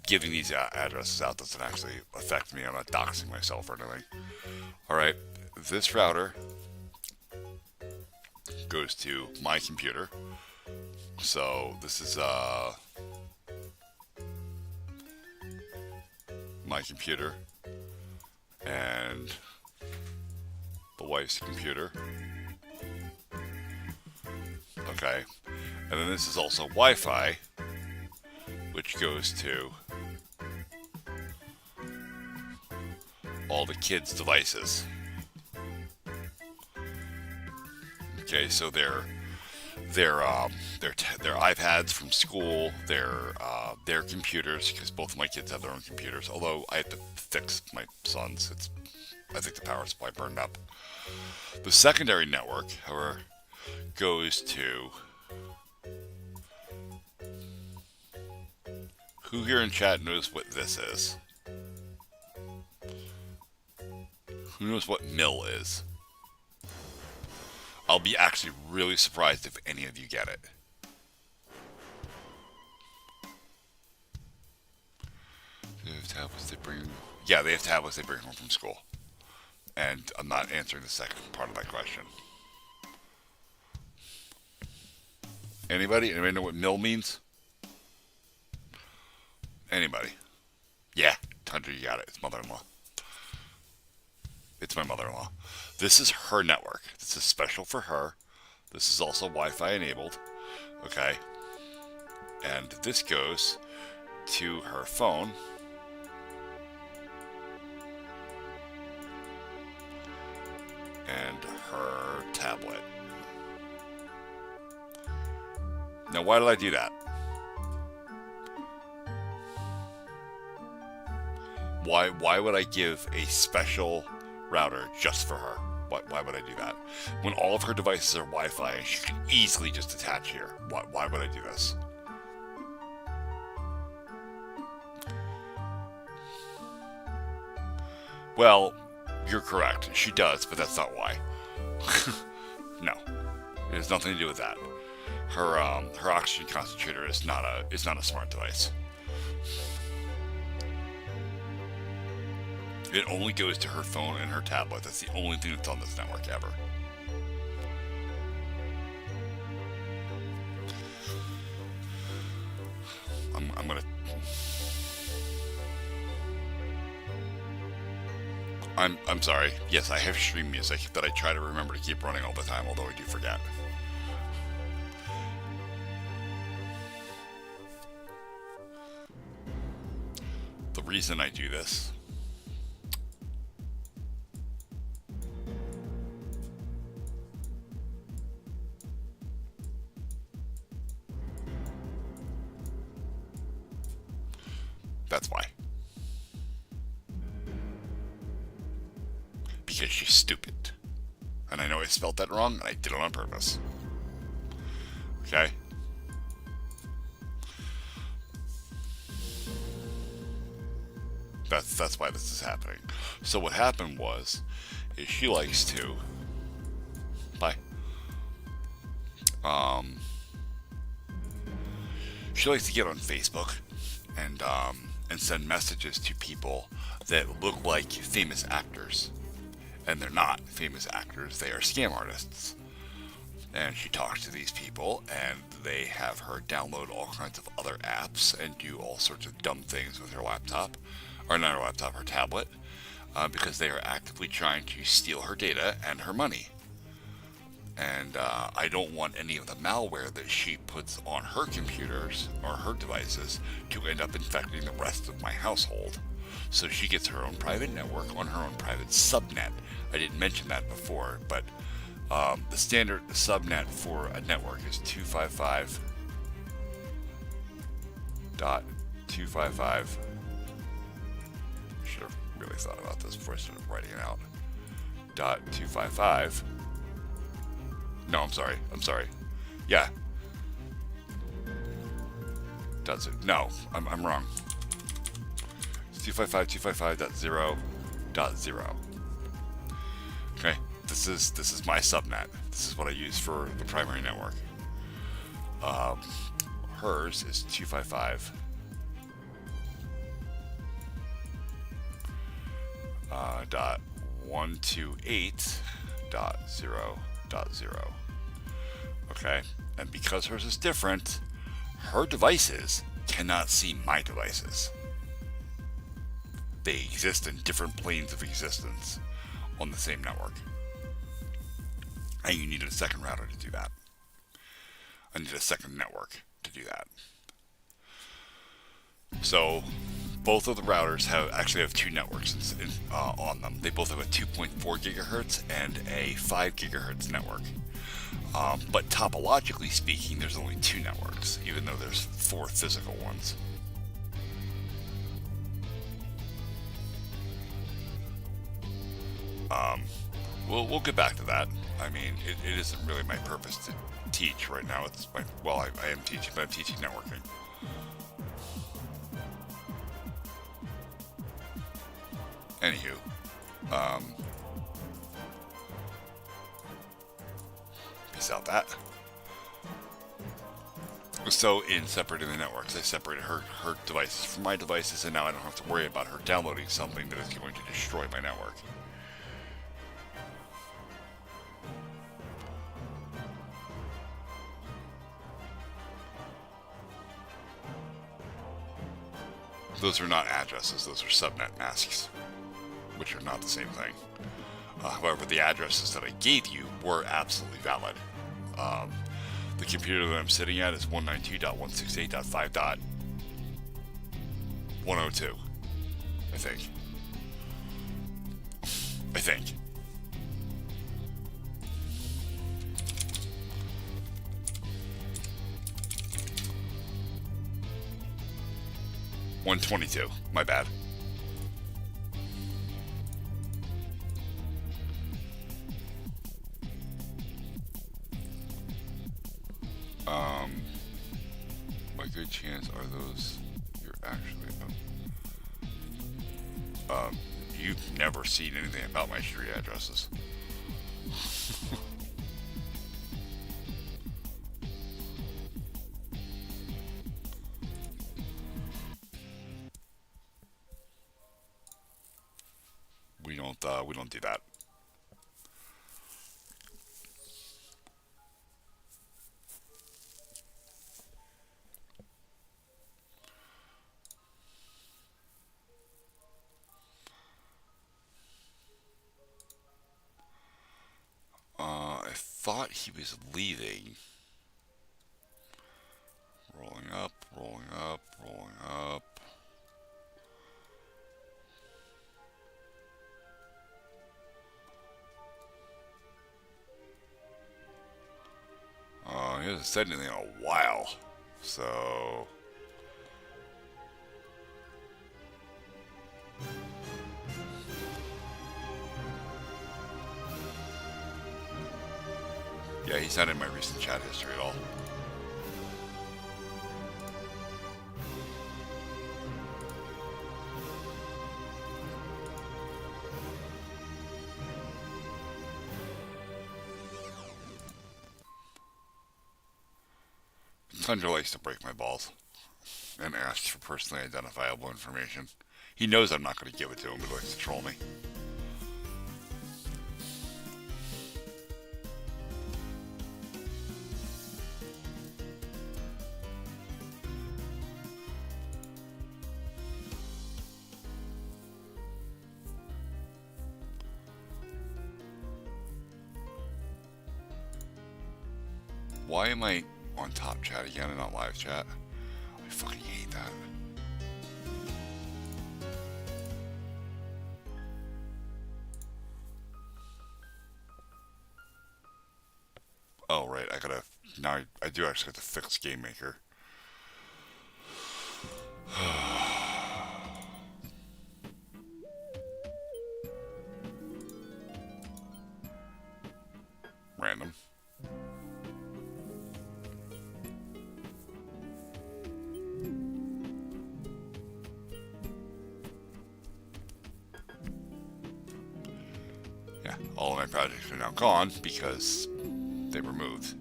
giving these addresses out doesn't actually affect me. I'm not doxing myself or anything. Alright, this router goes to my computer. So this is my computer and the wife's computer. Okay, and then this is also Wi-Fi, which goes to all the kids' devices. Okay, so their iPads from school, their computers, because both of my kids have their own computers. Although I had to fix my son's. I think the power supply burned up. The secondary network, however, goes to... Who here in chat knows what this is? Who knows what mill is? I'll be actually really surprised if any of you get it. They have tablets they bring... Yeah, they have tablets they bring home from school. And I'm not answering the second part of that question. Anybody? Anybody know what mill means? Anybody? Yeah, Tundra, you got it. It's mother-in-law. It's my mother-in-law. This is her network. This is special for her. This is also Wi-Fi enabled. Okay. And this goes to her phone. And her tablet. Now, why did I do that? Why would I give a special router just for her? Why would I do that? When all of her devices are Wi-Fi and she can easily just attach here. Why would I do this? Well, you're correct. She does, but that's not why. No, it has nothing to do with that. Her oxygen concentrator is not a smart device. It only goes to her phone and her tablet. That's the only thing that's on this network ever. I'm gonna. I'm sorry. Yes, I have stream music that I try to remember to keep running all the time, although I do forget. The reason I do this that's why. Because she's stupid. And I know I spelled that wrong, and I did it on purpose. Okay? That's why this is happening. So what happened was, is she likes to... Bye. She likes to get on Facebook and send messages to people that look like famous actors. And they're not famous actors, they are scam artists. And she talks to these people, and they have her download all kinds of other apps and do all sorts of dumb things with her laptop, or not her laptop, her tablet, because they are actively trying to steal her data and her money. And I don't want any of the malware that she puts on her computers or her devices to end up infecting the rest of my household. So she gets her own private network on her own private subnet. I didn't mention that before, but the standard subnet for a network is 255.255. Should have really thought about this before I started writing it out. .255. No, I'm sorry. Yeah. No, I'm wrong. 255.255.0.0. Okay, this is my subnet. This is what I use for the primary network. Hers is 255. Dot 128.0.0. Okay, and because hers is different, her devices cannot see my devices. They exist in different planes of existence on the same network. And you need a second router to do that. I need a second network to do that. So both of the routers actually have two networks on them. They both have a 2.4 gigahertz and a 5 gigahertz network. But topologically speaking, there's only two networks, even though there's 4 physical ones. We'll get back to that. I mean, it isn't really my purpose to teach right now. It's I am teaching, but I'm teaching networking. Anywho, peace out that. So in separating the networks, I separated her devices from my devices, and now I don't have to worry about her downloading something that is going to destroy my network. Those are not addresses, those are subnet masks, which are not the same thing. However, the addresses that I gave you were absolutely valid. The computer that I'm sitting at is 192.168.5.102, I think. 122, my bad. My good chance are those you're actually you've never seen anything about my street addresses. don't do that. I thought he was leaving. Rolling up, rolling up, rolling up. He hasn't said anything in a while, so... Yeah, he's not in my recent chat history at all. Tundra likes to break my balls and asks for personally identifiable information. He knows I'm not going to give it to him, but he likes to troll me. Why am I on top chat again and not live chat? I fucking hate that. Oh, right, I gotta... Now I do actually have to fix GameMaker. Random. Yeah, all of my projects are now gone because they were moved.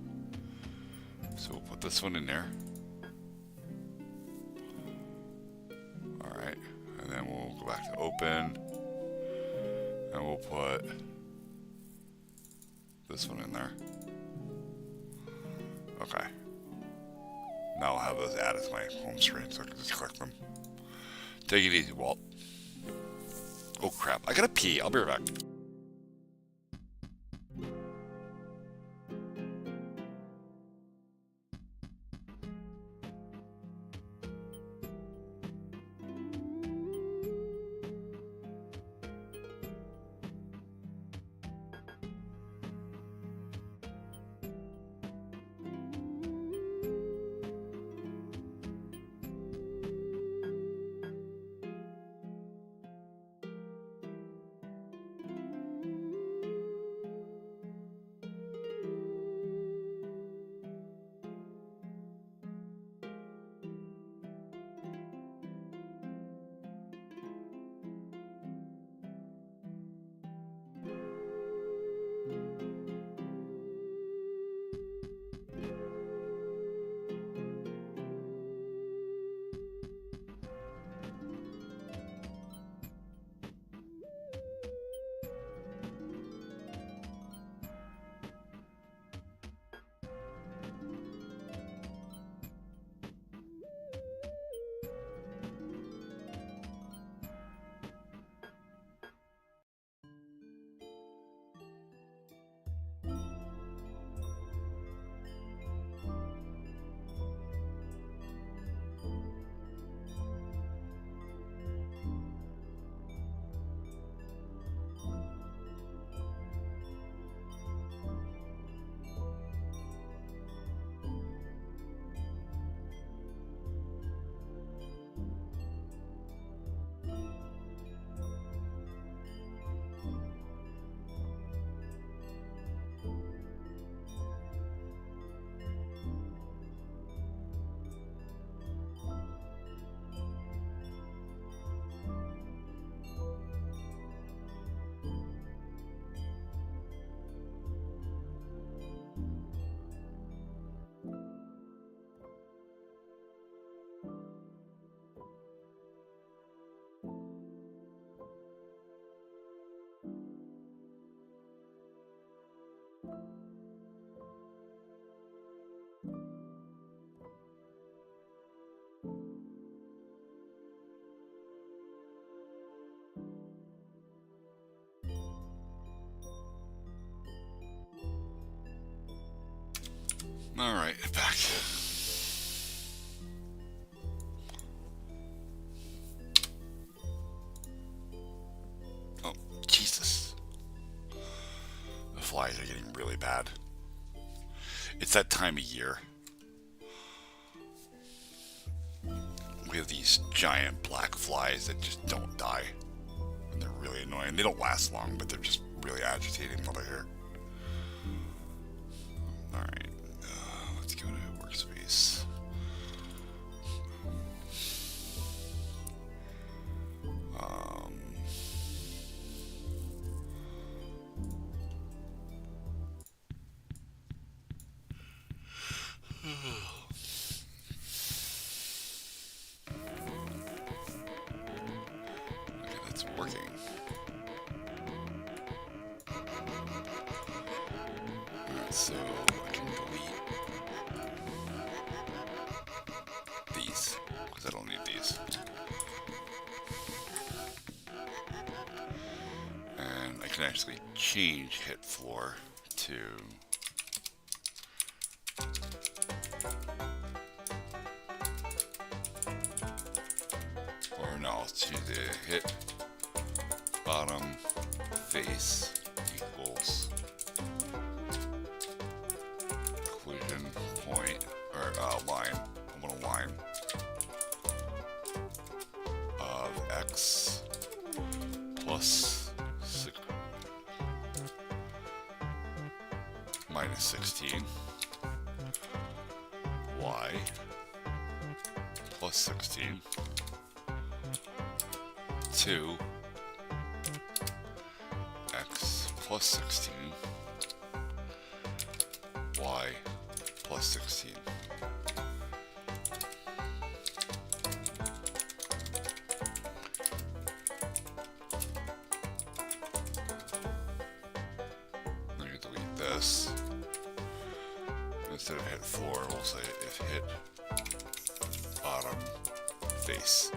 So we'll put this one in there. Alright, and then we'll go back to open. And we'll put this one in there. Okay. Now I'll have those added to my home screen so I can just click them. Take it easy, Walt. Oh crap, I gotta pee. I'll be right back. Alright, back. Oh, Jesus. The flies are getting really bad. It's that time of year. We have these giant black flies that just don't die. And they're really annoying. They don't last long, but they're just really agitating while they're here. Alright, let's go to workspace. Okay, that's working. Alright, so I can delete these, because I don't need these. And I can actually change hit floor to to the hit bottom face equals collision point, or line. I want a line of x plus minus 16, y plus 16, 2 x plus 16 y plus 16. I'm going to delete this. Instead of hit floor, we'll say if hit bottom face.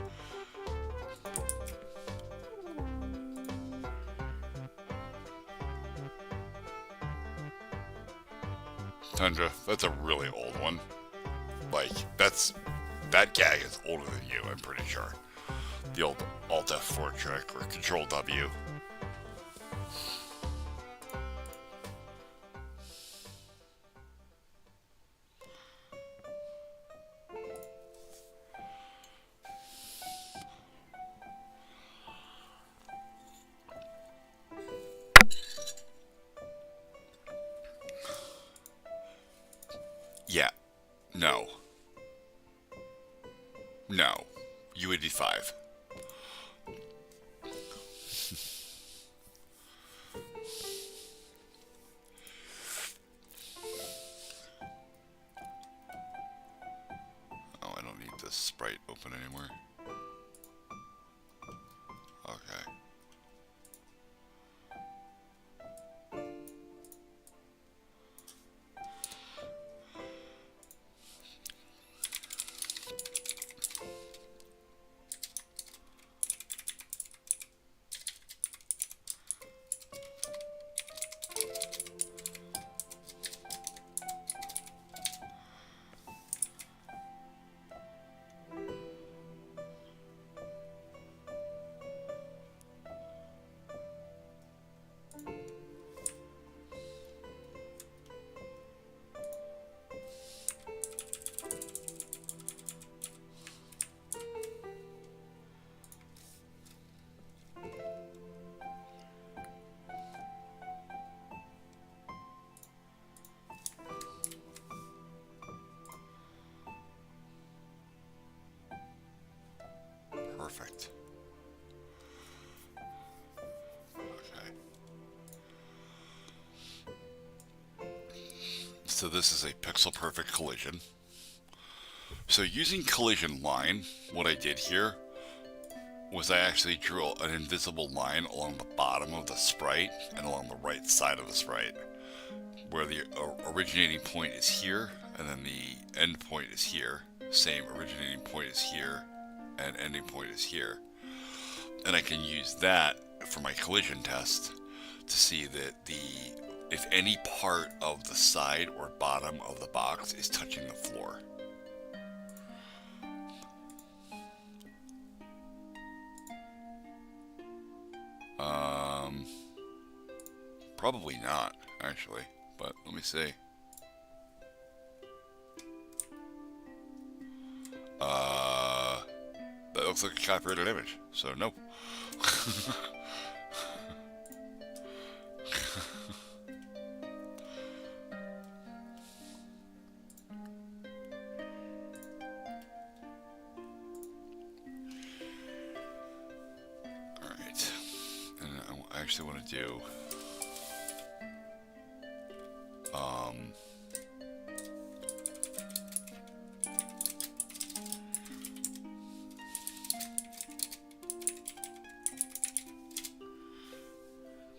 Tundra, that's a really old one. Like, that gag is older than you, I'm pretty sure. The old Alt F4 trick, or Control W. Yeah. No. No. UAD5. Oh, I don't need this sprite open anymore. Okay. Perfect. Okay. So this is a pixel perfect collision. So using collision line, what I did here was I actually drew an invisible line along the bottom of the sprite and along the right side of the sprite. where the originating point is here, and then the end point is here. Same originating point is here, and ending point is here. And I can use that for my collision test to see that if any part of the side or bottom of the box is touching the floor. Probably not, actually, but let me see. That looks like a copyrighted image, so nope. Alright, and I actually want to do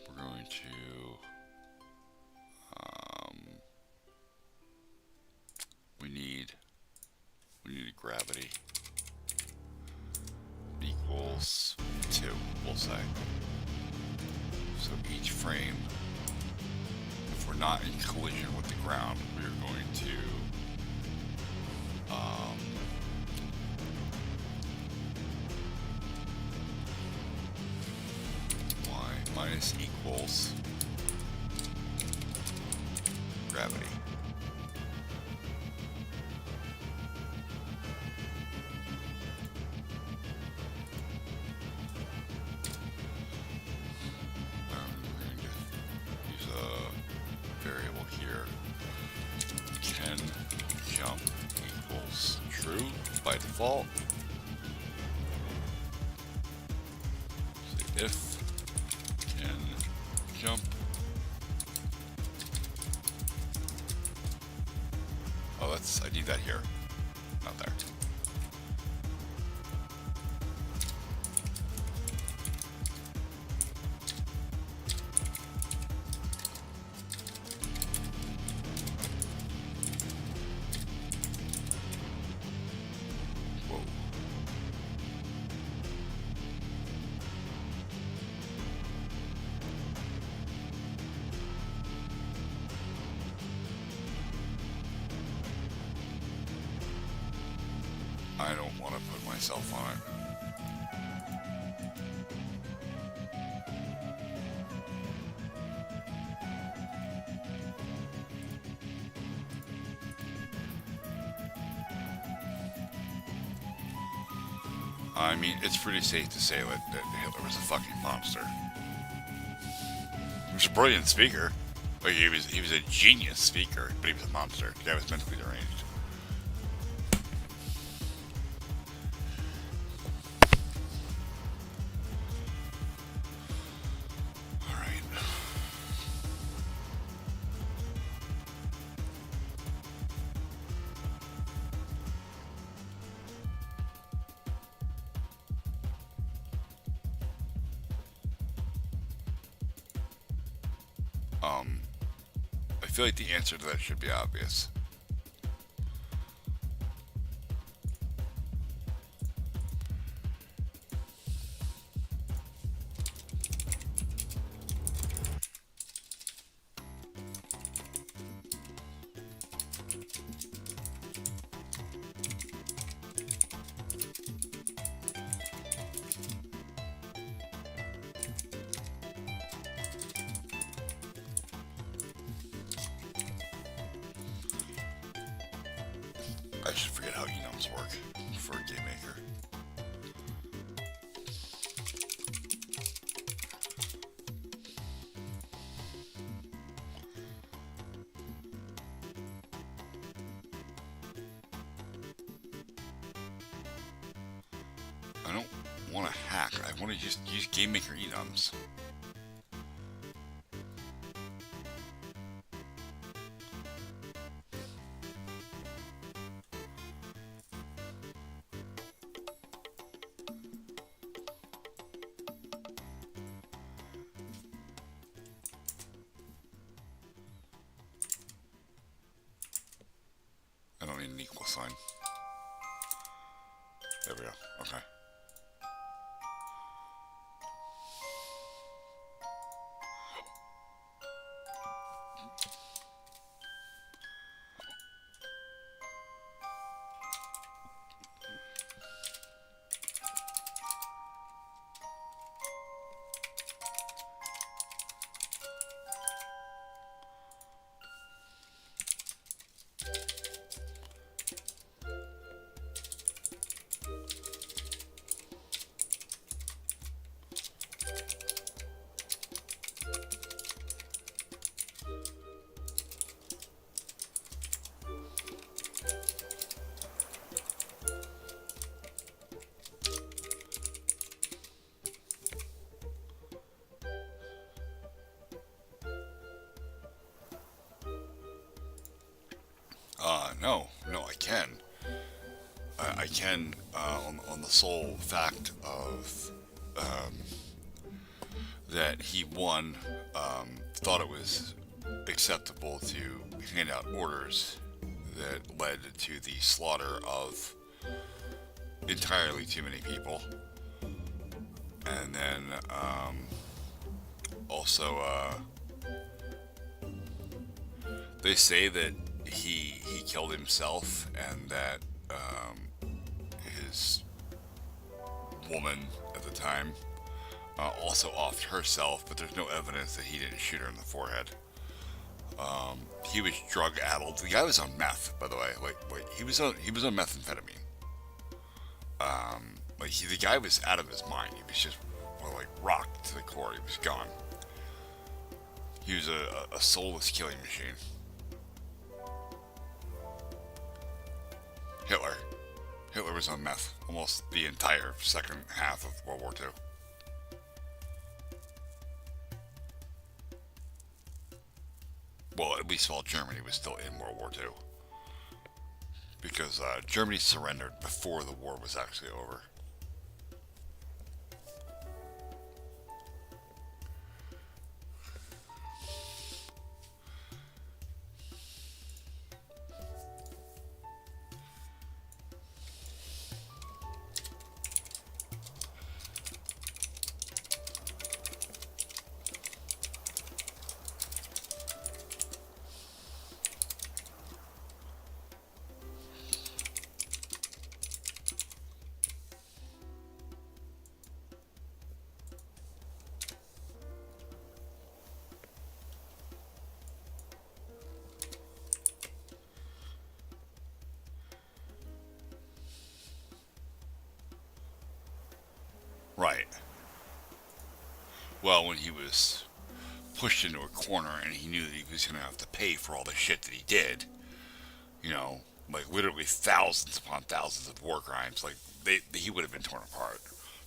we're going to we need gravity equals 2, we'll say. So each frame, if we're not in collision with the ground, we are going to y minus equals gravity. By default, say if can jump I need that here, not there. I don't want to put myself on it. I mean, it's pretty safe to say that Hitler was a fucking monster. He was a brilliant speaker. Like, he was a genius speaker, but he was a monster. The guy was mentally deranged. I feel like the answer to that should be obvious. I should forget how enums work for GameMaker. I don't want to hack. I want to just use GameMaker enums. line. There we go. Okay. No, I can. I can, on the sole fact of that he, one, thought it was acceptable to hand out orders that led to the slaughter of entirely too many people. And then, also, they say that he killed himself and that his woman at the time also offed herself, but there's no evidence that he didn't shoot her in the forehead. He was drug addled. The guy was on meth, by the way. Like he was on methamphetamine. The guy was out of his mind. He was just rocked to the core. He was gone. He was a soulless killing machine. Hitler was on meth almost the entire second half of World War II. Well, at least while Germany was still in World War II. Because Germany surrendered before the war was actually over. Right. Well, when he was pushed into a corner and he knew that he was going to have to pay for all the shit that he did, literally thousands upon thousands of war crimes, he would have been torn apart.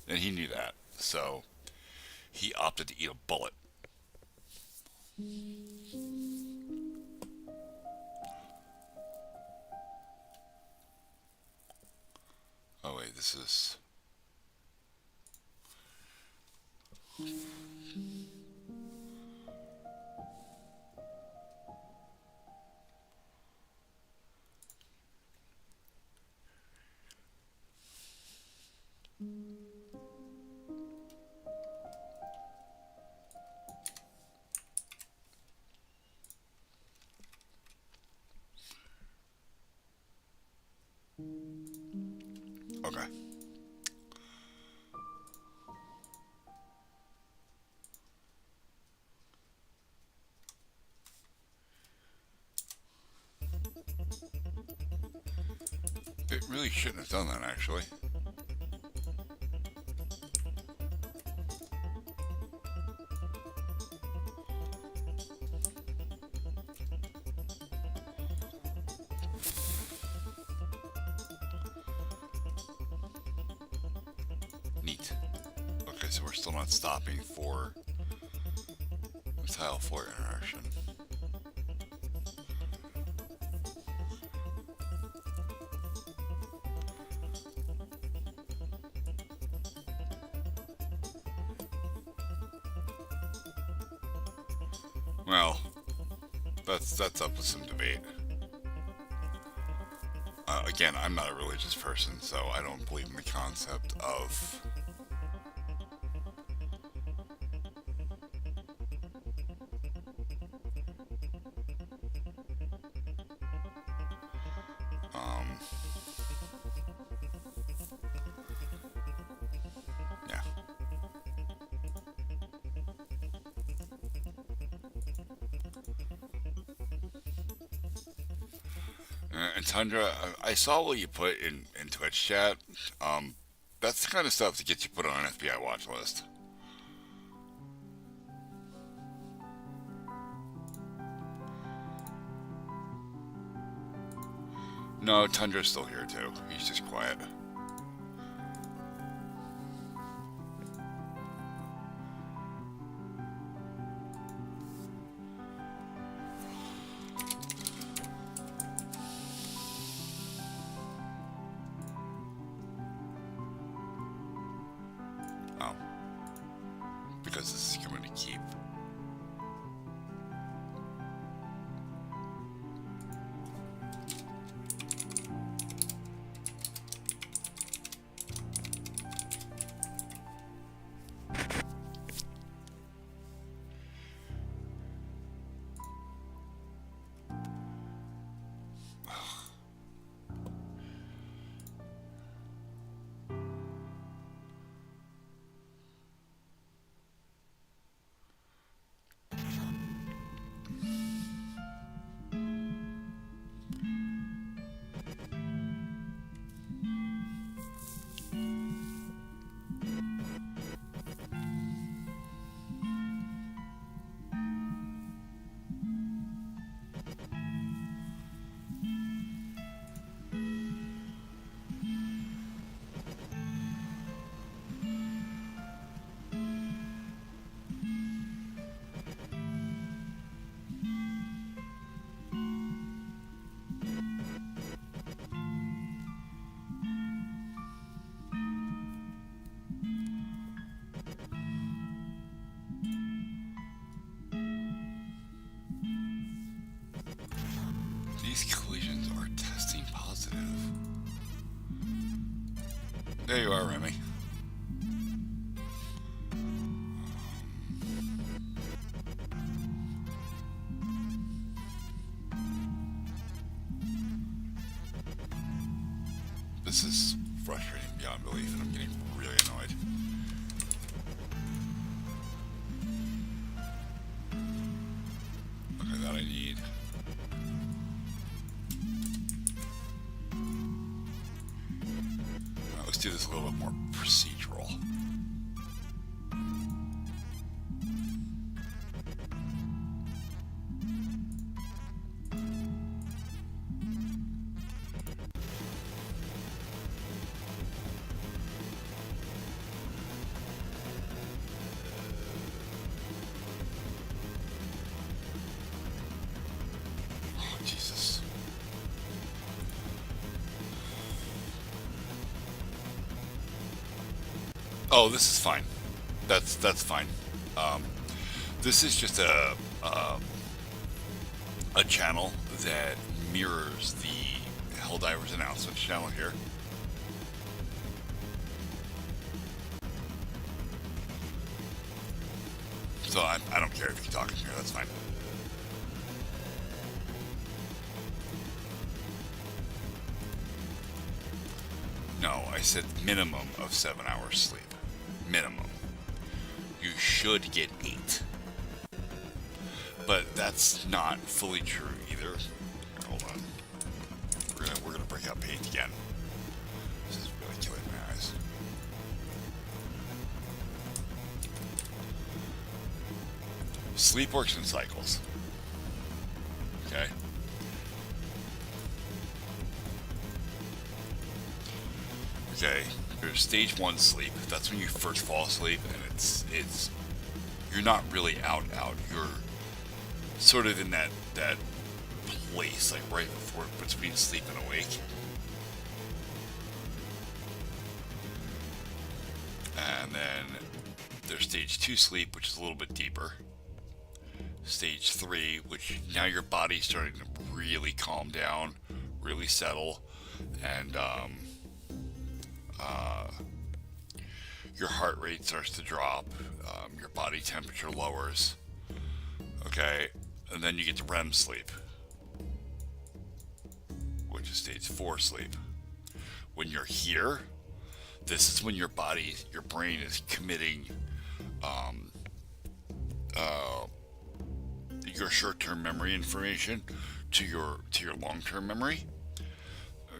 And he knew that. So he opted to eat a bullet. Oh, wait, this is... Okay. It really shouldn't have done that, actually. Neat. Okay, so we're still not stopping for the tile floor interaction. Well, that's up to some debate. Again, I'm not a religious person, so I don't believe in the concept of um, yeah. And Tundra, I saw what you put in Twitch chat. Um, that's the kind of stuff that gets you put on an FBI watch list. No, Tundra's still here too. He's just quiet. Oh, because this is coming to keep. These collisions are testing positive. There you are, Remy. This is frustrating beyond belief, and I'm getting really annoyed. Okay, that I need. Let's do this a little bit more procedural. Oh, Jesus. Oh, this is fine. That's fine. Um, this is just a channel that mirrors the Helldivers announcements channel here. So I don't care if you're talking here. That's fine. No, I said minimum of 7 hours sleep. Minimum. You should get 8. But that's not fully true either. Here, hold on. We're gonna break out paint again. This is really killing my eyes. Sleep works in cycles. Okay. Okay. There's stage 1 sleep. That's when you first fall asleep, and it's you're not really out. You're sort of in that place, like right before between sleep and awake. And then there's stage 2 sleep, which is a little bit deeper. Stage 3, which now your body's starting to really calm down, really settle. and uh, your heart rate starts to drop, your body temperature lowers, okay, and then you get to REM sleep, which is stage 4 sleep. When you're here, this is when your brain is committing um, uh, your short-term memory information to your long-term memory.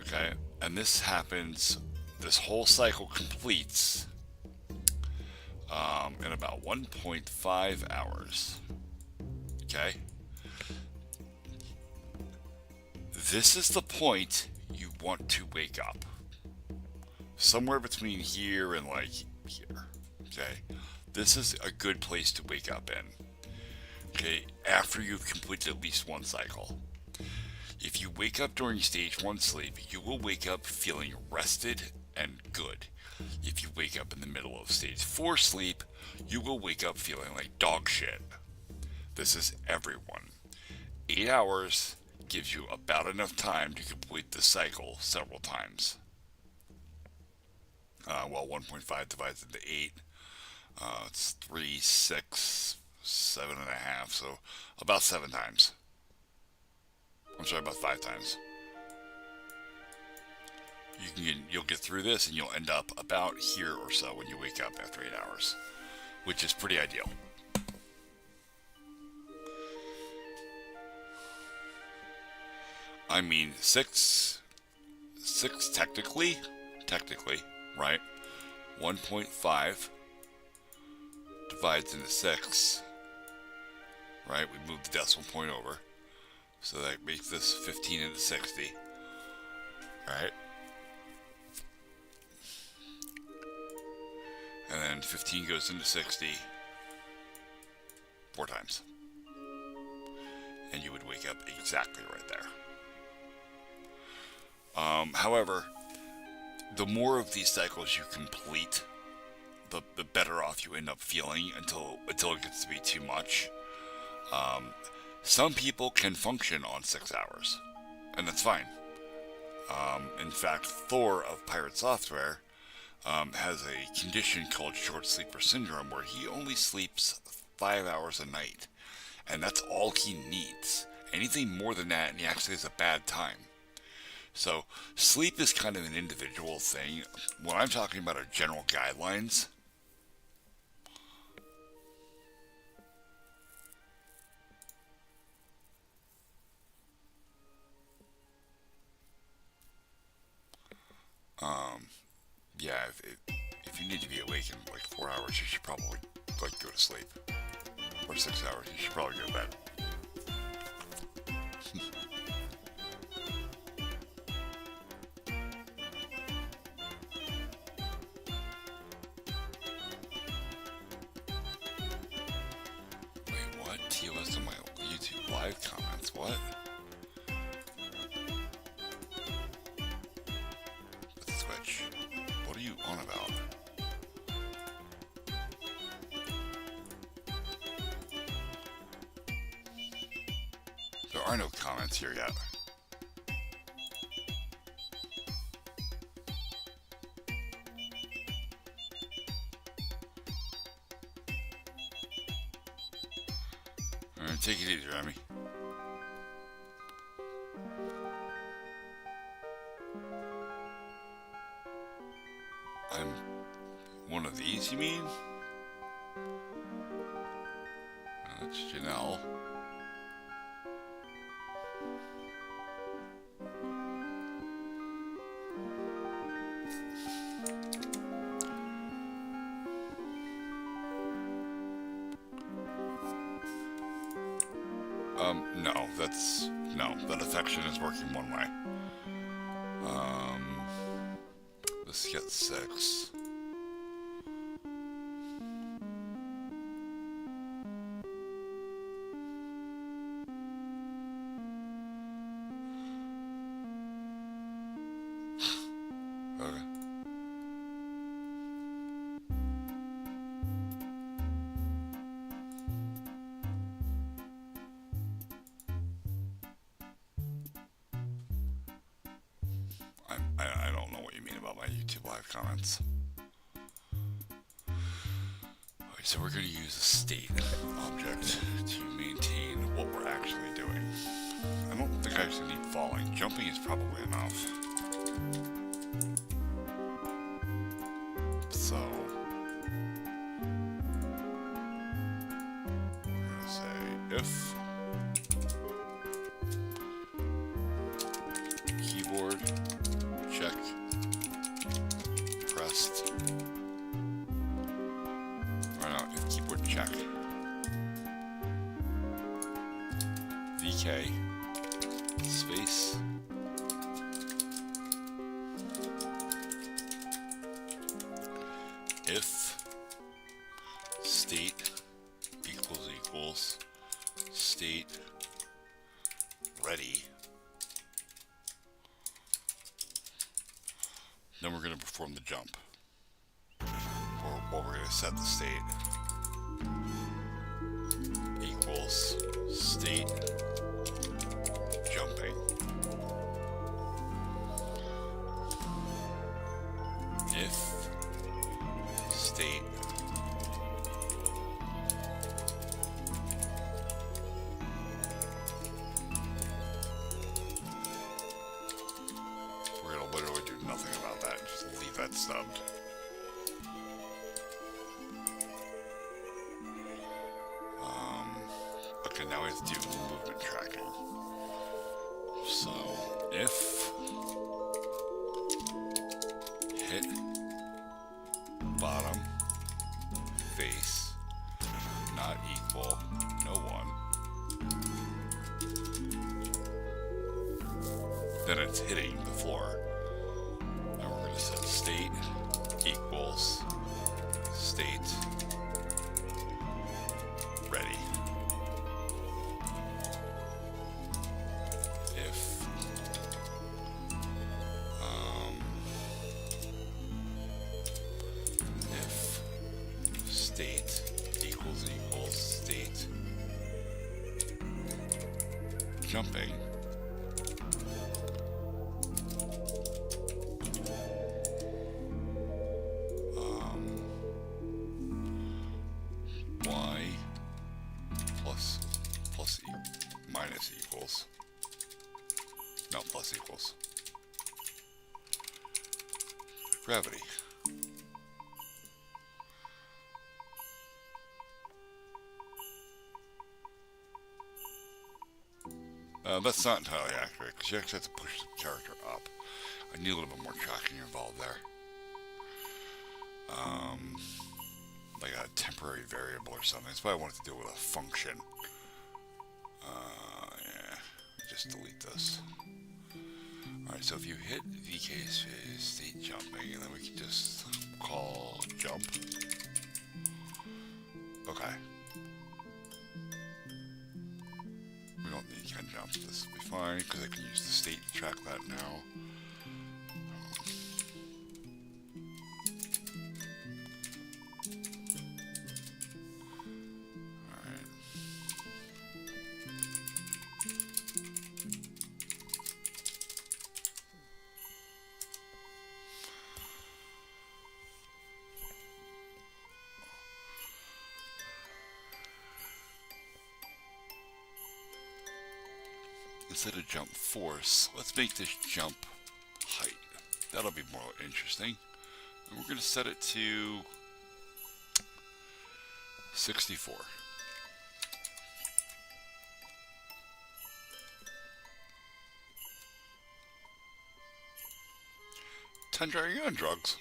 Okay, and this happens. This whole cycle completes in about 1.5 hours. Okay, this is the point you want to wake up. Somewhere between here and like here. Okay, this is a good place to wake up in. Okay, after you've completed at least one cycle. If you wake up during stage 1 sleep, you will wake up feeling rested and good. If you wake up in the middle of stage 4 sleep, you will wake up feeling like dog shit. This is everyone. 8 hours gives you about enough time to complete the cycle several times. 1.5 divides into 8. It's 3, 6, 7.5, so about 7 times. I'm sorry, about 5 times. You'll get through this and you'll end up about here or so when you wake up after 8 hours, which is pretty ideal. I mean, 6 technically, right? 1.5 divides into 6, right? We moved the decimal point over. So that makes this 15 into 60, right? And then 15 goes into 60 4 times. And you would wake up exactly right there. However, the more of these cycles you complete, the better off you end up feeling until it gets to be too much. Some people can function on 6 hours, and that's fine. In fact, Thor of Pirate Software has a condition called short sleeper syndrome where he only sleeps 5 hours a night, and that's all he needs. Anything more than that, and he actually has a bad time. So, sleep is kind of an individual thing. What I'm talking about are general guidelines. Yeah, if you need to be awake in like 4 hours, you should probably like go to sleep. Or 6 hours, you should probably go to bed. Wait, what? TOS on my YouTube live comments, what? Switch. What are you on about? There are no comments here yet. Alright, take it easy, Remy. I'm one of these, you mean? That's Janelle. No, that affection is working one way. Let's get 6. Okay. about my YouTube live comments. Okay, so we're going to use a state object to maintain what we're actually doing. I don't think I actually need falling. Jumping is probably enough. So we're going to say if keyboard check pressed, or no, if keyboard check VK space if state equals state ready, then we're going to perform the jump. Or we're going to set the state equals state jumping. If state we're going to literally do nothing about that, just leave that stubbed. Okay, now we have to do movement tracking. So if hit bottom face not equal no one, then it's hitting the floor. And we're going to set state equals state ready. State equals state jumping, y plus minus equals, no, plus equals gravity. That's not entirely accurate, because you actually have to push the character up. I need a little bit more tracking involved there. Like a temporary variable or something. That's why I wanted to do with a function. Yeah, just delete this. Alright, so if you hit VK space state jumping, and then we can just call jump. Okay. We don't need can jump. This will be fine because I can use the state to track that now. Alright. Instead of jump force, let's make this jump height. That'll be more interesting. And we're going to set it to 64. Tundra, are you on drugs?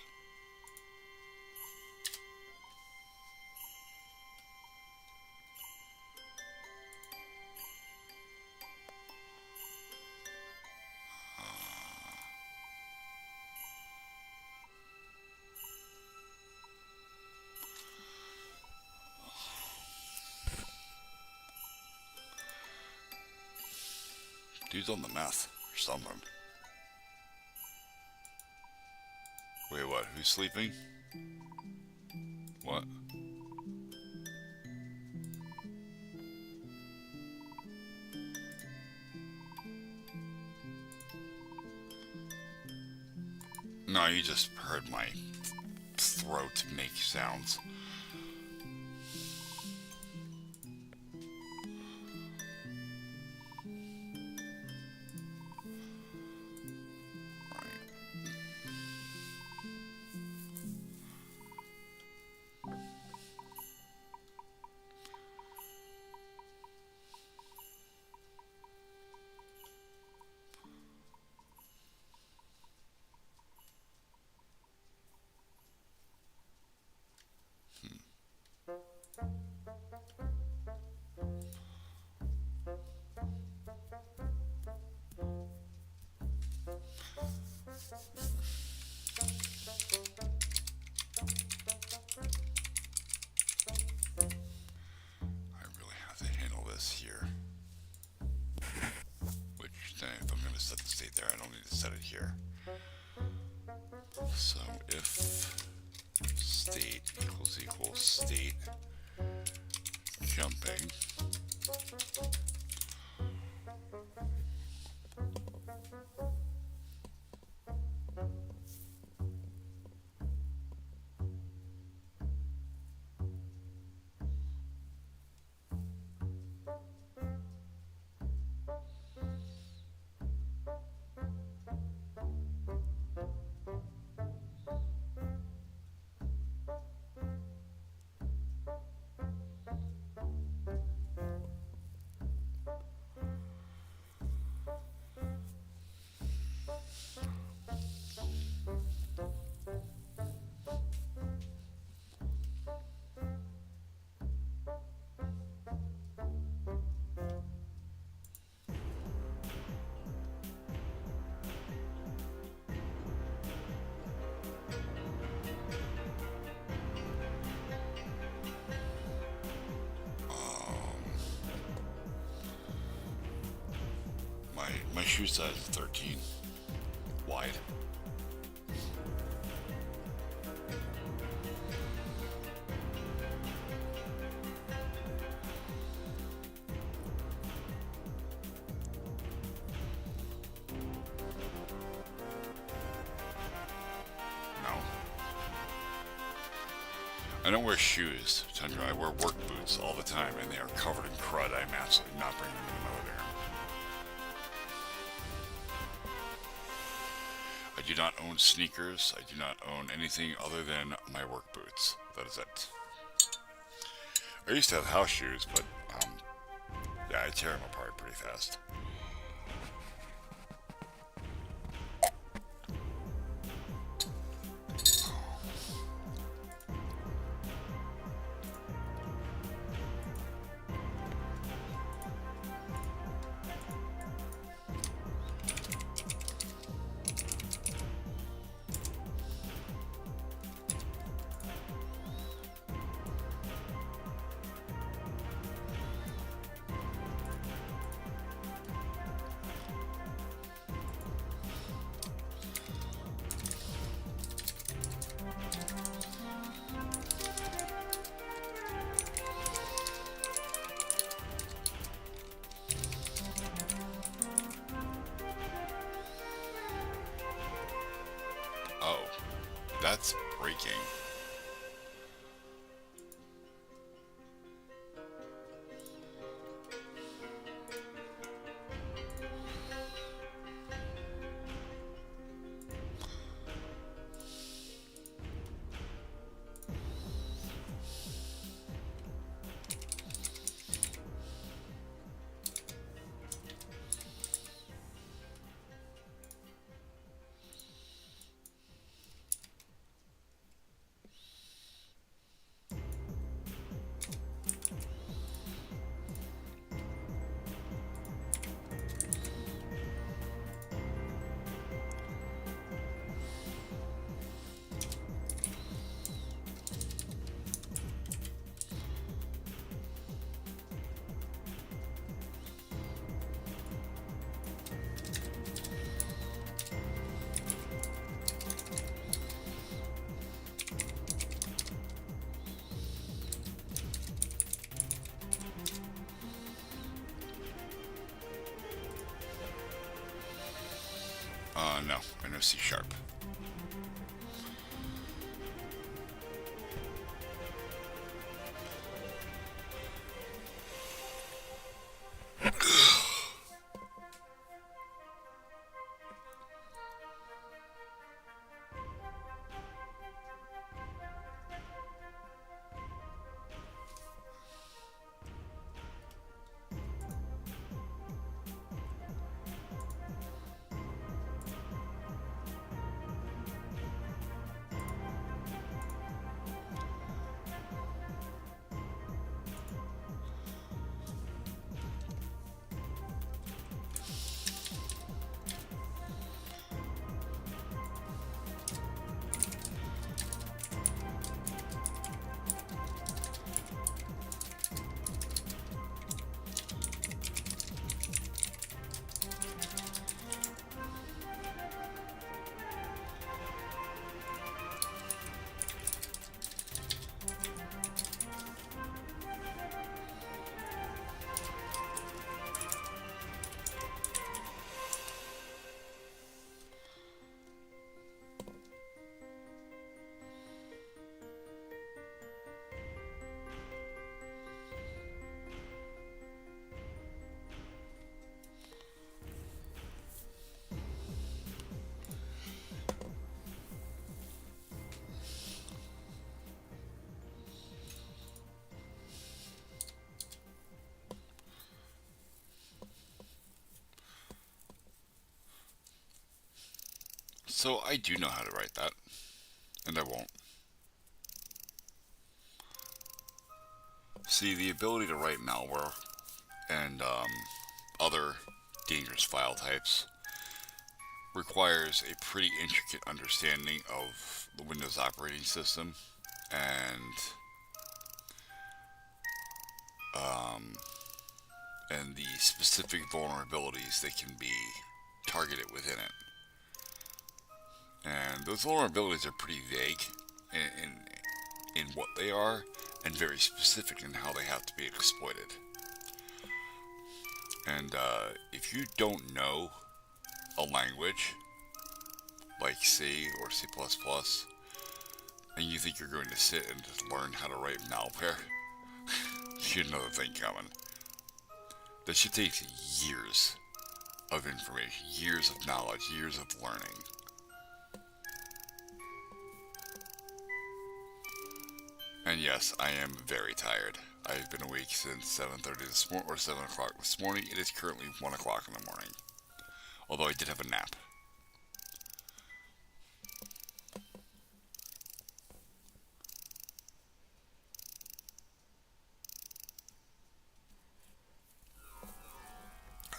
Dude's on the meth or something. Wait, what? Who's sleeping? What? No, you just heard my throat make sounds. I really have to handle this here. Which, then if I'm going to set the state there, I don't need to set it here. So if state equals state jumping, my shoe size is 13 wide. No. I don't wear shoes, Tundra. I wear work boots all the time, and they are covered in crud. I'm absolutely not bringing them in the elevator. I do not own sneakers. I do not own anything other than my work boots. That is it. I used to have house shoes, but yeah, I tear them apart pretty fast. Oh, that's breaking. No, I know C#. So I do know how to write that, and I won't. See, the ability to write malware and other dangerous file types requires a pretty intricate understanding of the Windows operating system and um, and the specific vulnerabilities that can be targeted within it. And those vulnerabilities are pretty vague in what they are and very specific in how they have to be exploited. And if you don't know a language like C or C++, and you think you're going to sit and just learn how to write malware, you have another thing coming. That should take years of information, years of knowledge, years of learning. And yes, I am very tired. I've been awake since 7:30 this morning, or 7 o'clock this morning. It is currently 1 o'clock in the morning. Although I did have a nap.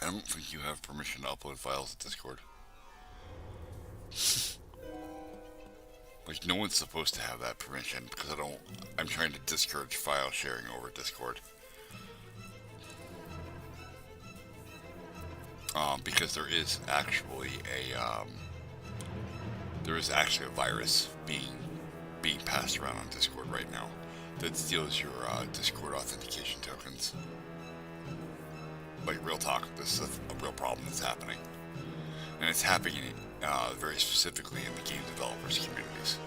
I don't think you have permission to upload files to Discord. Like, no one's supposed to have that permission because I'm trying to discourage file sharing over Discord. Because there is actually a virus being passed around on Discord right now that steals your Discord authentication tokens. Like, real talk, this is a real problem that's happening. And it's happening very specifically in the game developers communities,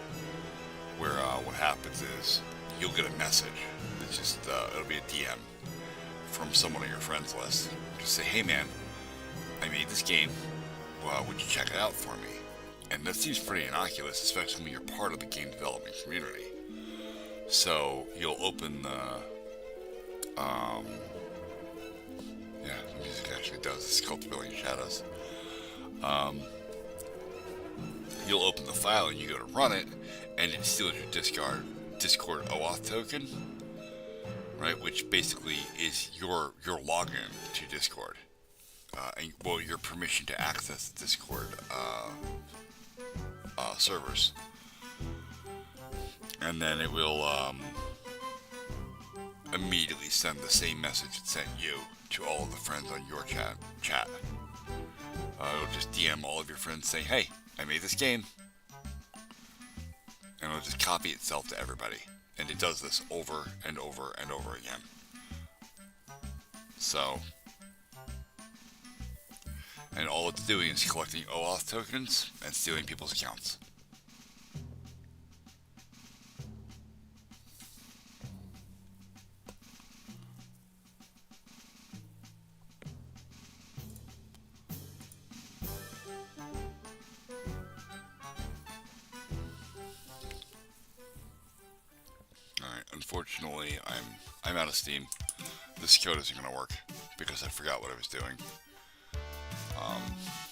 where what happens is you'll get a message. It's just it'll be a DM from someone on your friends list. Just say, "Hey man, I made this game. Well, would you check it out for me?" And that seems pretty innocuous, especially when you're part of the game development community. So you'll open the the music actually does. It's called Thrilling Shadows. You'll open the file and you go to run it, and it steals your Discord OAuth token, right? Which basically is your login to Discord, and your permission to access the Discord servers, and then it will immediately send the same message it sent you to all of the friends on your chat. It'll just DM all of your friends saying, "Hey, I made this game," and it'll just copy itself to everybody. And it does this over and over and over again. So, and all it's doing is collecting OAuth tokens and stealing people's accounts. Unfortunately, I'm out of steam. This code isn't going to work because I forgot what I was doing.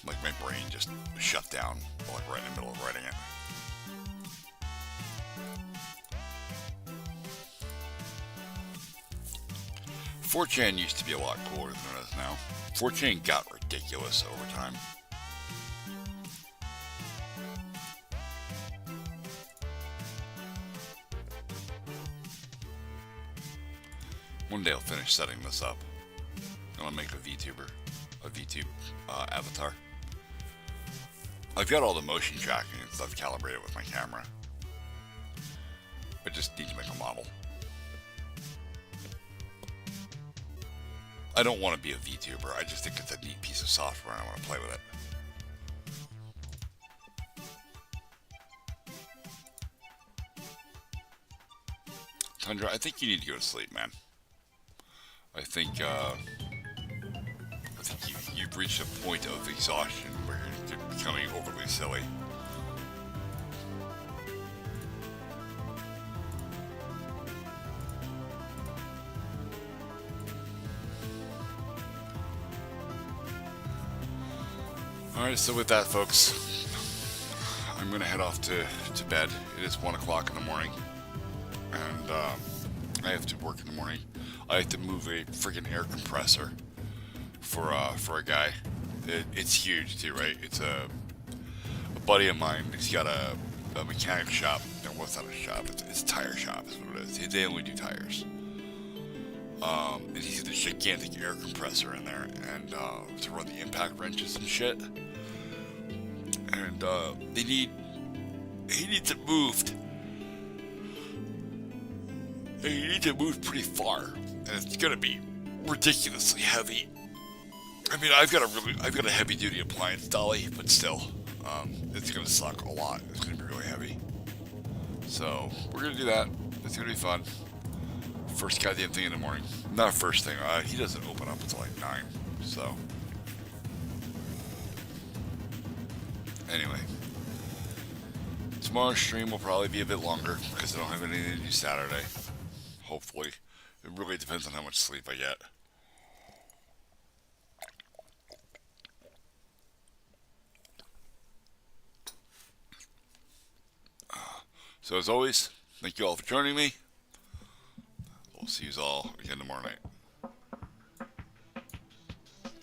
Like, my brain just shut down, like, right in the middle of writing it. .4chan used to be a lot cooler than it is now. .4chan got ridiculous over time. One day I'll finish setting this up. I'm gonna make a VTuber avatar. I've got all the motion tracking and stuff calibrated with my camera. I just need to make a model. I don't want to be a VTuber. I just think it's a neat piece of software and I want to play with it. Tundra, I think you need to go to sleep, man. I think you've reached a point of exhaustion where you're becoming overly silly. Alright, so with that, folks, I'm gonna head off to bed. It is 1 o'clock in the morning, and I have to work in the morning. I have to move a freaking air compressor for a guy. It's huge too, right? It's a buddy of mine. He's got a mechanic shop. No, well, it's not a shop. It's a tire shop. Is what it is. They only do tires. And he's got this gigantic air compressor in there, and to run the impact wrenches and shit. And he needs it moved. And he needs it moved pretty far, and it's gonna be ridiculously heavy. I mean, I've got a heavy duty appliance dolly, but still, it's gonna suck a lot. It's gonna be really heavy. So we're gonna do that. It's gonna be fun. First goddamn thing in the morning. Not first thing. He doesn't open up until like 9. So anyway, tomorrow's stream will probably be a bit longer because I don't have anything to do Saturday. Hopefully, it really depends on how much sleep I get. So as always, thank you all for joining me. We'll see you all again tomorrow night.